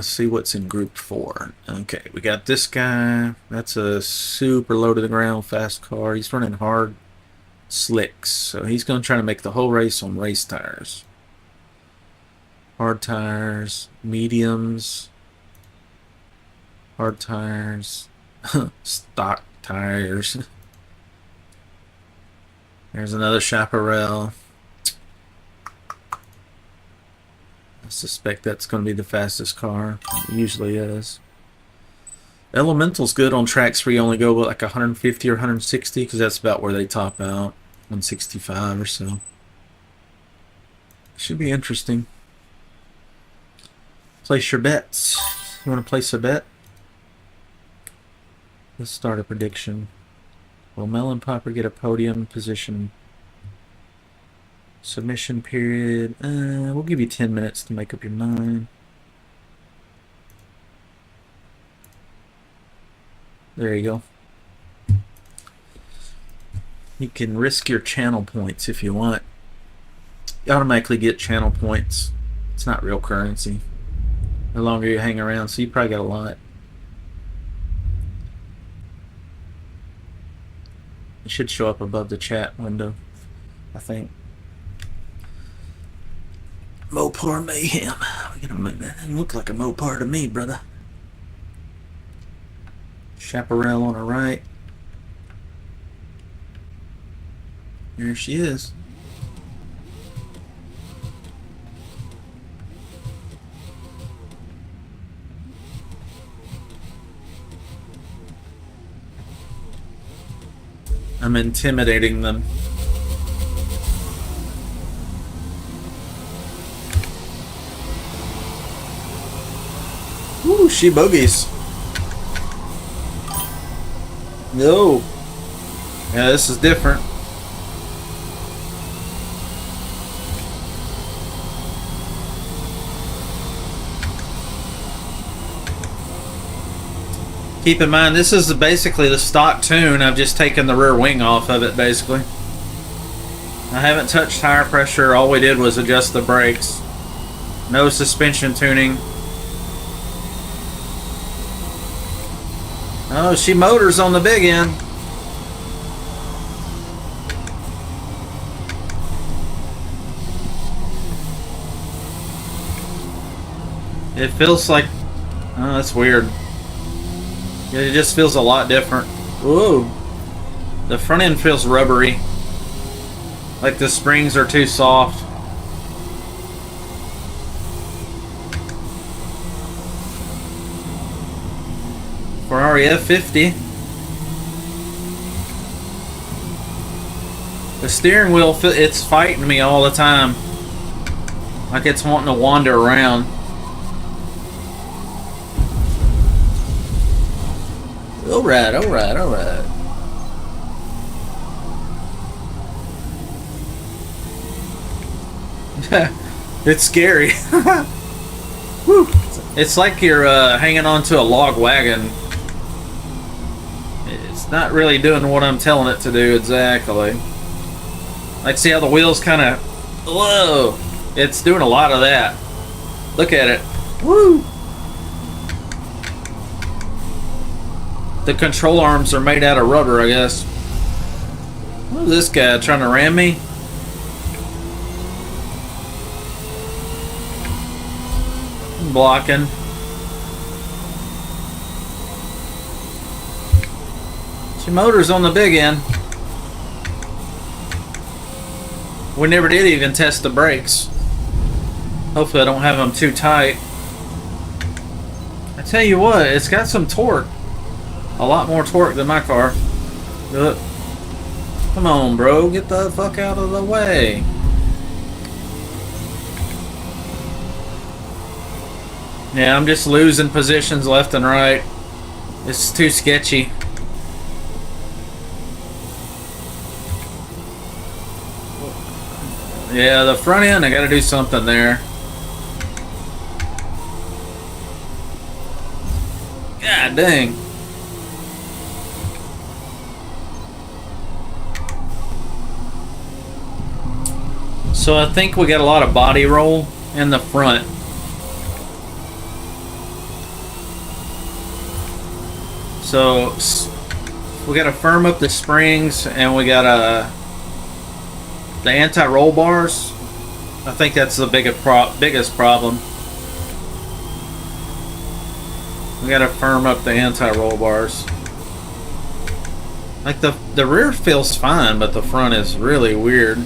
Let's see what's in Group 4. Okay, we got this guy. That's a super low to the ground fast car. He's running hard slicks, so he's going to try to make the whole race on race tires. Hard tires, mediums, hard tires, stock tires. There's another chaparral. I suspect that's going to be the fastest car. It usually is. Elemental's good on tracks where you only go like 150 or 160, because that's about where they top out. 165 or so. Should be interesting. Place your bets. You want to place a bet? Let's start a prediction. Will Mellonpopr get a podium position? Submission period. We'll give you 10 minutes to make up your mind. There you go. You can risk your channel points if you want. You automatically get channel points. It's not real currency. The longer you hang around, so you probably got a lot. It should show up above the chat window, I think. Mopar Mayhem. That look like a Mopar to me, brother. Chaparral on the right. There she is. I'm intimidating them. Ooh, she bogeys. No. Yeah, this is different. Keep in mind, this is basically the stock tune. I've just taken the rear wing off of it, basically. I haven't touched tire pressure. All we did was adjust the brakes. No suspension tuning. Oh, she motors on the big end. It feels like... Oh, that's weird. It just feels a lot different. Whoa. The front end feels rubbery. Like the springs are too soft. Ferrari F50. The steering wheel, it's fighting me all the time. Like it's wanting to wander around. Alright, alright, alright. It's scary. Whew. It's like you're hanging onto a log wagon. It's not really doing what I'm telling it to do exactly. Like, see how the wheels kind of... Whoa! It's doing a lot of that. Look at it. Woo! The control arms are made out of rubber, I guess. What is this guy trying to ram me? I'm blocking. She motors on the big end. We never did even test the brakes. Hopefully I don't have them too tight. I tell you what, it's got some torque. A lot more torque than my car. Look. Come on, bro. Get the fuck out of the way. Yeah, I'm just losing positions left and right. This is too sketchy. Yeah, the front end, I gotta do something there. God dang. So I think we got a lot of body roll in the front. So we got to firm up the springs, and we got the anti-roll bars. I think that's the biggest problem. We got to firm up the anti-roll bars. Like the rear feels fine, but the front is really weird.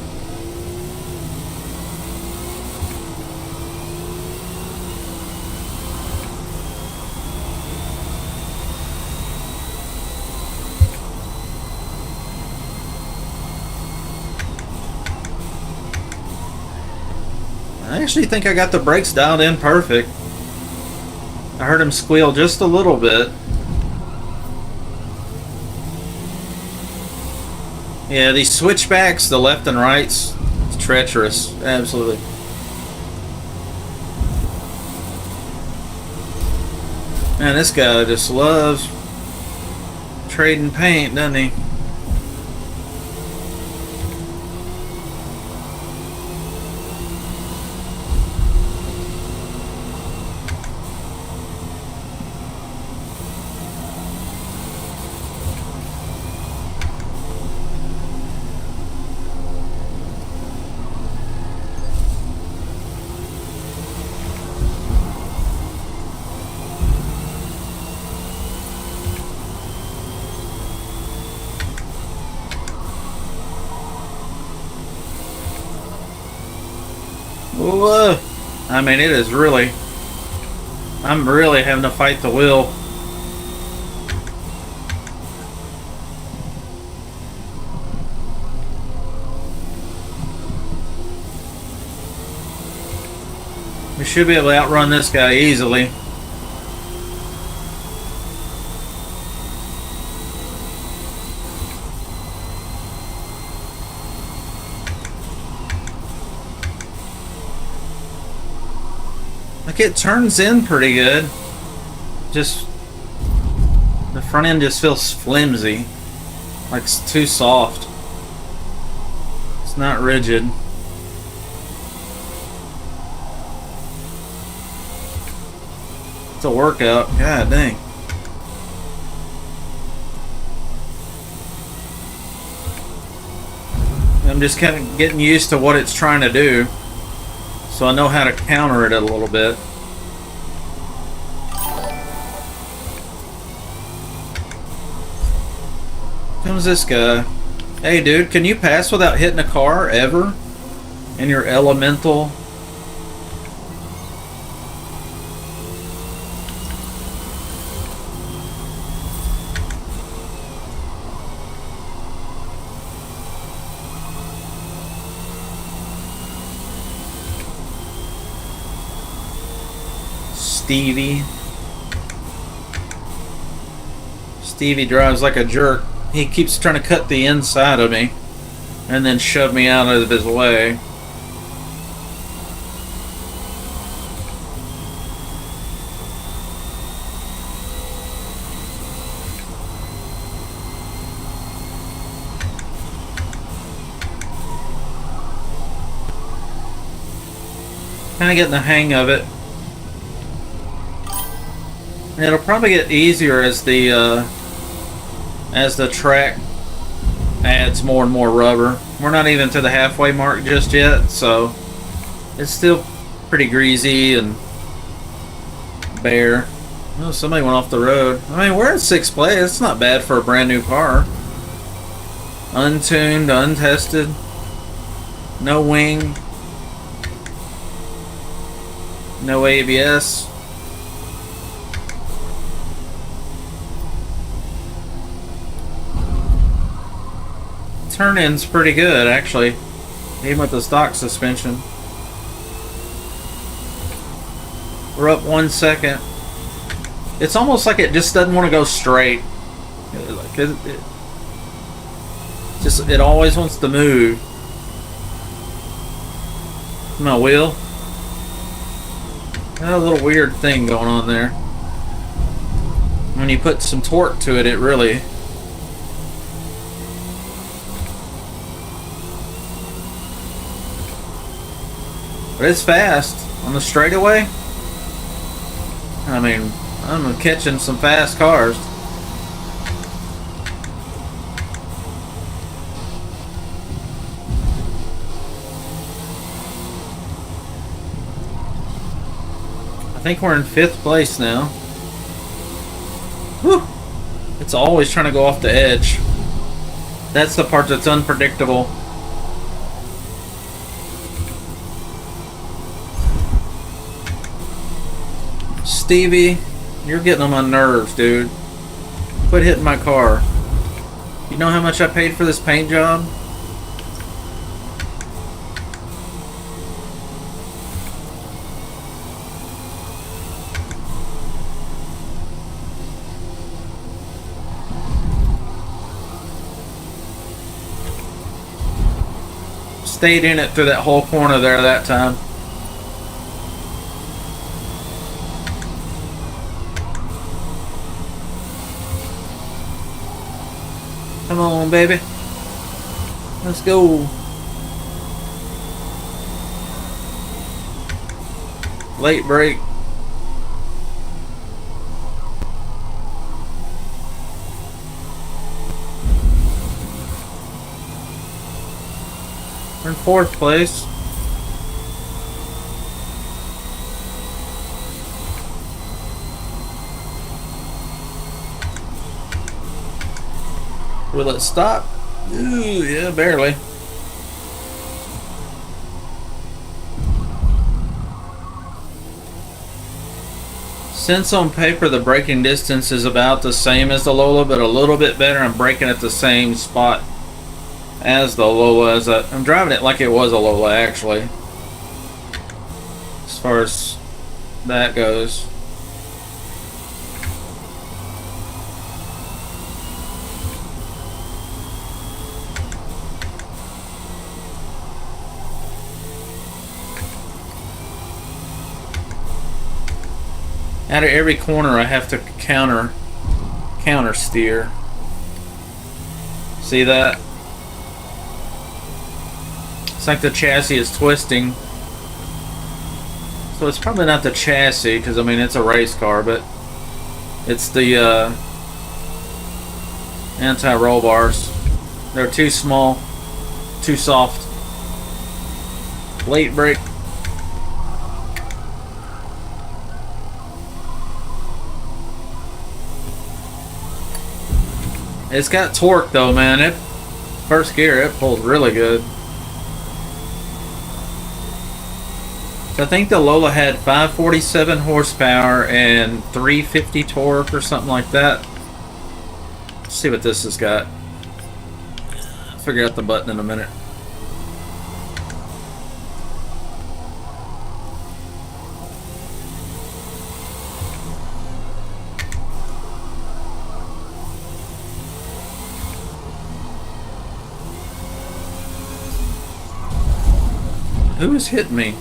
I actually think I got the brakes dialed in perfect. I heard him squeal just a little bit. Yeah, these switchbacks, the left and rights, it's treacherous. Absolutely. Man, this guy just loves trading paint, doesn't he? Whoa. I mean, it is really... I'm really having to fight the wheel. We should be able to outrun this guy easily. Like, it turns in pretty good. Just the front end just feels flimsy. Like it's too soft. It's not rigid. It's a workout. God dang. I'm just kind of getting used to what it's trying to do, so I know how to counter it a little bit. Comes this guy. Hey dude, can you pass without hitting a car ever? In your elemental? Stevie drives like a jerk. He keeps trying to cut the inside of me and then shove me out of his way. Kind of getting the hang of it. It'll probably get easier as the track adds more and more rubber. We're not even to the halfway mark just yet, so it's still pretty greasy and bare. Oh, somebody went off the road. I mean, we're in 6th place. It's not bad for a brand new car. Untuned, untested, no wing, no ABS. Turn-in's pretty good, actually, even with the stock suspension. We're up 1 second. It's almost like it just doesn't want to go straight. Like it always wants to move. My wheel. Got a little weird thing going on there. When you put some torque to it, it really... But it's fast on the straightaway. I mean, I'm catching some fast cars. think we're in 5th place now. Whew. It's always trying to go off the edge. That's the part that's unpredictable. Stevie, you're getting on my nerves, dude. Quit hitting my car. You know how much I paid for this paint job? Stayed in it through that whole corner there that time. Come on, baby. Let's go. Late break. We're in 4th place. Will it stop? Ooh, yeah, barely. Since on paper the braking distance is about the same as the Lola, but a little bit better, I'm braking at the same spot as the Lola. I'm driving it like it was a Lola, actually, as far as that goes. Out of every corner I have to counter steer. See that? It's like the chassis is twisting. So it's probably not the chassis, because I mean it's a race car, but it's the anti-roll bars. They're too small, too soft. Late brake. It's got torque though, man. It first gear, it pulls really good. So I think the Lola had 547 horsepower and 350 torque or something like that. Let's see what this has got. I'll figure out the button in a minute. Who is hitting me?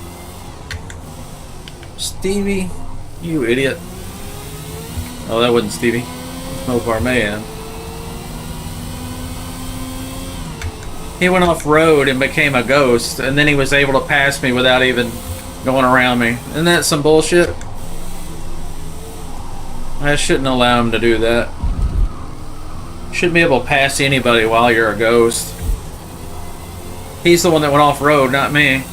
Stevie? You idiot. Oh, that wasn't Stevie. Mellonpopr7067. He went off road and became a ghost, and then he was able to pass me without even going around me. Isn't that some bullshit? I shouldn't allow him to do that. Shouldn't be able to pass anybody while you're a ghost. He's the one that went off road, not me.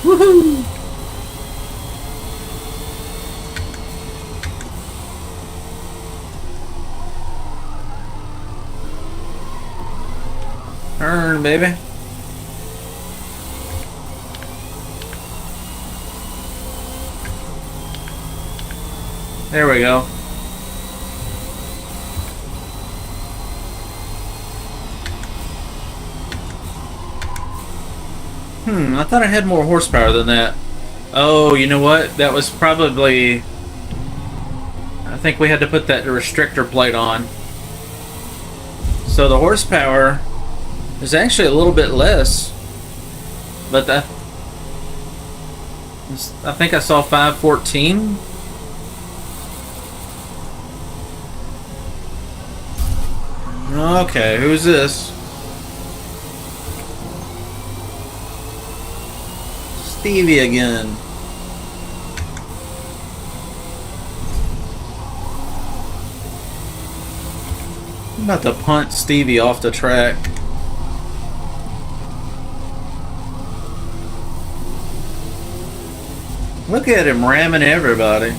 Woohoo! Turn, baby. There we go. I thought I had more horsepower than that. Oh, you know what? That was probably... I think we had to put that restrictor plate on. So the horsepower is actually a little bit less. But that... I think I saw 514. Okay, who's this? Stevie again. I'm about to punt Stevie off the track. Look at him ramming everybody.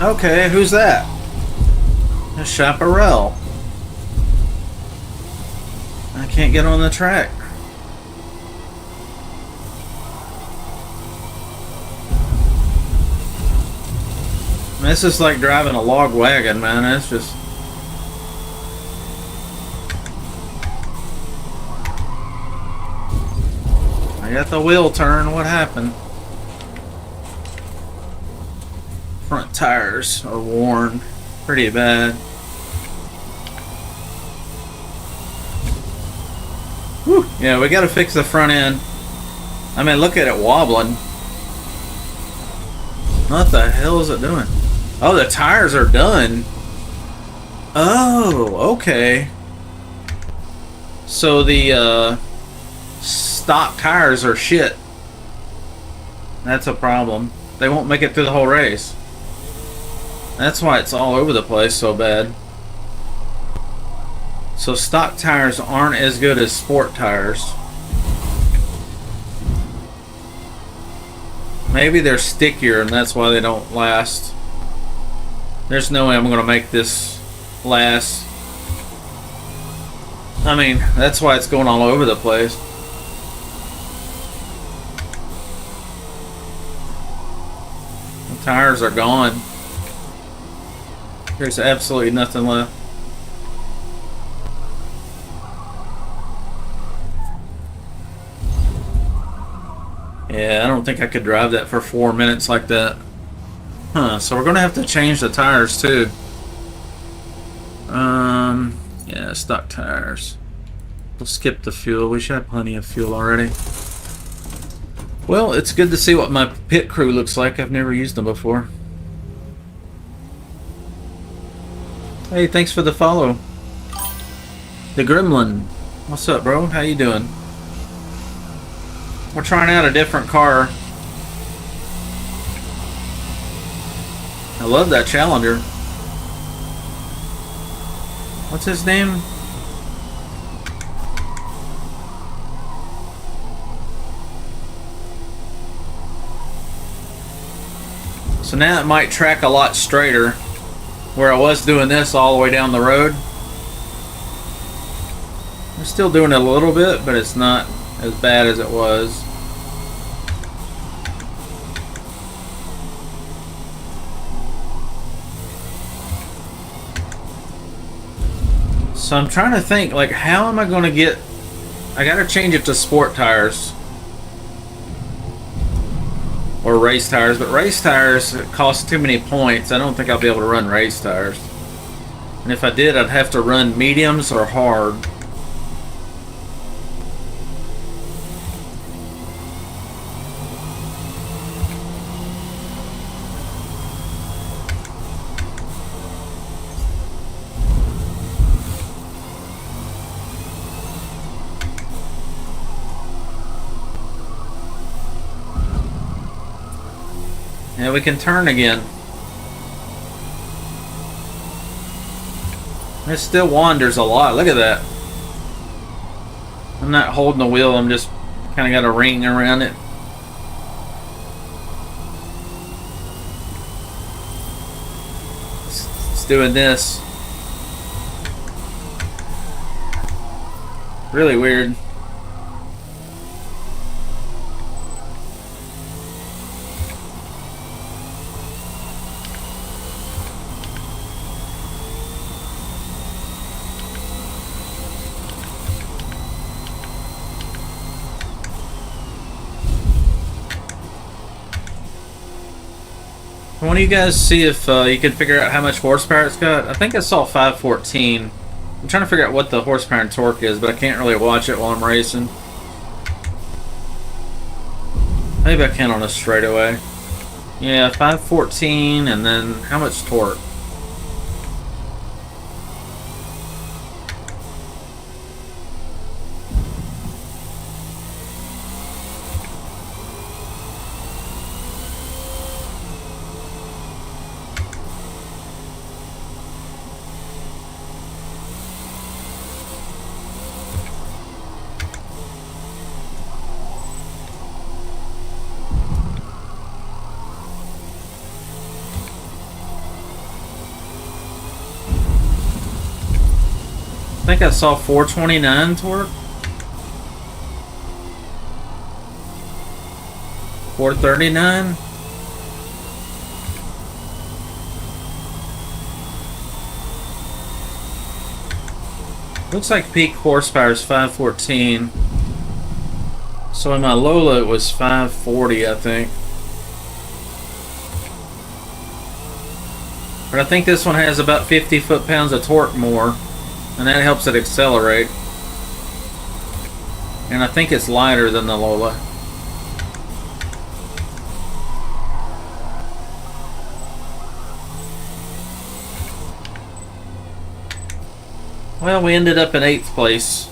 Okay, who's that? A Chaparral. I can't get on the track. This is like driving a log wagon, man. It's just... I got the wheel turn. What happened? Front tires are worn pretty bad. Whew. Yeah, we gotta fix the front end. I mean, look at it wobbling. What the hell is it doing? Oh, the tires are done. Oh, okay. So the stock tires are shit. That's a problem. They won't make it through the whole race. That's why it's all over the place so bad. So stock tires aren't as good as sport tires. Maybe they're stickier and that's why they don't last. There's no way I'm going to make this last. I mean, that's why it's going all over the place. The tires are gone. There's absolutely nothing left. Yeah, I don't think I could drive that for 4 minutes like that. Huh, so we're gonna have to change the tires too. Yeah, stock tires. We'll skip the fuel. We should have plenty of fuel already. Well, it's good to see what my pit crew looks like. I've never used them before. Hey, thanks for the follow. The Gremlin. What's up, bro? How you doing? We're trying out a different car. I love that Challenger. What's his name? So now it might track a lot straighter, where I was doing this all the way down the road. I'm still doing it a little bit, but it's not as bad as it was. So I'm trying to think, like, how am I going to get... I got to change it to sport tires. Or race tires, but race tires cost too many points. I don't think I'll be able to run race tires. And if I did, I'd have to run mediums or hard. Yeah, we can turn again. It still wanders a lot. Look at that. I'm not holding the wheel. I'm just kind of got a ring around it. It's doing this. Really weird. I want you guys to see if you can figure out how much horsepower it's got. I think I saw 514. I'm trying to figure out what the horsepower and torque is, but I can't really watch it while I'm racing. Maybe I can on a straightaway. Yeah, 514, and then how much torque? I think I saw 429 torque. 439. Looks like peak horsepower is 514. So in my Lola it was 540, I think. But I think this one has about 50 foot-pounds of torque more, and that helps it accelerate. And I think it's lighter than the Lola. Well, we ended up in 8th place.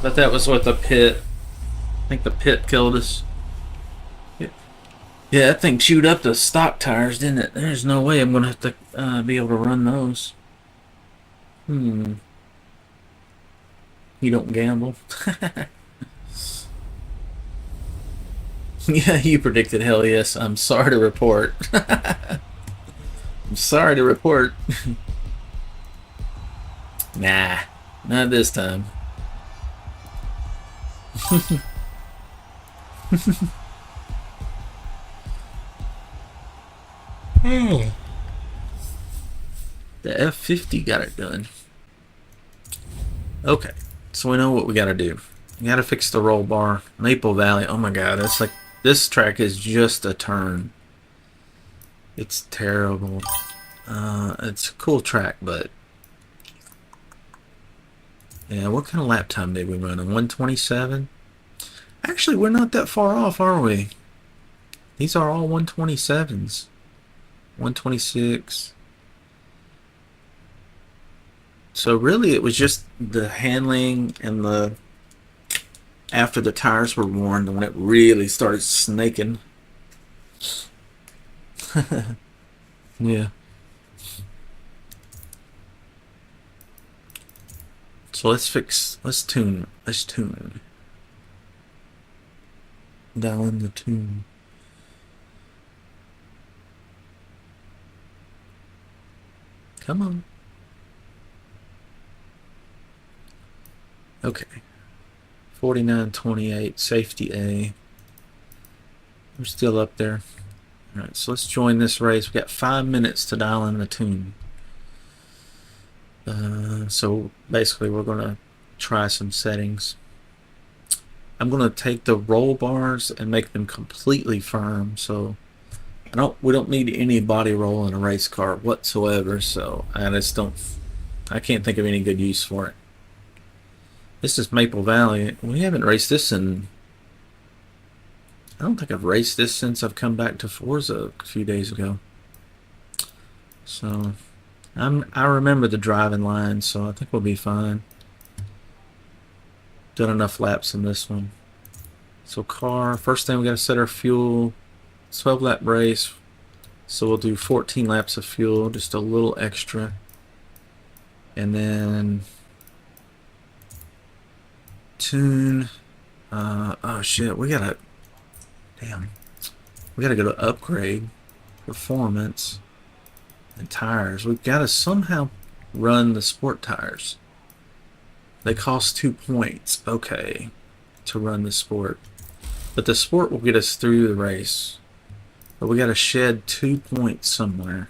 But that was with the pit. I think the pit killed us. Yeah, that thing chewed up the stock tires, didn't it? There's no way I'm going to have to be able to run those. You don't gamble? Yeah, you predicted hell yes. I'm sorry to report. I'm sorry to report. Nah, not this time. The F50 got it done. Okay, so we know what we gotta do. We gotta fix the roll bar. Maple Valley, oh my god, that's like, this track is just a turn. It's terrible. It's a cool track, but yeah, what kind of lap time did we run? A 127? Actually, we're not that far off, are we? These are all 127s. 126. So really it was just the handling and the after the tires were worn when it really started snaking. Yeah. So let's tune. Dial in the tune. Come on. Okay. 4928, safety A. We're still up there. Alright, so let's join this race. We got 5 minutes to dial in the tune. So basically we're gonna try some settings. I'm gonna take the roll bars and make them completely firm, so we don't need any body roll in a race car whatsoever, so I can't think of any good use for it. This is Maple Valley. We haven't raced this in, I don't think I've raced this since I've come back to Forza a few days ago. So I remember the driving line, so I think we'll be fine. Done enough laps in this one. So car, first thing we gotta set our fuel. 12 lap race, so we'll do 14 laps of fuel, just a little extra. And then tune. Oh shit, we gotta go to upgrade performance and tires. We've got to somehow run the sport tires. They cost 2 points, okay, to run the sport, but the sport will get us through the race. But we got to shed 2 points somewhere.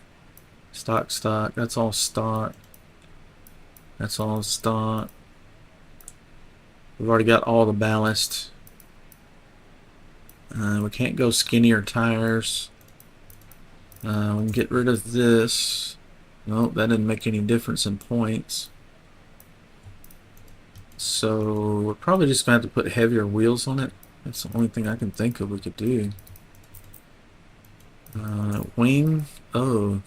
Stock, that's all stock. That's all stock. We've already got all the ballast. We can't go skinnier tires. We can get rid of this. Nope, that didn't make any difference in points. So we're probably just going to have to put heavier wheels on it. That's the only thing I can think of we could do. Wing. Oh,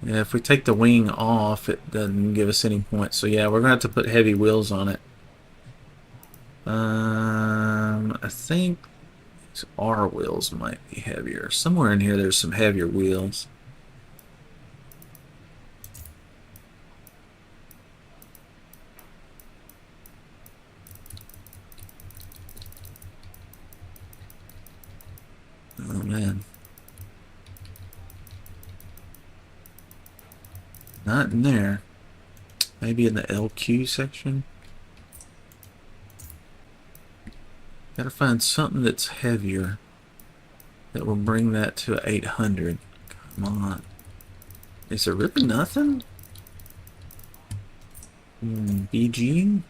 yeah, if we take the wing off, it doesn't give us any points. So yeah, we're gonna have to put heavy wheels on it. I think our wheels might be heavier. Somewhere in here there's some heavier wheels. Oh man. Not in there. Maybe in the LQ section. Gotta find something that's heavier that will bring that to 800. Come on. Is there really nothing? BG?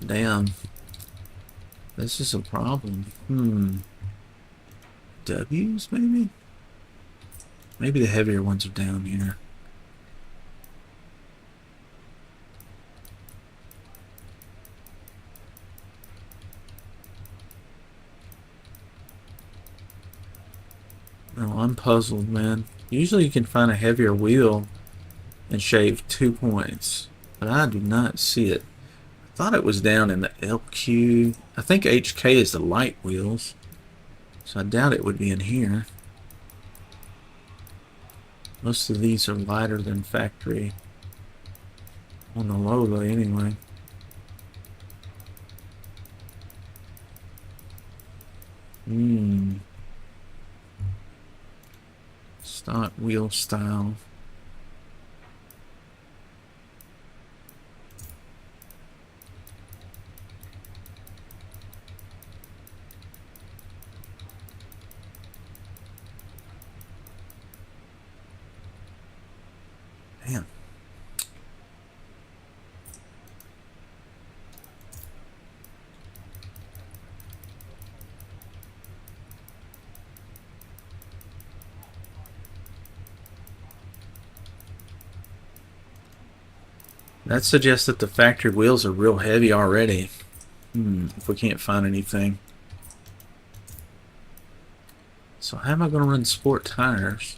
Damn. This is a problem. W's maybe? Maybe the heavier ones are down here. No, I'm puzzled, man. Usually you can find a heavier wheel and shave 2 points, but I do not see it. I thought it was down in the LQ. I think HK is the light wheels, so I doubt it would be in here. Most of these are lighter than factory on the logo anyway. Stock wheel style. Damn. That suggests that the factory wheels are real heavy already. If we can't find anything. So how am I going to run sport tires?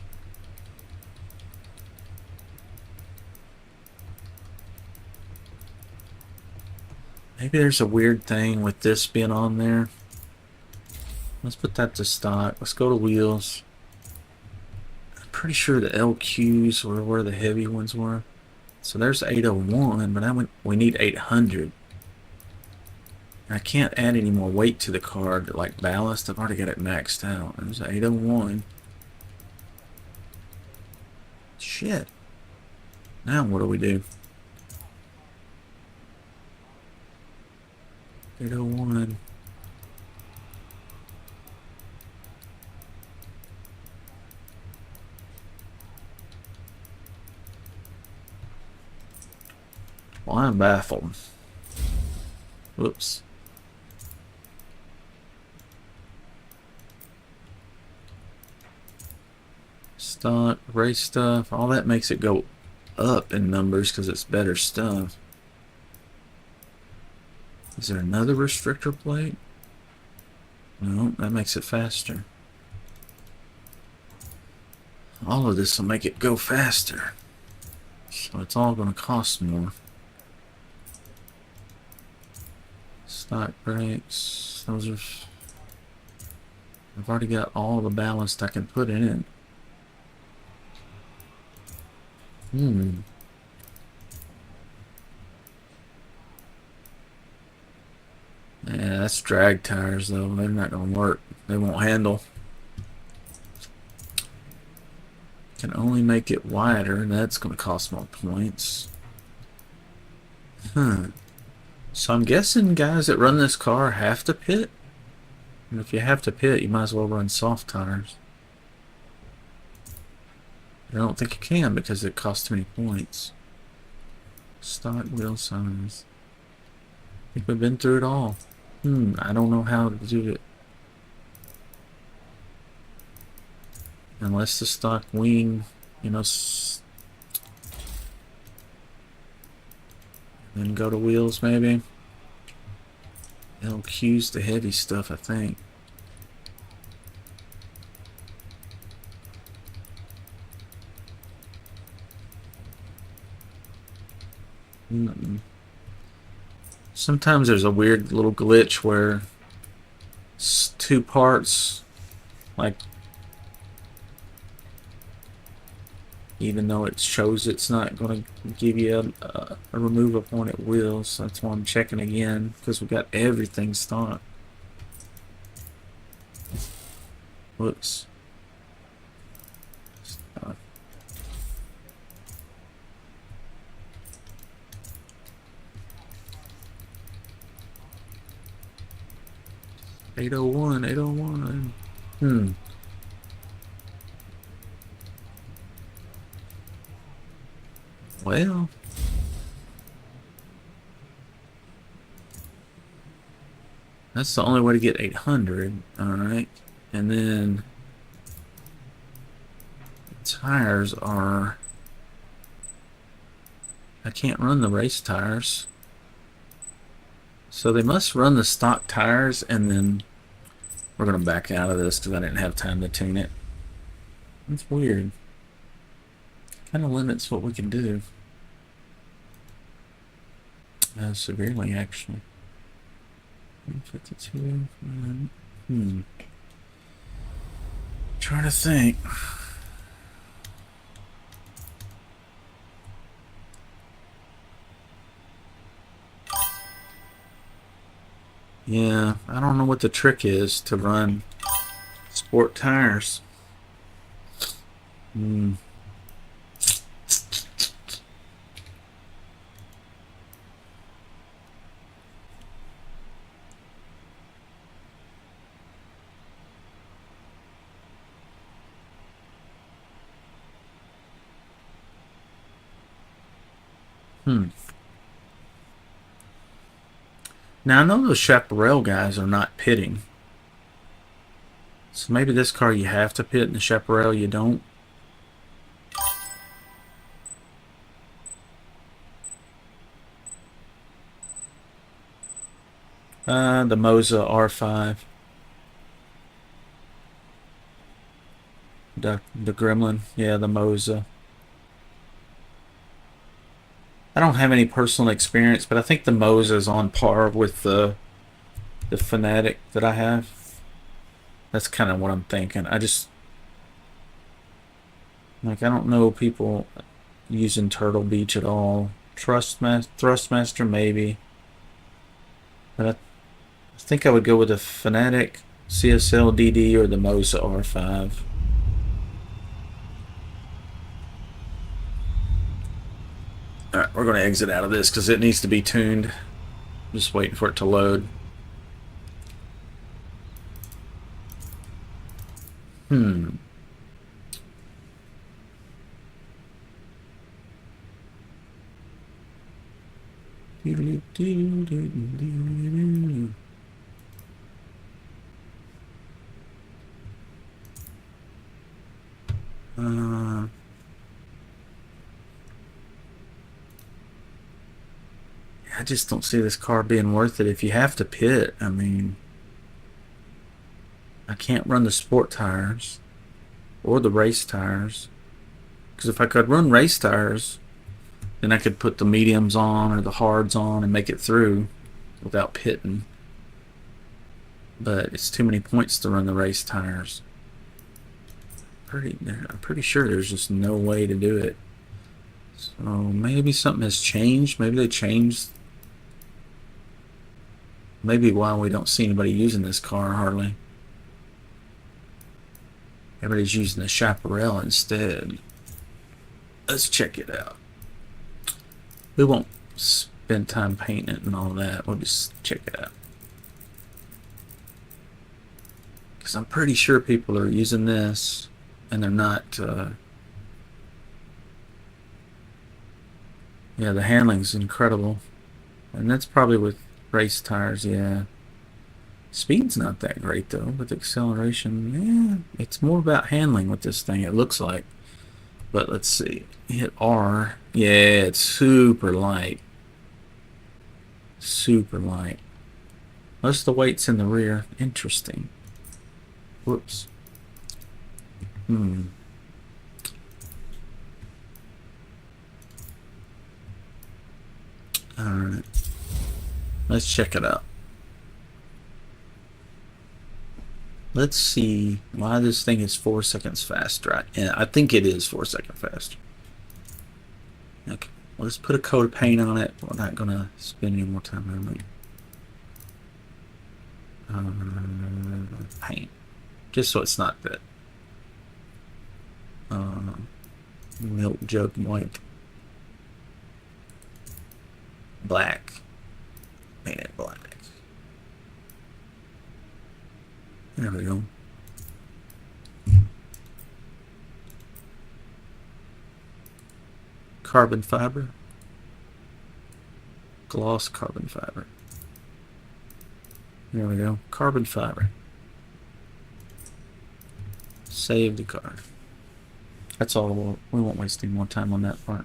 Maybe there's a weird thing with this being on there. Let's put that to stock. Let's go to wheels. I'm pretty sure the LQs were where the heavy ones were. So there's 801, but we need 800. I can't add any more weight to the car, like ballast. I've already got it maxed out. There's 801. Shit. Now what do we do? 801. Well, I'm baffled. Whoops. Stock, race stuff, all that makes it go up in numbers because it's better stuff. Is there another restrictor plate? No, that makes it faster. All of this will make it go faster. So it's all going to cost more. Stock brakes, those are... I've already got all the ballast I can put in it. Yeah, that's drag tires though. They're not going to work. They won't handle. Can only make it wider. That's going to cost more points. So I'm guessing guys that run this car have to pit. And if you have to pit, you might as well run soft tires. I don't think you can because it costs too many points. Stock wheel size. I think we've been through it all. I don't know how to do it. Unless the stock wing, you know, then go to wheels maybe. LQ's the heavy stuff, I think. Sometimes there's a weird little glitch where it's 2 parts, like Even though it shows it's not going to give you a remove upon it will. So that's why I'm checking again, because we got everything stocked. Whoops. Stock. $801, $801. Well, that's the only way to get 800. All right, and then tires are. I can't run the race tires, so they must run the stock tires, and then we're gonna back out of this because I didn't have time to tune it. That's weird. Kind of limits what we can do. Severely, actually. 52. Trying to think. Yeah, I don't know what the trick is to run sport tires. Now I know those Chaparral guys are not pitting. So maybe this car you have to pit and the Chaparral you don't. The Moza R5. The Gremlin. Yeah, the Moza. I don't have any personal experience, but I think the Moza is on par with the Fanatic that I have. That's kind of what I'm thinking. I don't know people using Turtle Beach at all. Thrustmaster maybe. But I think I would go with the Fanatic CSL DD or the Moza R5. Alright, we're going to exit out of this because it needs to be tuned. Just waiting for it to load. I just don't see this car being worth it if you have to pit. I mean, I can't run the sport tires or the race tires, because if I could run race tires, then I could put the mediums on or the hards on and make it through without pitting. But it's too many points to run the race tires. I'm pretty sure there's just no way to do it. So maybe something has changed. Maybe they changed. Maybe why we don't see anybody using this car hardly. Everybody's using the Chaparral instead. Let's check it out. We won't spend time painting it and all that. We'll just check it out. Because I'm pretty sure people are using this and they're not. Yeah, the handling's incredible. And that's probably with race tires, yeah. Speed's not that great though, but the acceleration, yeah, it's more about handling with this thing, it looks like. But let's see, hit R, yeah, it's super light. Super light. Most of the weight's in the rear. Interesting. Whoops. Alright. Let's check it out. Let's see why this thing is 4 seconds faster. And I think it is 4 seconds faster. Let's put a coat of paint on it. We're not gonna spend any more time on it. Paint, just so it's not that milk jug white. Black. Paint it black. There we go. Carbon fiber. Gloss carbon fiber. There we go. Carbon fiber. Save the car. That's all. We won't waste any more time on that part.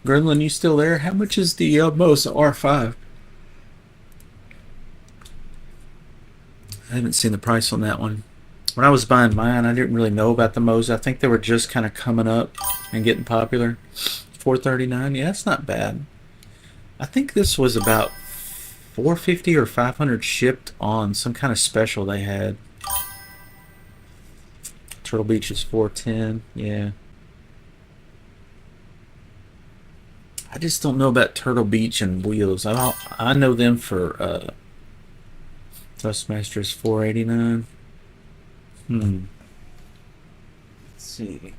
Gremlin, you still there? How much is the Moza R5? I haven't seen the price on that one. When I was buying mine, I didn't really know about the Moza. I think they were just kind of coming up and getting popular. $439. Yeah, that's not bad. I think this was about $450 or $500 shipped on some kind of special they had. Turtle Beach is $410. Yeah. I just don't know about Turtle Beach and wheels. I know them for Thrustmaster is $489. Let's see.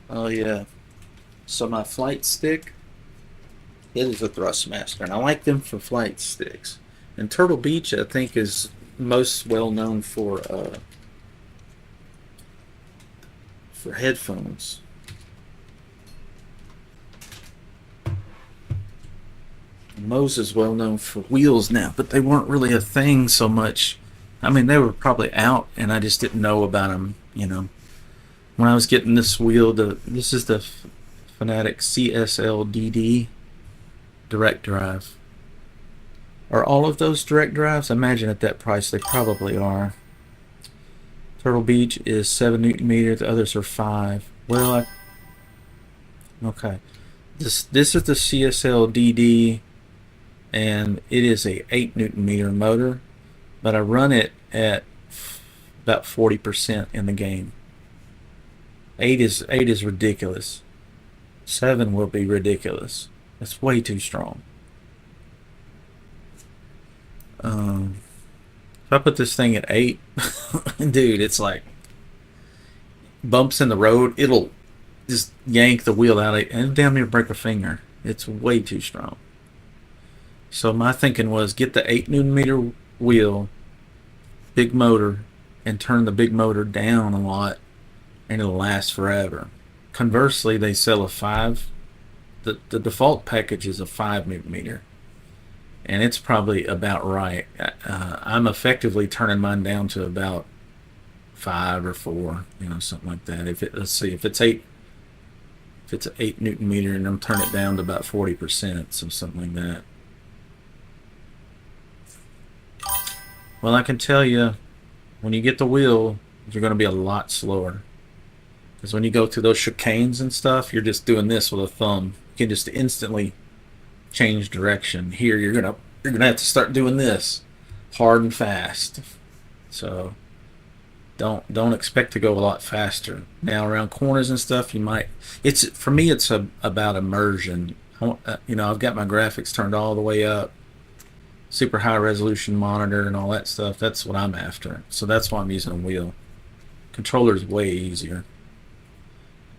Oh yeah. So my flight stick, it is a Thrustmaster, and I like them for flight sticks. And Turtle Beach, I think, is most well known for headphones. Moza's well known for wheels now, but they weren't really a thing so much. I mean, they were probably out, and I just didn't know about them, you know. When I was getting this wheel, this is the Fanatic CSL-DD direct drive. Are all of those direct drives? I imagine at that price they probably are. Turtle Beach is 7 Newton meter. The others are 5. Well, okay. This is the CSL-DD, and it is a 8 Newton meter motor, but I run it at about 40% in the game. 8 is ridiculous. 7 will be ridiculous. That's way too strong. If I put this thing at 8, dude, it's like bumps in the road, it'll just yank the wheel out and damn near break a finger. It's way too strong. So my thinking was get the 8 Newton meter wheel, big motor, and turn the big motor down a lot, and it'll last forever. Conversely, they sell a 5. The default package is a 5 Newton meter, and it's probably about right. I'm effectively turning mine down to about 5 or 4, you know, something like that. Let's see, if it's 8, if it's an 8 Newton meter, and I'm turning it down to about 40%, so something like that. Well, I can tell you, when you get the wheel, you're going to be a lot slower. Because when you go through those chicanes and stuff, you're just doing this with a thumb. You can just instantly change direction. Here, you're gonna have to start doing this hard and fast. So don't expect to go a lot faster. Now around corners and stuff, you might. For me, it's about immersion. You know, I've got my graphics turned all the way up, super high resolution monitor and all that stuff. That's what I'm after. So that's why I'm using a wheel. Controller's way easier.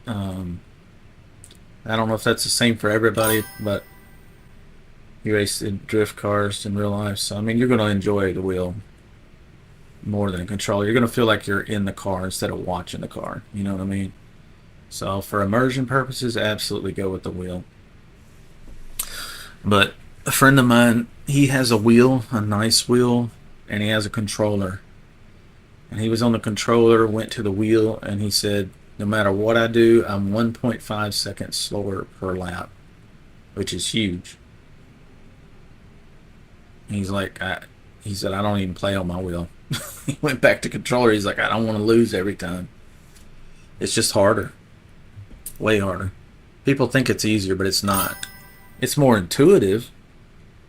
I don't know if that's the same for everybody, but you race in drift cars in real life, so I mean, you're going to enjoy the wheel more than a controller. You're going to feel like you're in the car instead of watching the car. You know what I mean? So for immersion purposes, absolutely go with the wheel. But a friend of mine, he has a wheel, a nice wheel, and he has a controller. And he was on the controller, went to the wheel, and he said, no matter what I do, I'm 1.5 seconds slower per lap, which is huge. He's like, he said, I don't even play on my wheel. He went back to controller. He's like, I don't want to lose every time. It's just harder. Way harder. People think it's easier, but it's not. It's more intuitive.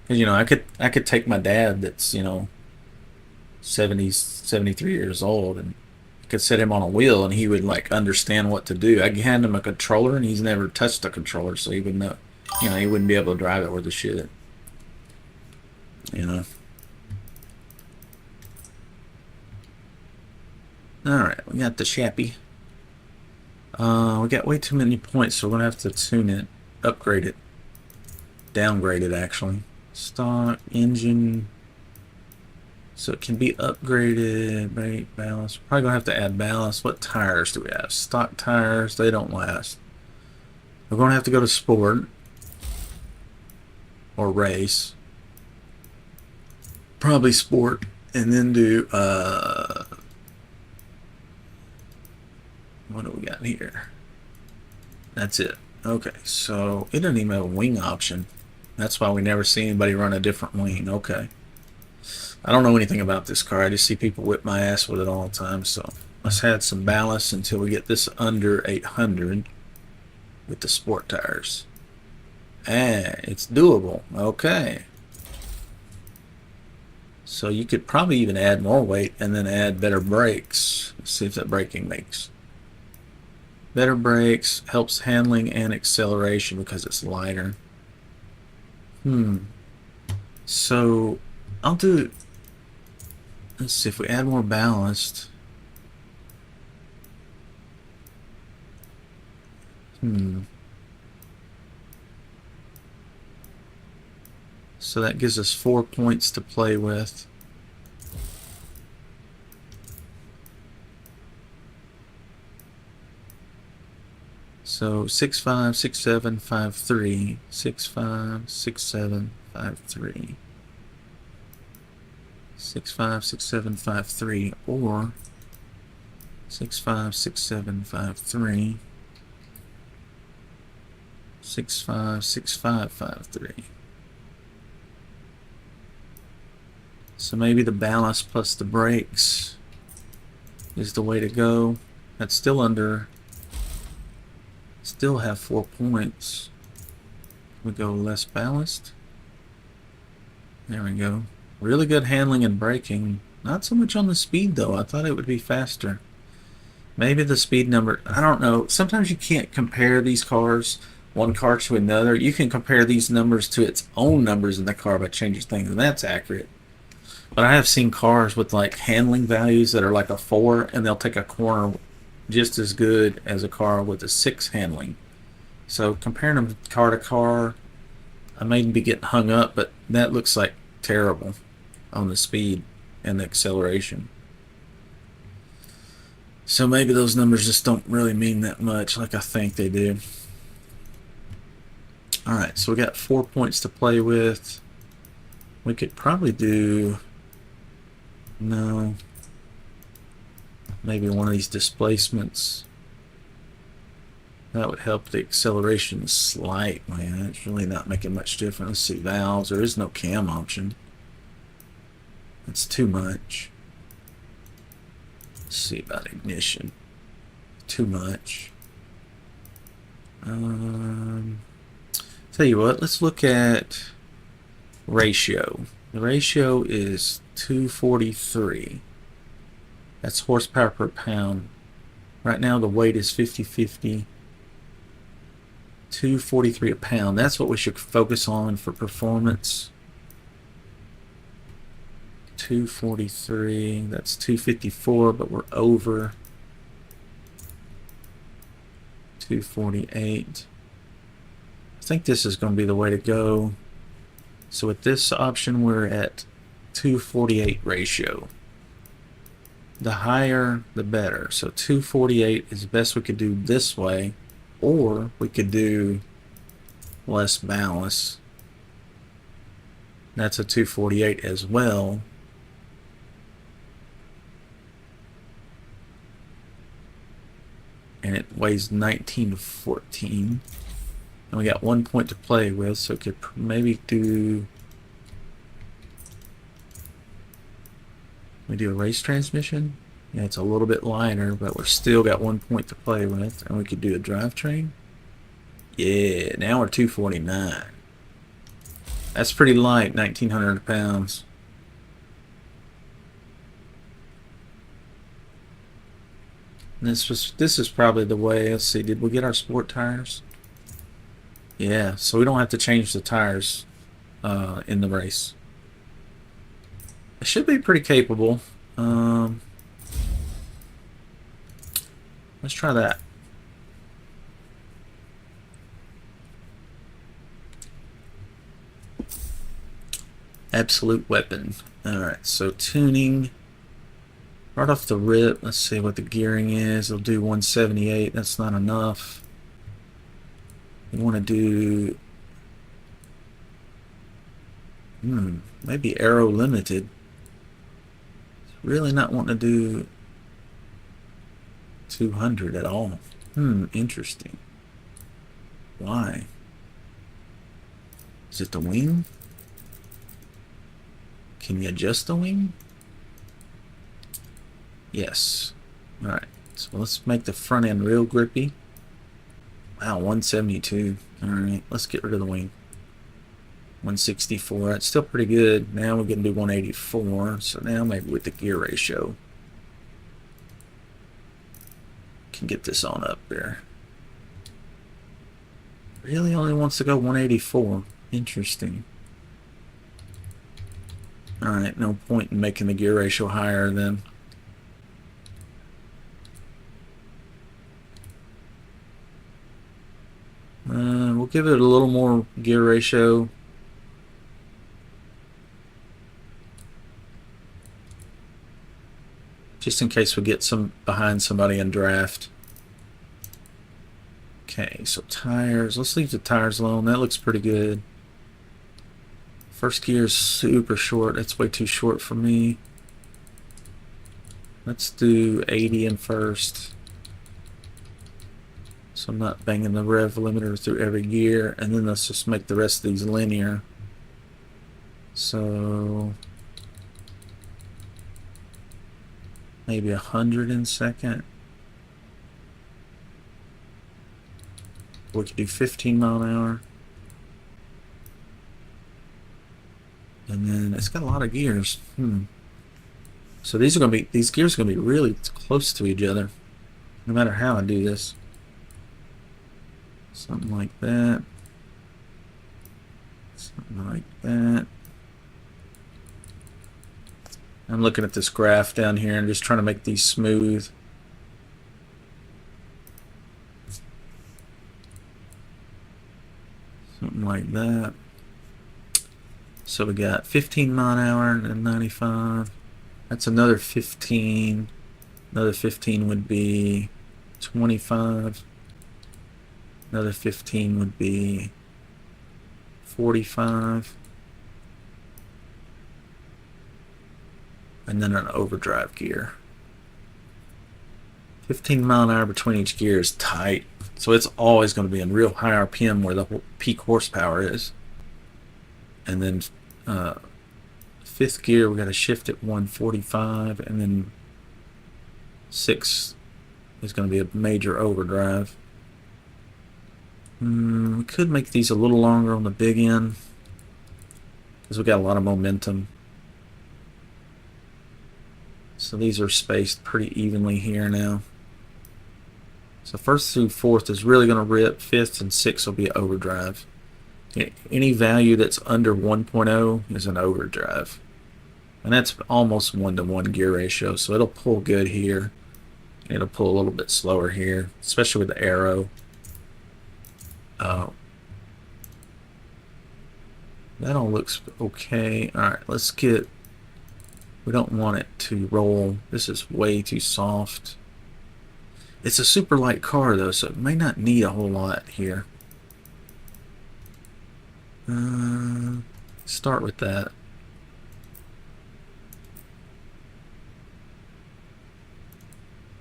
'Cause, I could take my dad that's 70, 73 years old, and could set him on a wheel and he would like understand what to do. I hand him a controller and he's never touched a controller, so he wouldn't know. He wouldn't be able to drive it worth a shit. Alright, we got the Shappy. We got way too many points, so we're gonna have to tune it, upgrade it, downgrade it actually. Stock, engine, so it can be upgraded, brake, ballast. Probably gonna have to add ballast. What tires do we have? Stock tires, they don't last. We're gonna have to go to sport or race. Probably sport, and then do what do we got here? That's it. Okay, so it doesn't even have a wing option. That's why we never see anybody run a different wing. Okay. I don't know anything about this car. I just see people whip my ass with it all the time. So let's add some ballast until we get this under 800 with the sport tires. It's doable. Okay. So you could probably even add more weight and then add better brakes. Let's see if that braking makes. Better brakes helps handling and acceleration because it's lighter. So I'll do. Let's see if we add more ballast. So that gives us 4 points to play with. So 656753, 656753, 656753, or 656753, 656553. So maybe the ballast plus the brakes is the way to go. That's still under. Still have 4 points. We go less ballast. There we go. Really good handling and braking. Not so much on the speed though. I thought it would be faster. Maybe the speed number, I don't know. Sometimes you can't compare these cars, one car to another. You can compare these numbers to its own numbers in the car by changing things, and that's accurate. But I have seen cars with like handling values that are like a 4, and they'll take a corner just as good as a car with a 6 handling. So comparing them car to car, I may be getting hung up, but that looks like terrible on the speed and the acceleration. So maybe those numbers just don't really mean that much like I think they do. Alright, so we got 4 points to play with. We could probably do... No. Maybe one of these displacements. That would help the acceleration slightly. It's really not making much difference. Let's see, valves. There is no cam option. That's too much. Let's see about ignition. Too much. Tell you what, let's look at ratio. The ratio is 243. That's horsepower per pound. Right now the weight is 50-50. 243 a pound. That's what we should focus on for performance. 243. That's 254, but we're over. 248. I think this is going to be the way to go. So with this option, we're at 248 ratio. The higher, the better. So 248 is the best we could do this way, or we could do less ballast. That's a 248 as well. And it weighs 19 to 14. And we got 1 point to play with, so we could maybe do... We do a race transmission. Yeah, it's a little bit lighter, but we're still got 1 point to play with. And we could do a drivetrain. Yeah, now we're 249. That's pretty light, 1,900 pounds. This is probably the way. Let's see, did we get our sport tires? Yeah, so we don't have to change the tires in the race. It should be pretty capable. Let's try that. Absolute weapon. Alright, so tuning. Right off the rip, let's see what the gearing is. It'll do 178. That's not enough. We want to do maybe aero limited. Really not wanting to do 200 at all. Interesting. Why? Is it the wing? Can you adjust the wing? Yes. Alright, so let's make the front end real grippy. Wow, 172. Alright, let's get rid of the wing. 164. That's still pretty good. Now we're going to do 184. So now maybe with the gear ratio, can get this on up there. Really only wants to go 184. Interesting. Alright, no point in making the gear ratio higher then. We'll give it a little more gear ratio. Just in case we get some behind somebody in draft. Okay, so tires. Let's leave the tires alone. That looks pretty good. First gear is super short. That's way too short for me. Let's do 80 in first. So I'm not banging the rev limiter through every gear. And then let's just make the rest of these linear. So maybe 100 in second. We could do 15 mile an hour. And then it's got a lot of gears. So these gears are gonna be really close to each other, no matter how I do this. Something like that. Something like that. I'm looking at this graph down here and just trying to make these smooth. Something like that. So we got 15 mile an hour and 95. That's another 15. Another 15 would be 25. Another 15 would be 45. And then an overdrive gear. 15 mile an hour between each gear is tight. So it's always going to be in real high RPM where the peak horsepower is. And then fifth gear, we got to shift at 145, and then 6 is going to be a major overdrive. We could make these a little longer on the big end because we got a lot of momentum. So these are spaced pretty evenly here now. So first through fourth is really going to rip. Fifth and sixth will be overdrive. Any value that's under 1.0 is an overdrive. And that's almost 1-to-1 gear ratio. So it'll pull good here. It'll pull a little bit slower here, especially with the arrow. That all looks okay. Alright, let's get... We don't want it to roll. This is way too soft. It's a super light car though, so it may not need a whole lot here. Start with that.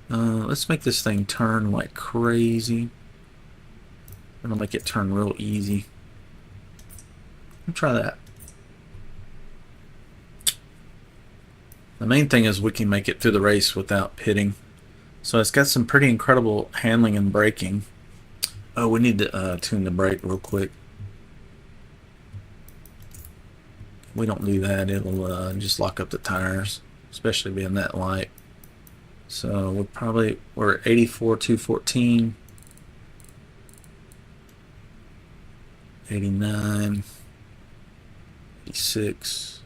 Let's make this thing turn like crazy. I'm gonna make it turn real easy. Let's try that. The main thing is we can make it through the race without pitting. So it's got some pretty incredible handling and braking. Oh, we need to tune the brake real quick. we don't do that, it'll just lock up the tires, especially being that light. So we're at 84, 214, 89, 86,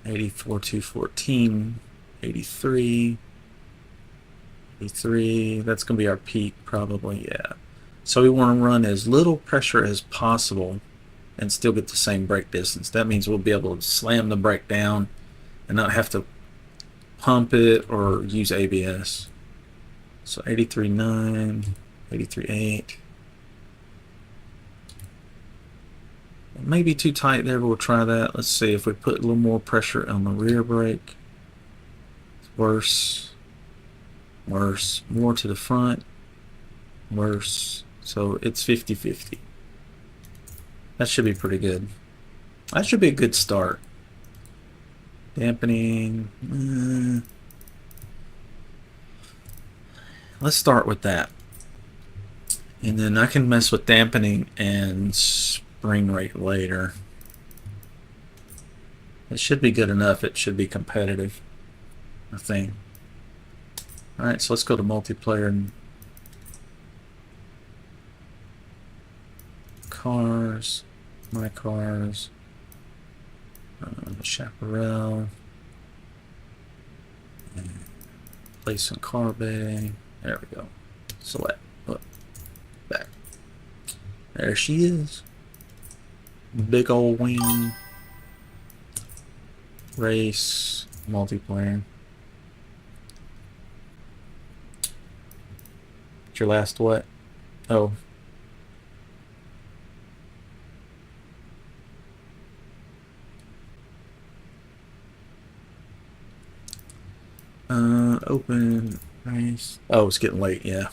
84, 214, 83, 83. That's going to be our peak probably, yeah. So we want to run as little pressure as possible and still get the same brake distance. That means we'll be able to slam the brake down and not have to pump it or use ABS. So 83.9, 83.8. Maybe too tight there, but we'll try that. Let's see if we put a little more pressure on the rear brake. It's worse. Worse. More to the front. Worse. So it's 50-50. That should be pretty good. That should be a good start. Dampening. Let's start with that. And then I can mess with dampening and spring rate later. It should be good enough. It should be competitive, I think. Alright, so let's go to multiplayer and cars, my cars, chaparral, place in car bay. There we go. Select. Look. Back. There she is. Big old wing. Race. Multiplayer. Your last what? Oh. Open race. Oh, it's getting late, yeah.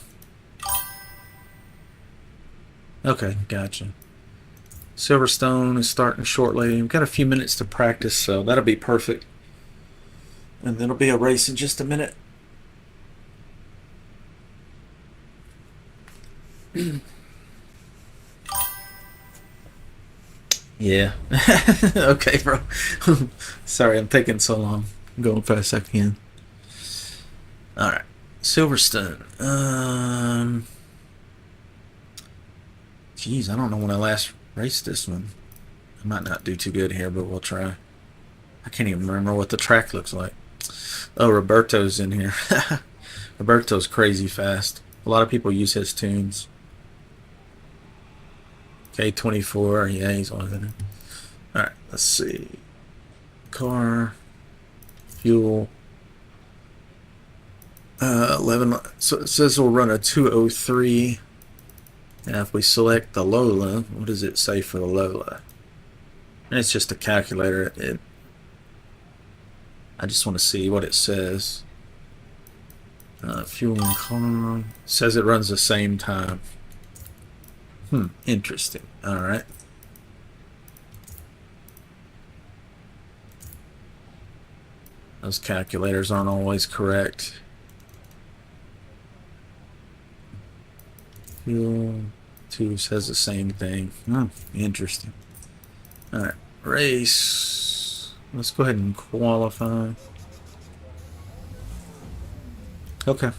Okay, gotcha. Silverstone is starting shortly. We've got a few minutes to practice, so that'll be perfect. And then it'll be a race in just a minute. Yeah. Okay, bro. Sorry, I'm taking so long. I'm going fast as I can. Alright. Silverstone. Jeez, I don't know when I last raced this one. I might not do too good here, but we'll try. I can't even remember what the track looks like. Oh, Roberto's in here. Roberto's crazy fast. A lot of people use his tunes. K24, yeah, he's one of them. Alright, let's see. Car, fuel. 11. So it says we'll run a 203. Now, if we select the Lola, what does it say for the Lola? And it's just a calculator. I just want to see what it says. Fuel and car. It says it runs the same time. Interesting. Alright. Those calculators aren't always correct. Fuel 2 says the same thing. Interesting. Alright. Race. Let's go ahead and qualify. Okay.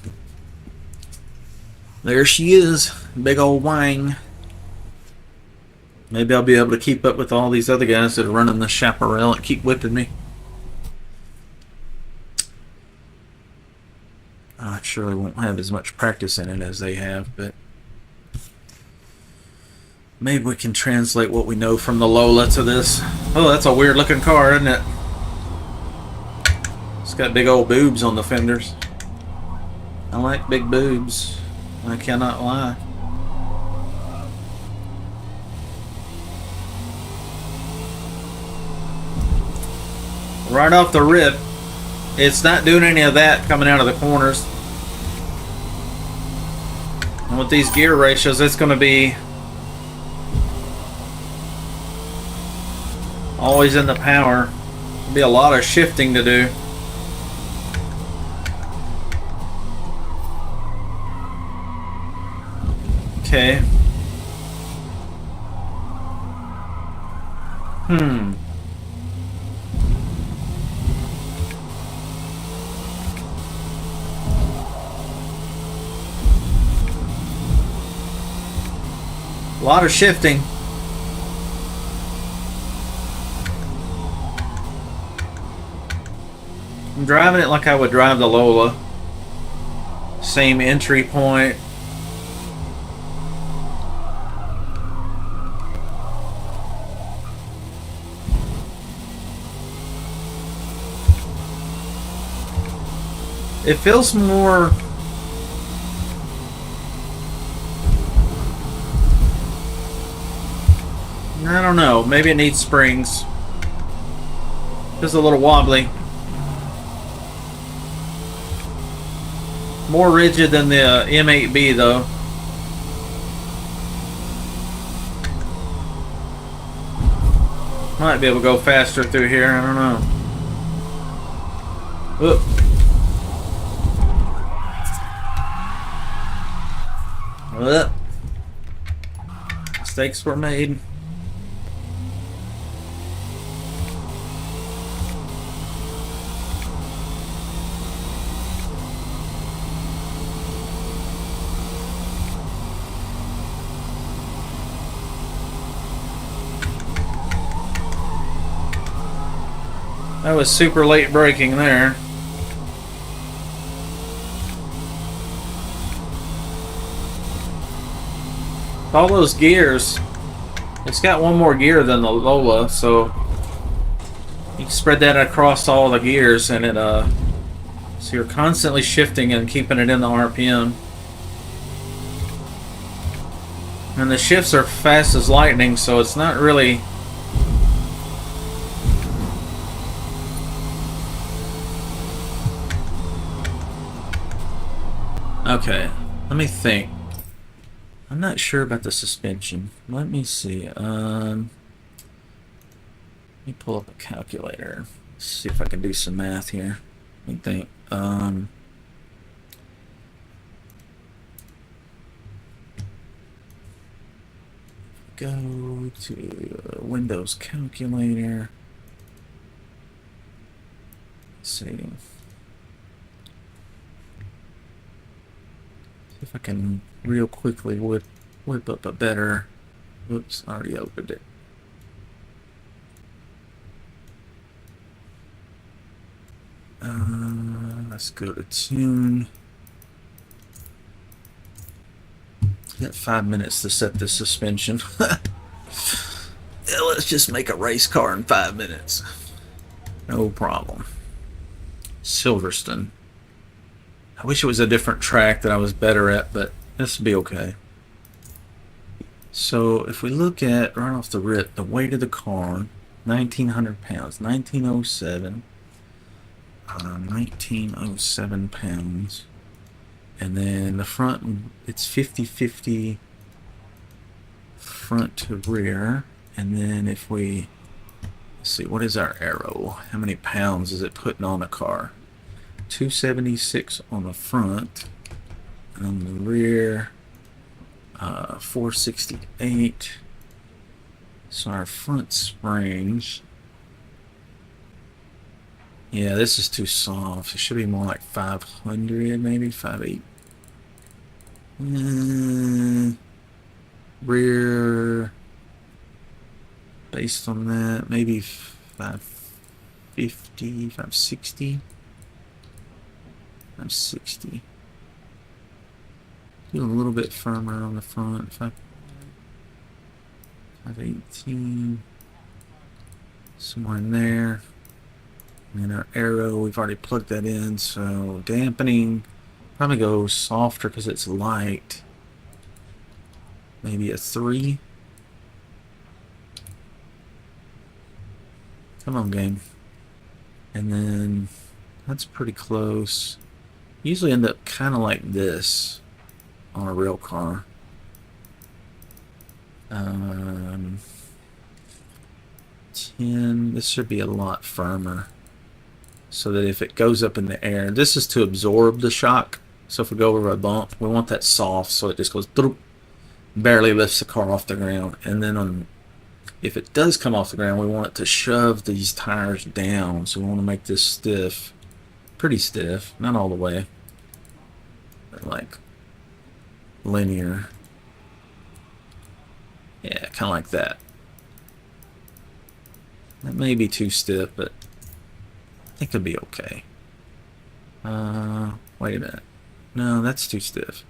There she is. Big old wang. Maybe I'll be able to keep up with all these other guys that are running the chaparral and keep whipping me. I surely won't have as much practice in it as they have, but maybe we can translate what we know from the Lola to this. Oh, that's a weird looking car, isn't it? It's got big old boobs on the fenders. I like big boobs. I cannot lie. Right off the rip, it's not doing any of that coming out of the corners. And with these gear ratios, it's going to be always in the power. There'll be a lot of shifting to do. Okay. Hmm. A lot of shifting. I'm driving it like I would drive the Lola. Same entry point. It feels more... I don't know. Maybe it needs springs. Just a little wobbly. More rigid than the M8B though. Might be able to go faster through here. I don't know. Oop. Oop. Mistakes were made. That was super late braking there. All those gears. It's got one more gear than the Lola, so you can spread that across all the gears, and it so you're constantly shifting and keeping it in the RPM. And the shifts are fast as lightning, so it's not really... Okay, let me think. I'm not sure about the suspension. Let me see. Let me pull up a calculator. See if I can do some math here. Let me think. Go to Windows calculator. Let's see. If I can real quickly whip up a better... Oops, I already opened it. Let's go to tune. Got 5 minutes to set the suspension. Yeah, let's just make a race car in 5 minutes. No problem. Silverstone. I wish it was a different track that I was better at, but this will be okay. So if we look at, right off the rip, the weight of the car, 1,900 pounds, 1907. 1907 pounds. And then the front, it's 50-50 front to rear. And then if we, let's see, what is our aero? How many pounds is it putting on a car? 276 on the front, and on the rear 468. So our front springs, yeah, this is too soft. It should be more like 500, maybe 58. Rear, based on that, maybe 550, 560. 560. Feel a little bit firmer on the front. 518. Somewhere in there. And our arrow, we've already plugged that in, so dampening probably goes softer because it's light. Maybe a 3. Come on, game. And then that's pretty close. Usually end up kind of like this on a real car. 10. This should be a lot firmer, so that if it goes up in the air, this is to absorb the shock. So if we go over a bump, we want that soft, so it just goes through, barely lifts the car off the ground. And then on if it does come off the ground, we want it to shove these tires down. So we want to make this stiff, pretty stiff, not all the way, but like linear. Yeah, kind of like that. That may be too stiff, but I think it'll be okay. Wait a minute. No, that's too stiff.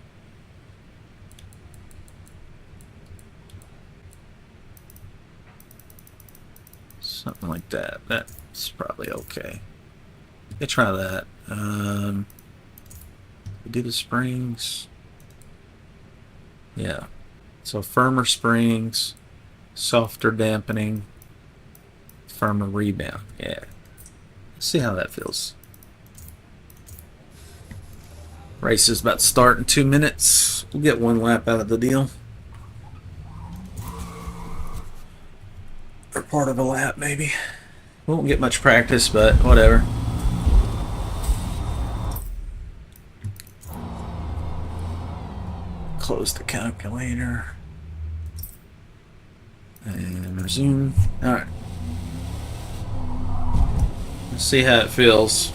Something like that. That's probably okay. Let's try that. We do the springs. Yeah. So firmer springs, softer dampening, firmer rebound. Yeah. Let's see how that feels. Race is about to start in 2 minutes. We'll get one lap out of the deal. Or part of a lap, maybe. We won't get much practice, but whatever. Close the calculator. And resume. Alright. Let's see how it feels.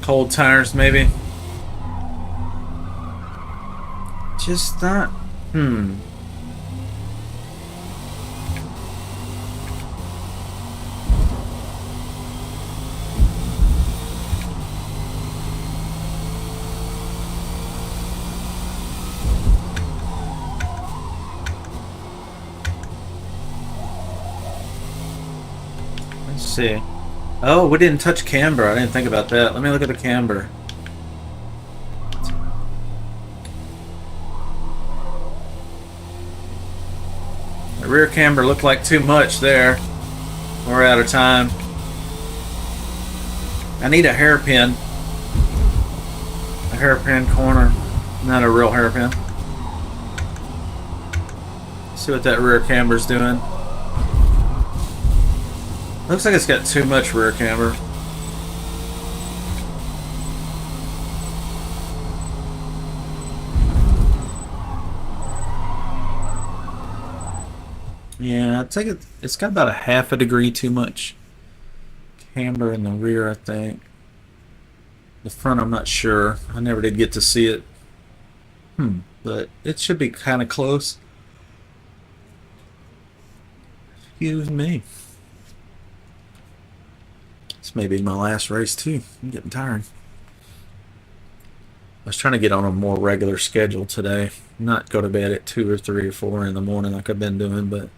Cold tires, maybe. Just not. Let's see. Oh, we didn't touch camber. I didn't think about that. Let me look at the camber. The rear camber looked like too much there. We're out of time. I need a hairpin. A hairpin corner. Not a real hairpin. See what that rear camber's doing. Looks like it's got too much rear camber. Yeah, I think it's got about a half a degree too much camber in the rear, I think. The front, I'm not sure. I never did get to see it. But it should be kind of close. Excuse me. This may be my last race too. I'm getting tired. I was trying to get on a more regular schedule today. Not go to bed at 2 or 3 or 4 in the morning like I've been doing, but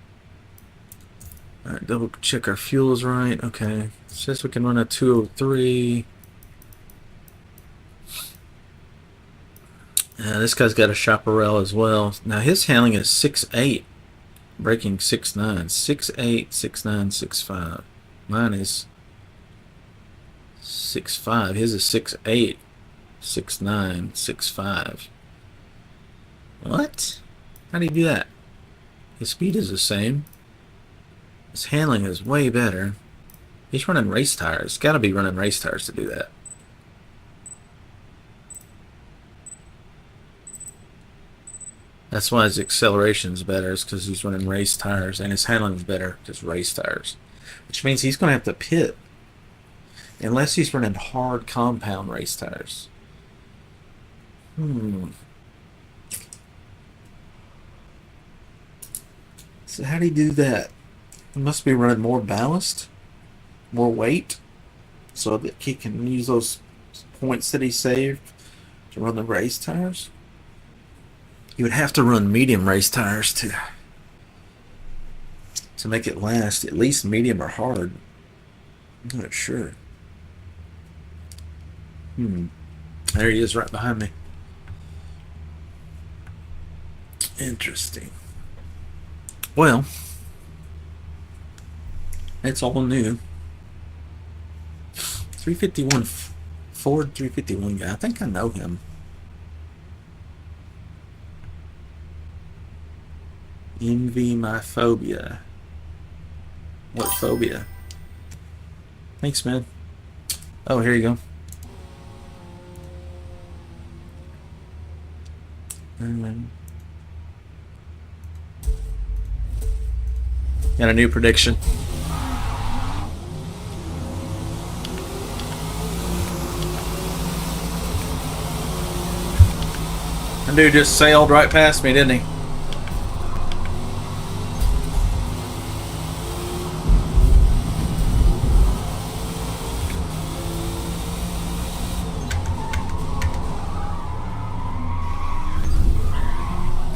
alright, double check our fuel is right. Okay. It says we can run a 203. This guy's got a chaparral as well. Now his handling is 6.8. Braking 6.9. 6.8, 6.9, 6.5. Mine is 6.5. His is 6.8, 6.9, 6.5. What? How do you do that? His speed is the same. His handling is way better. He's running race tires. Got to be running race tires to do that. That's why his acceleration is better. Is because he's running race tires, and his handling is better because race tires. Which means he's going to have to pit. Unless he's running hard compound race tires. So how do you do that? He must be running more ballast, more weight, so that he can use those points that he saved to run the race tires. You would have to run medium race tires to make it last. At least medium or hard. I'm not sure. There he is right behind me. Interesting. Well, it's all new. 351 Ford 351 guy. I think I know him. Envy my phobia. What phobia? Thanks, man. Oh, here you go. Got a new prediction. That dude just sailed right past me, didn't he?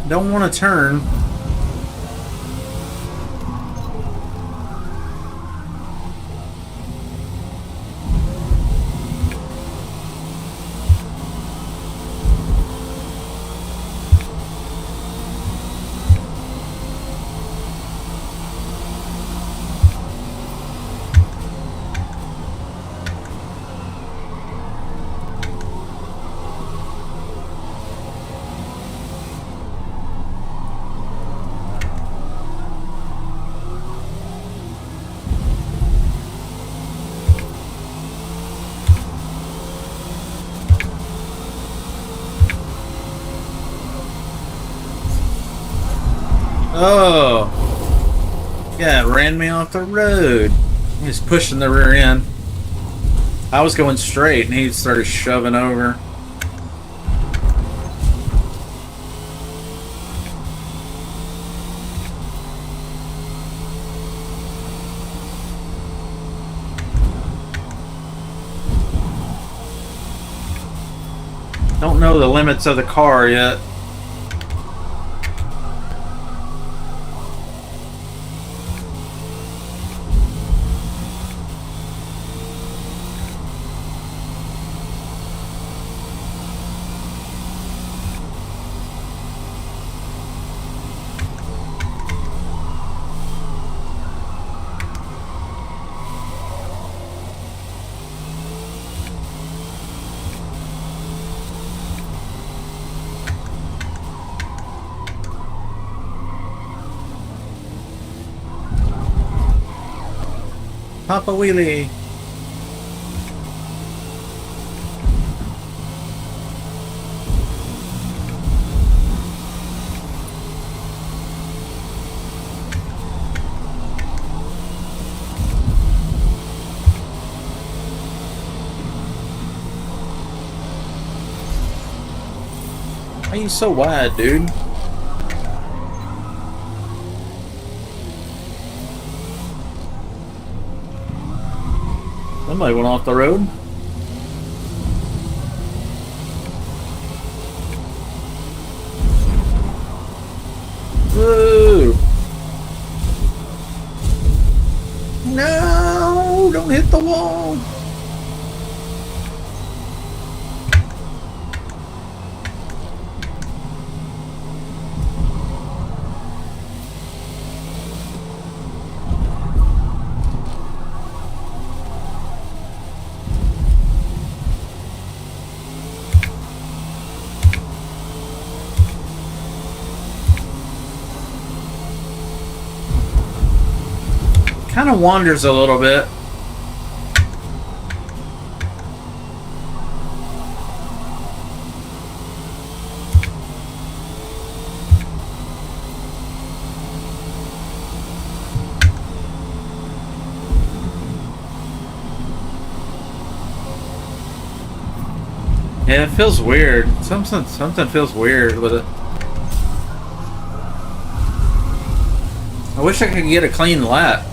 Don't want to turn. Oh, yeah, ran me off the road. He was pushing the rear end. I was going straight and he started shoving over. Don't know the limits of the car yet. Papa Wheelie. Why are you so wide, dude? Somebody went off the road. Whoa! No! Don't hit the wall! Kind of wanders a little bit. Yeah, it feels weird. Something feels weird with it. I wish I could get a clean lap.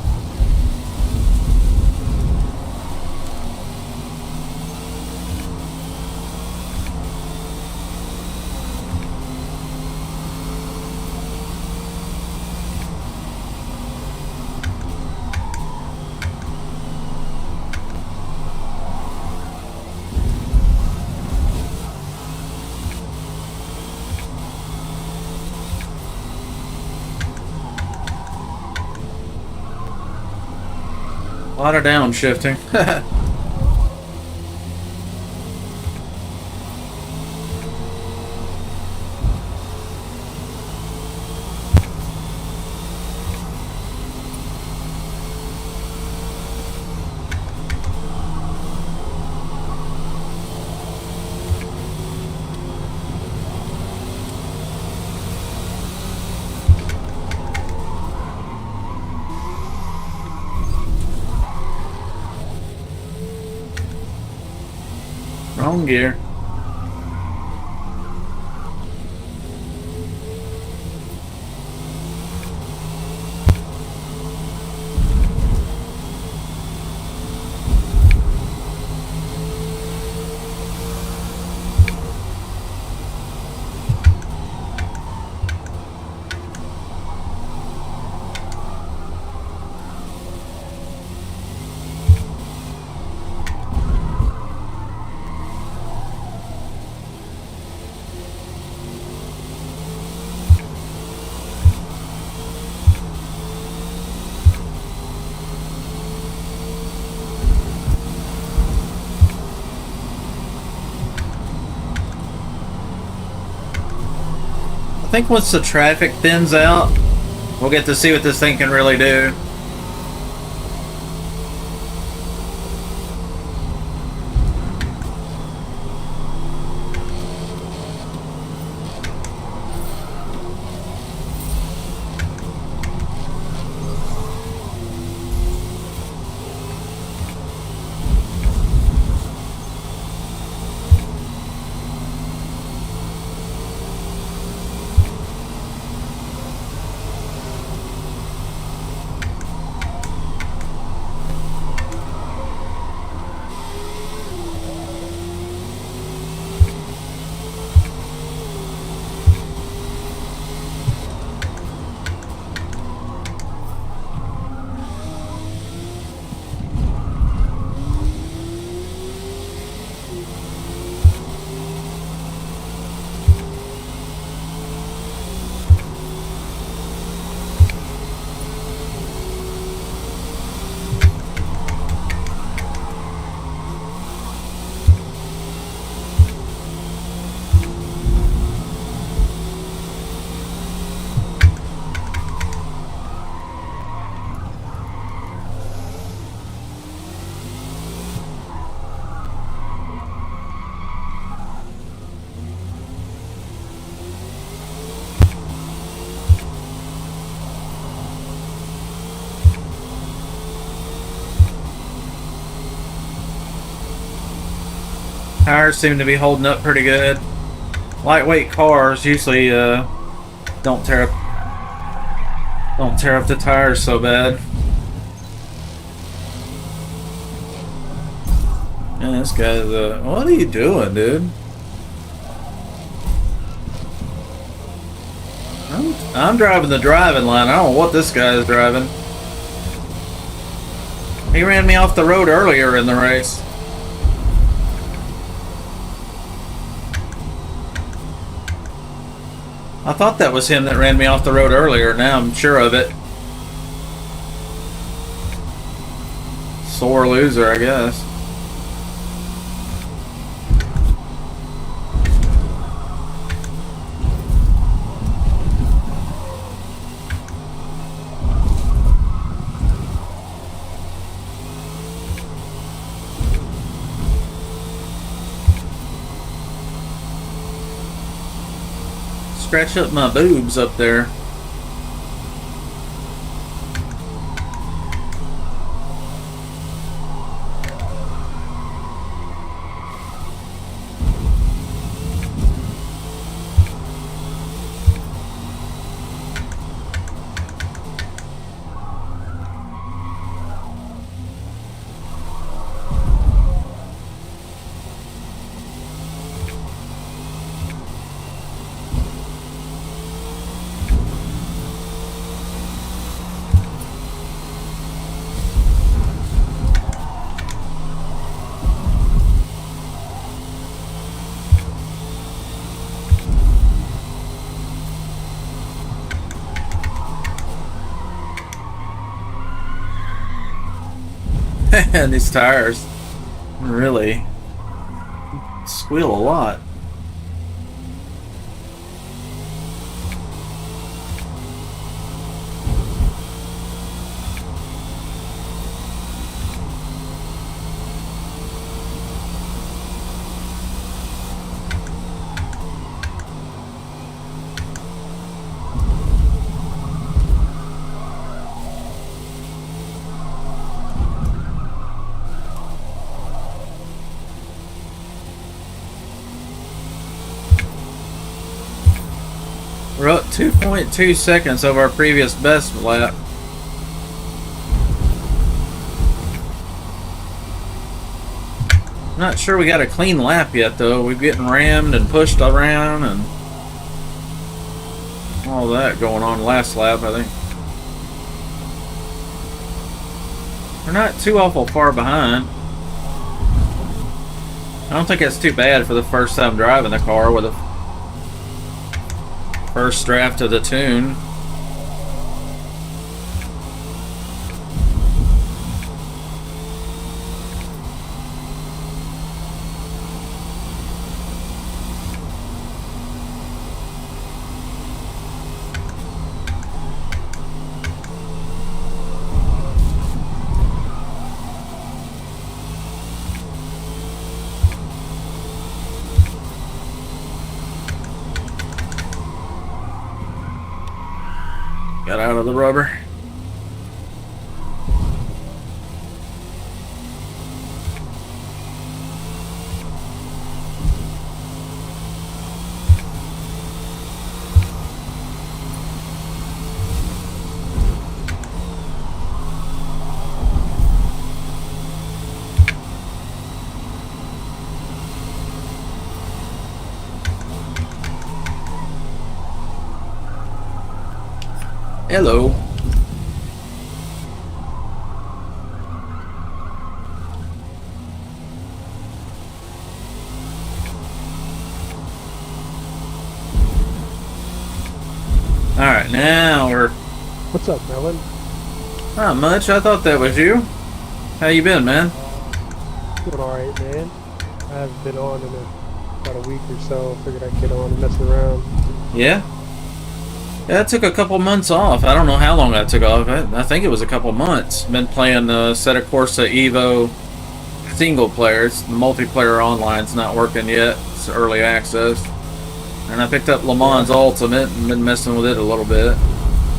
A lot of downshifting. Wrong gear. I think once the traffic thins out, we'll get to see what this thing can really do. Tires seem to be holding up pretty good. Lightweight cars usually don't tear up the tires so bad. Yeah, this guy's what are you doing, dude? I'm driving the driving line. I don't know what this guy is driving. He ran me off the road earlier in the race. I thought that was him that ran me off the road earlier. Now I'm sure of it. Sore loser, I guess. Scratch up my boobs up there. And these tires really squeal a lot. We're up 2.2 seconds over our previous best lap. Not sure we got a clean lap yet though. We're getting rammed and pushed around and all that going on last lap, I think. We're not too awful far behind. I don't think that's too bad for the first time driving the car with a first draft of the tune. Got out of the rubber. Hello. Alright, now we're... What's up, Melon? Not much, I thought that was you. How you been, man? Doing alright, man. I haven't been on in about a week or so. Figured I'd get on and mess around. Yeah? Yeah, I took a couple months off. I don't know how long I took off. I think it was a couple months. Been playing the Seta Corsa Evo single player. The multiplayer online's not working yet. It's early access. And I picked up Le Mans Ultimate and been messing with it a little bit.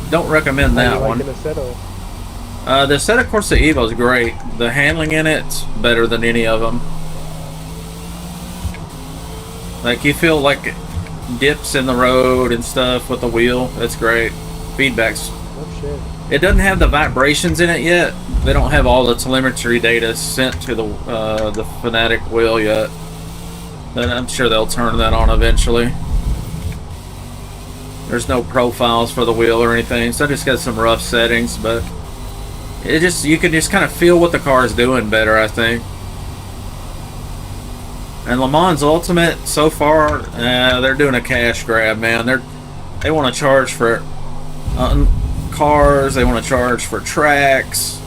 Don't recommend How that you one. liking the Seto? The Seta Corsa Evo is great. The handling in it's better than any of them. Like, you feel like dips in the road and stuff with the wheel. That's great. Feedback's... Oh shit. It doesn't have the vibrations in it yet. They don't have all the telemetry data sent to the Fanatic wheel yet. But I'm sure they'll turn that on eventually. There's no profiles for the wheel or anything, so I just got some rough settings, but you can just kind of feel what the car is doing better, I think. And Le Mans Ultimate, so far, they're doing a cash grab, man. They want to charge for cars, they want to charge for tracks,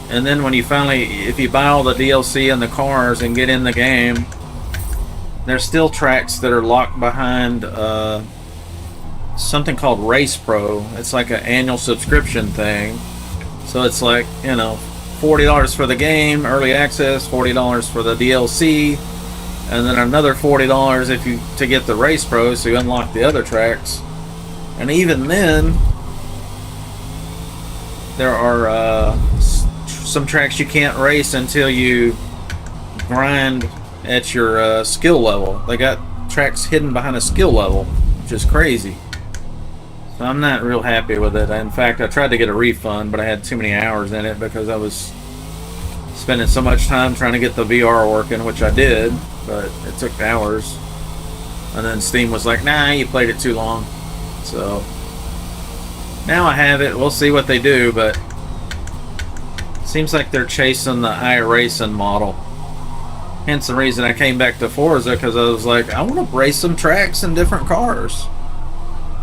and then when you finally, if you buy all the DLC and the cars and get in the game, there's still tracks that are locked behind something called Race Pro. It's like an annual subscription thing. So it's like, you know, $40 for the game, early access, $40 for the DLC, and then another $40 to get the Race Pro, so you unlock the other tracks. And even then, there are some tracks you can't race until you grind at your skill level. They got tracks hidden behind a skill level, which is crazy. So I'm not real happy with it. In fact, I tried to get a refund, but I had too many hours in it because I was spending so much time trying to get the VR working, which I did, but it took hours. And then Steam was like, nah, you played it too long. So now I have it. We'll see what they do, but seems like they're chasing the iRacing model. Hence the reason I came back to Forza, because I was like, I want to race some tracks in different cars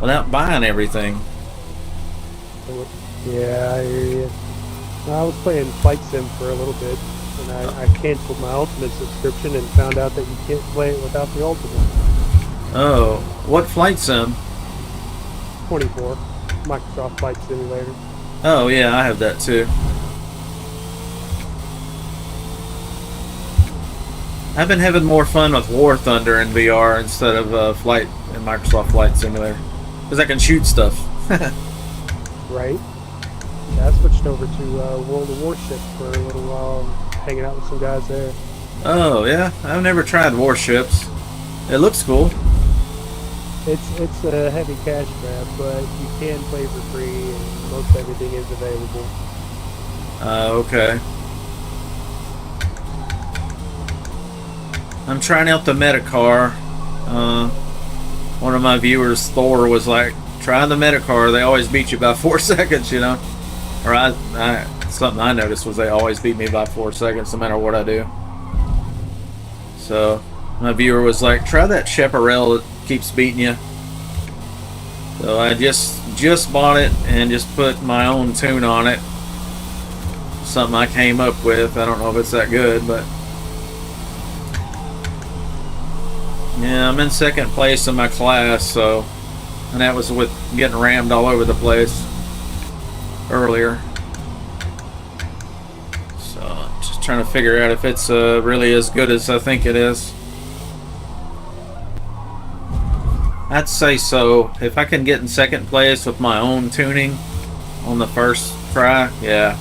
without buying everything. Yeah, I hear you. I was playing Flight Sim for a little bit, and I canceled my Ultimate subscription and found out that you can't play it without the Ultimate. Oh, what Flight Sim? 24. Microsoft Flight Simulator. Oh yeah, I have that too. I've been having more fun with War Thunder in VR instead of Flight in Microsoft Flight Simulator, because I can shoot stuff. Right. Yeah, I switched over to World of Warships for a little while, hanging out with some guys there. Oh yeah, I've never tried Warships. It looks cool. It's a heavy cash grab, but you can play for free, and most everything is available. Okay. I'm trying out the Metacar. One of my viewers, Thor, was like, try the Metacar. They always beat you by 4 seconds, you know? Or something I noticed was they always beat me by 4 seconds no matter what I do. So my viewer was like, try that Chaparral that keeps beating you. So I just bought it and just put my own tune on it. Something I came up with. I don't know if it's that good, but yeah, I'm in second place in my class, so, and that was with getting rammed all over the place earlier. So just trying to figure out if it's really as good as I think it is. I'd say so. If I can get in second place with my own tuning on the first try, yeah.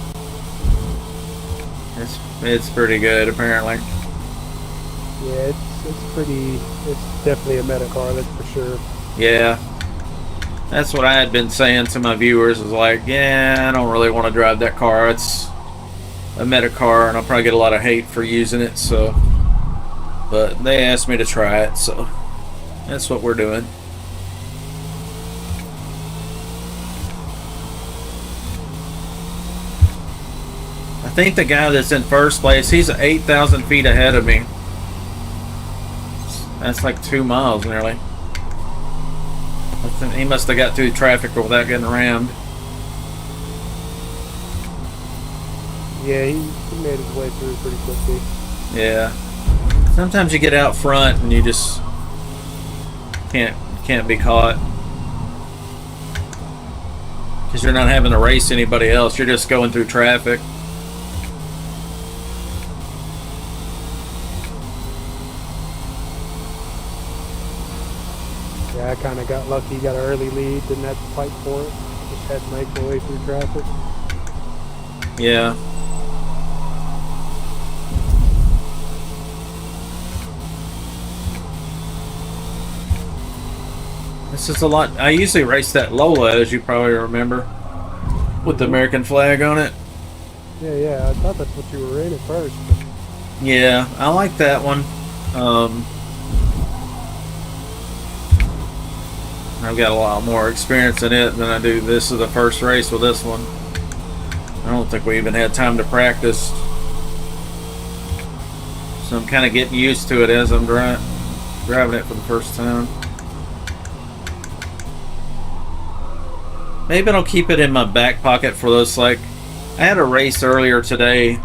It's pretty good, apparently. Yeah, it's definitely a Metacar, that's for sure. Yeah. That's what I had been saying to my viewers, is like, yeah, I don't really want to drive that car. It's a Metacar, and I'll probably get a lot of hate for using it, so. But they asked me to try it, so that's what we're doing. I think the guy that's in first place, he's 8,000 feet ahead of me. That's like 2 miles nearly. I think he must have got through traffic without getting rammed. Yeah, he made his way through pretty quickly. Yeah. Sometimes you get out front and you just can't be caught. Because you're not having to race anybody else. You're just going through traffic. Yeah, I kind of got lucky, got an early lead, didn't have to fight for it. Just had to make my way through traffic. Yeah. This is a lot. I usually race that Lola, as you probably remember, with the American flag on it. Yeah, I thought that's what you were in at first. But Yeah, I like that one. I've got a lot more experience in it than I do. This is the first race with this one. I don't think we even had time to practice. So I'm kind of getting used to it as I'm driving it for the first time. Maybe I'll keep it in my back pocket for those, like, I had a race earlier today,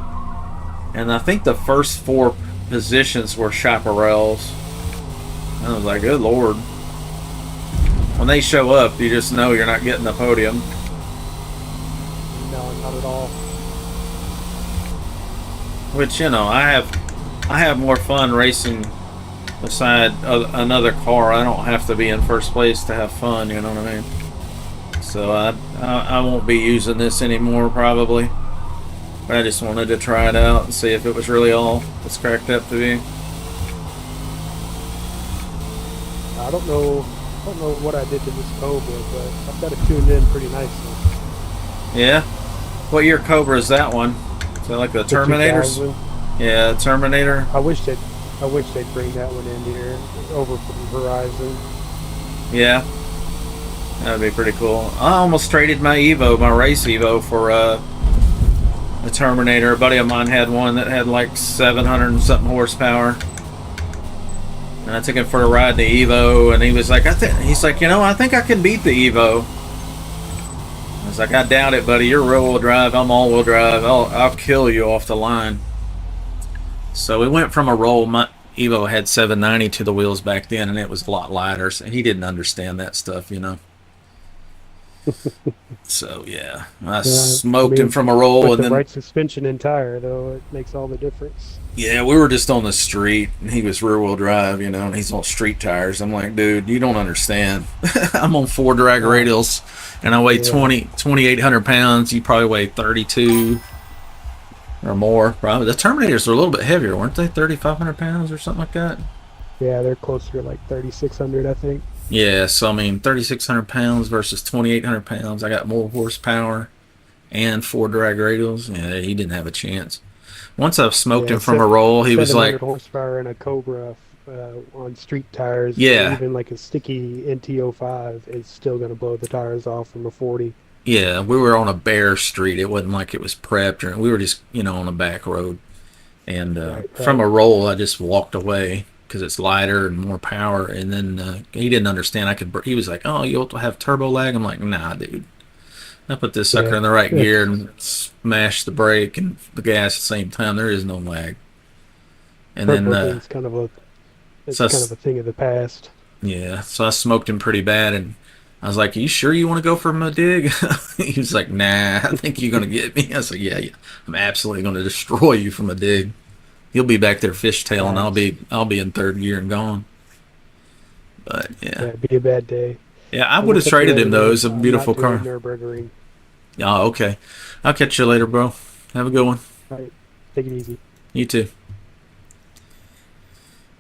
and I think the first 4 positions were chaparrals. I was like, good lord. When they show up, you just know you're not getting the podium. no, not at all. Which, you know, I have more fun racing beside another car. I don't have to be in first place to have fun, you know what I mean? So I won't be using this anymore probably. But I just wanted to try it out and see if it was really all it's cracked up to be. I don't know what I did to this Cobra, but I've got it tuned in pretty nicely. Yeah? What year Cobra is that one? Is that like the Terminators? 2000. Yeah, Terminator. I wish they'd bring that one in here over from Horizon. Yeah. That'd be pretty cool. I almost traded my Evo, my race Evo, for a Terminator. A buddy of mine had one that had like 700 and something horsepower. And I took him for a ride to Evo, and he was like, he's like, you know, I think I can beat the Evo. I was like, I doubt it, buddy. You're rear-wheel drive. I'm all-wheel drive. I'll kill you off the line. So we went from a roll. My Evo had 790 to the wheels back then, and it was a lot lighter. So he didn't understand that stuff, you know. So yeah, I smoked him from a roll, with and the then right suspension and tire, though, it makes all the difference. yeah, we were just on the street, and he was rear-wheel drive, you know, and he's on street tires. I'm like, dude, you don't understand. I'm on 4 drag radials, and I weigh 2,800 pounds. You probably weigh 32 or more, probably. The Terminators are a little bit heavier, weren't they? 3,500 pounds or something like that. Yeah, they're closer to like 3,600, I think. Yeah, so I mean, 3,600 pounds versus 2,800 pounds. I got more horsepower and 4 drag radials. Yeah, he didn't have a chance. Once I've smoked Yeah, him from a roll, he was 700 like, horsepower and a Cobra on street tires. yeah, Even like a sticky NT05 is still going to blow the tires off from a 40. yeah. We were on a bare street. It wasn't like it was prepped, or we were just, on a back road. And from a roll, I just walked away because it's lighter and more power. And then he didn't understand. He was like, "Oh, you'll have turbo lag." I'm like, "Nah, dude. I put this sucker Yeah. in the right gear and smash the brake and the gas at the same time. There is no lag." And Turbo then, thing's kind of so kind of a thing of the past. yeah, so I smoked him pretty bad, and I was like, "Are you sure you want to go for a dig?" He was like, "Nah, I think you're gonna get me." I was like, "Yeah, yeah, I'm absolutely gonna destroy you from a dig. You'll be back there fishtailing. I'll be in third gear and gone." But Yeah, yeah, it'd be a bad day. yeah, I would have traded him though. It's a I'm beautiful not doing car. Nürburgring. Oh, okay. I'll catch you later, bro. Have a good one. All right, take it easy. You too.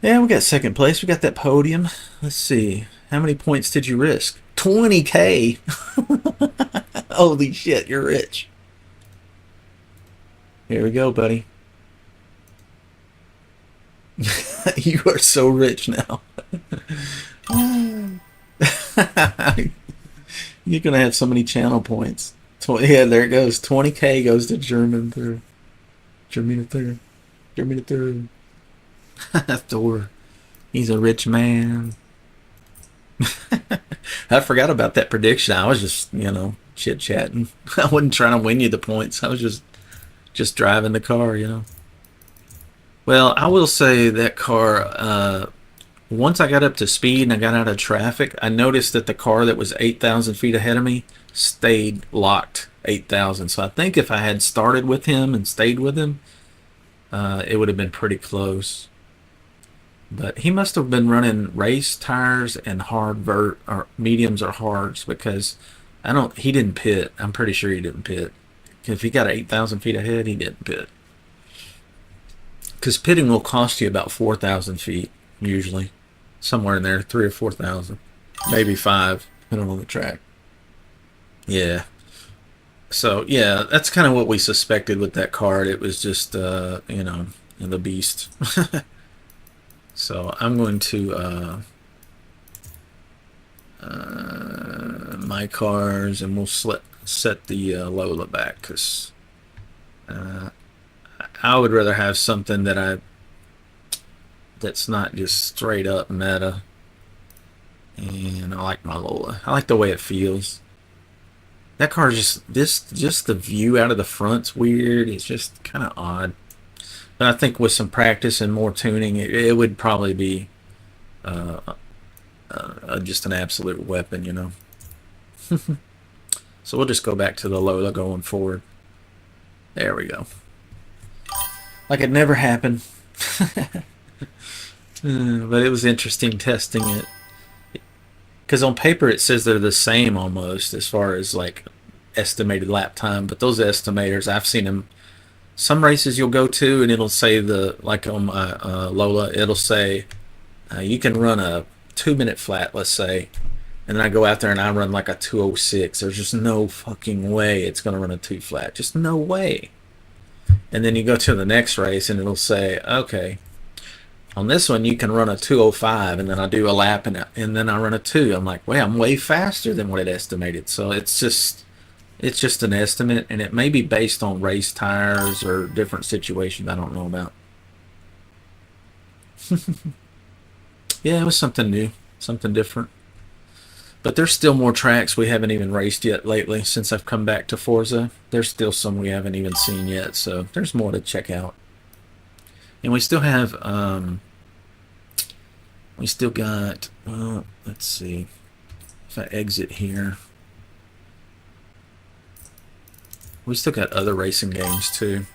Yeah, we got second place. We got that podium. Let's see. How many points did you risk? 20K. Holy shit, you're rich. Here we go, buddy. You are so rich now. You're gonna have so many channel points. Yeah, there it goes. 20K goes to German through. German through. German through. Thor. He's a rich man. I forgot about that prediction. I was just, chit chatting. I wasn't trying to win you the points. I was just driving the car. Well, I will say that car, once I got up to speed and I got out of traffic, I noticed that the car that was 8,000 feet ahead of me stayed locked 8,000. So I think if I had started with him and stayed with him, it would have been pretty close. But he must have been running race tires and hard or mediums or hards, because he didn't pit. I'm pretty sure he didn't pit. If he got 8,000 feet ahead, he didn't pit. Because pitting will cost you about 4,000 feet, usually. Somewhere in there, 3,000 or 4,000. Maybe 5, depending on the track. Yeah. So, yeah, that's kind of what we suspected with that card. It was just, the beast. So I'm going to my cars, and we'll set the Lola back, because I would rather have something that's not just straight up meta. And I like my Lola. I like the way it feels. That car just the view out of the front's weird. It's just kind of odd. But I think with some practice and more tuning, it would probably be just an absolute weapon, So we'll just go back to the Lola going forward. There we go. Like it never happened. But it was interesting testing it. Because on paper it says they're the same almost as far as like estimated lap time. But those estimators, I've seen them. Some races you'll go to and it'll say like on my Lola, it'll say you can run a 2-minute flat, let's say, and then I go out there and I run like a 2:06. There's just no fucking way it's going to run a 2 flat. Just no way. And then you go to the next race and it'll say, okay, on this one you can run a 2:05, and then I do a lap and then I run a 2. I'm like, wait, I'm way faster than what it estimated. So it's just an estimate, and it may be based on race tires or different situations I don't know about. Yeah, it was something new, something different. But there's still more tracks we haven't even raced yet lately since I've come back to Forza. There's still some we haven't even seen yet, so there's more to check out. And we still have, well, let's see, if I exit here, we still got other racing games too.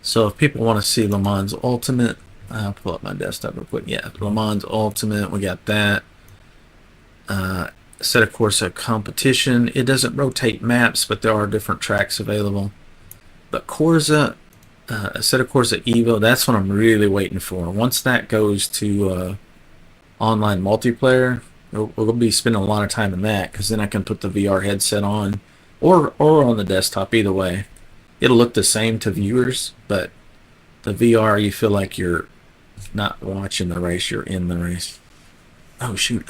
So if people want to see Le Mans Ultimate, I'll pull up my desktop real quick. Yeah, Le Mans Ultimate, we got that. Set of course a competition. It doesn't rotate maps, but there are different tracks available. But Corsa, Set of Corsa Evo, that's what I'm really waiting for. Once that goes to online multiplayer, we'll be spending a lot of time in that because then I can put the VR headset on, or on the desktop. Either way, it'll look the same to viewers, but the VR, you feel like you're not watching the race, you're in the race. Oh shoot!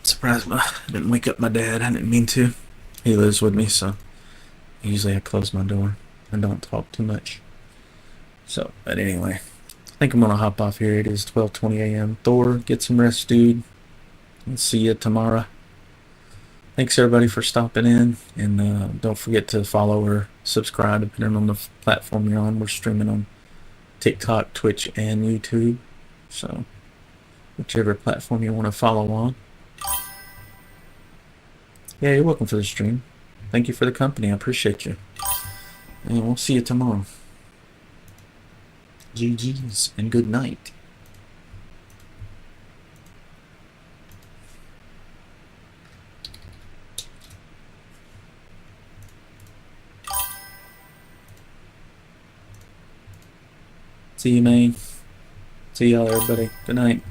Surprised I didn't wake up my dad. I didn't mean to. He lives with me, so usually I close my door and don't talk too much. So, but anyway, I think I'm gonna hop off here. It is 12:20 a.m. Thor, get some rest, dude. And see you tomorrow. Thanks everybody for stopping in, and don't forget to follow or subscribe depending on the platform you're on. We're streaming on TikTok, Twitch, and YouTube. So, whichever platform you want to follow on. Yeah, you're welcome for the stream. Thank you for the company. I appreciate you. And we'll see you tomorrow. GG's and good night. See you, man. See y'all, everybody. Good night.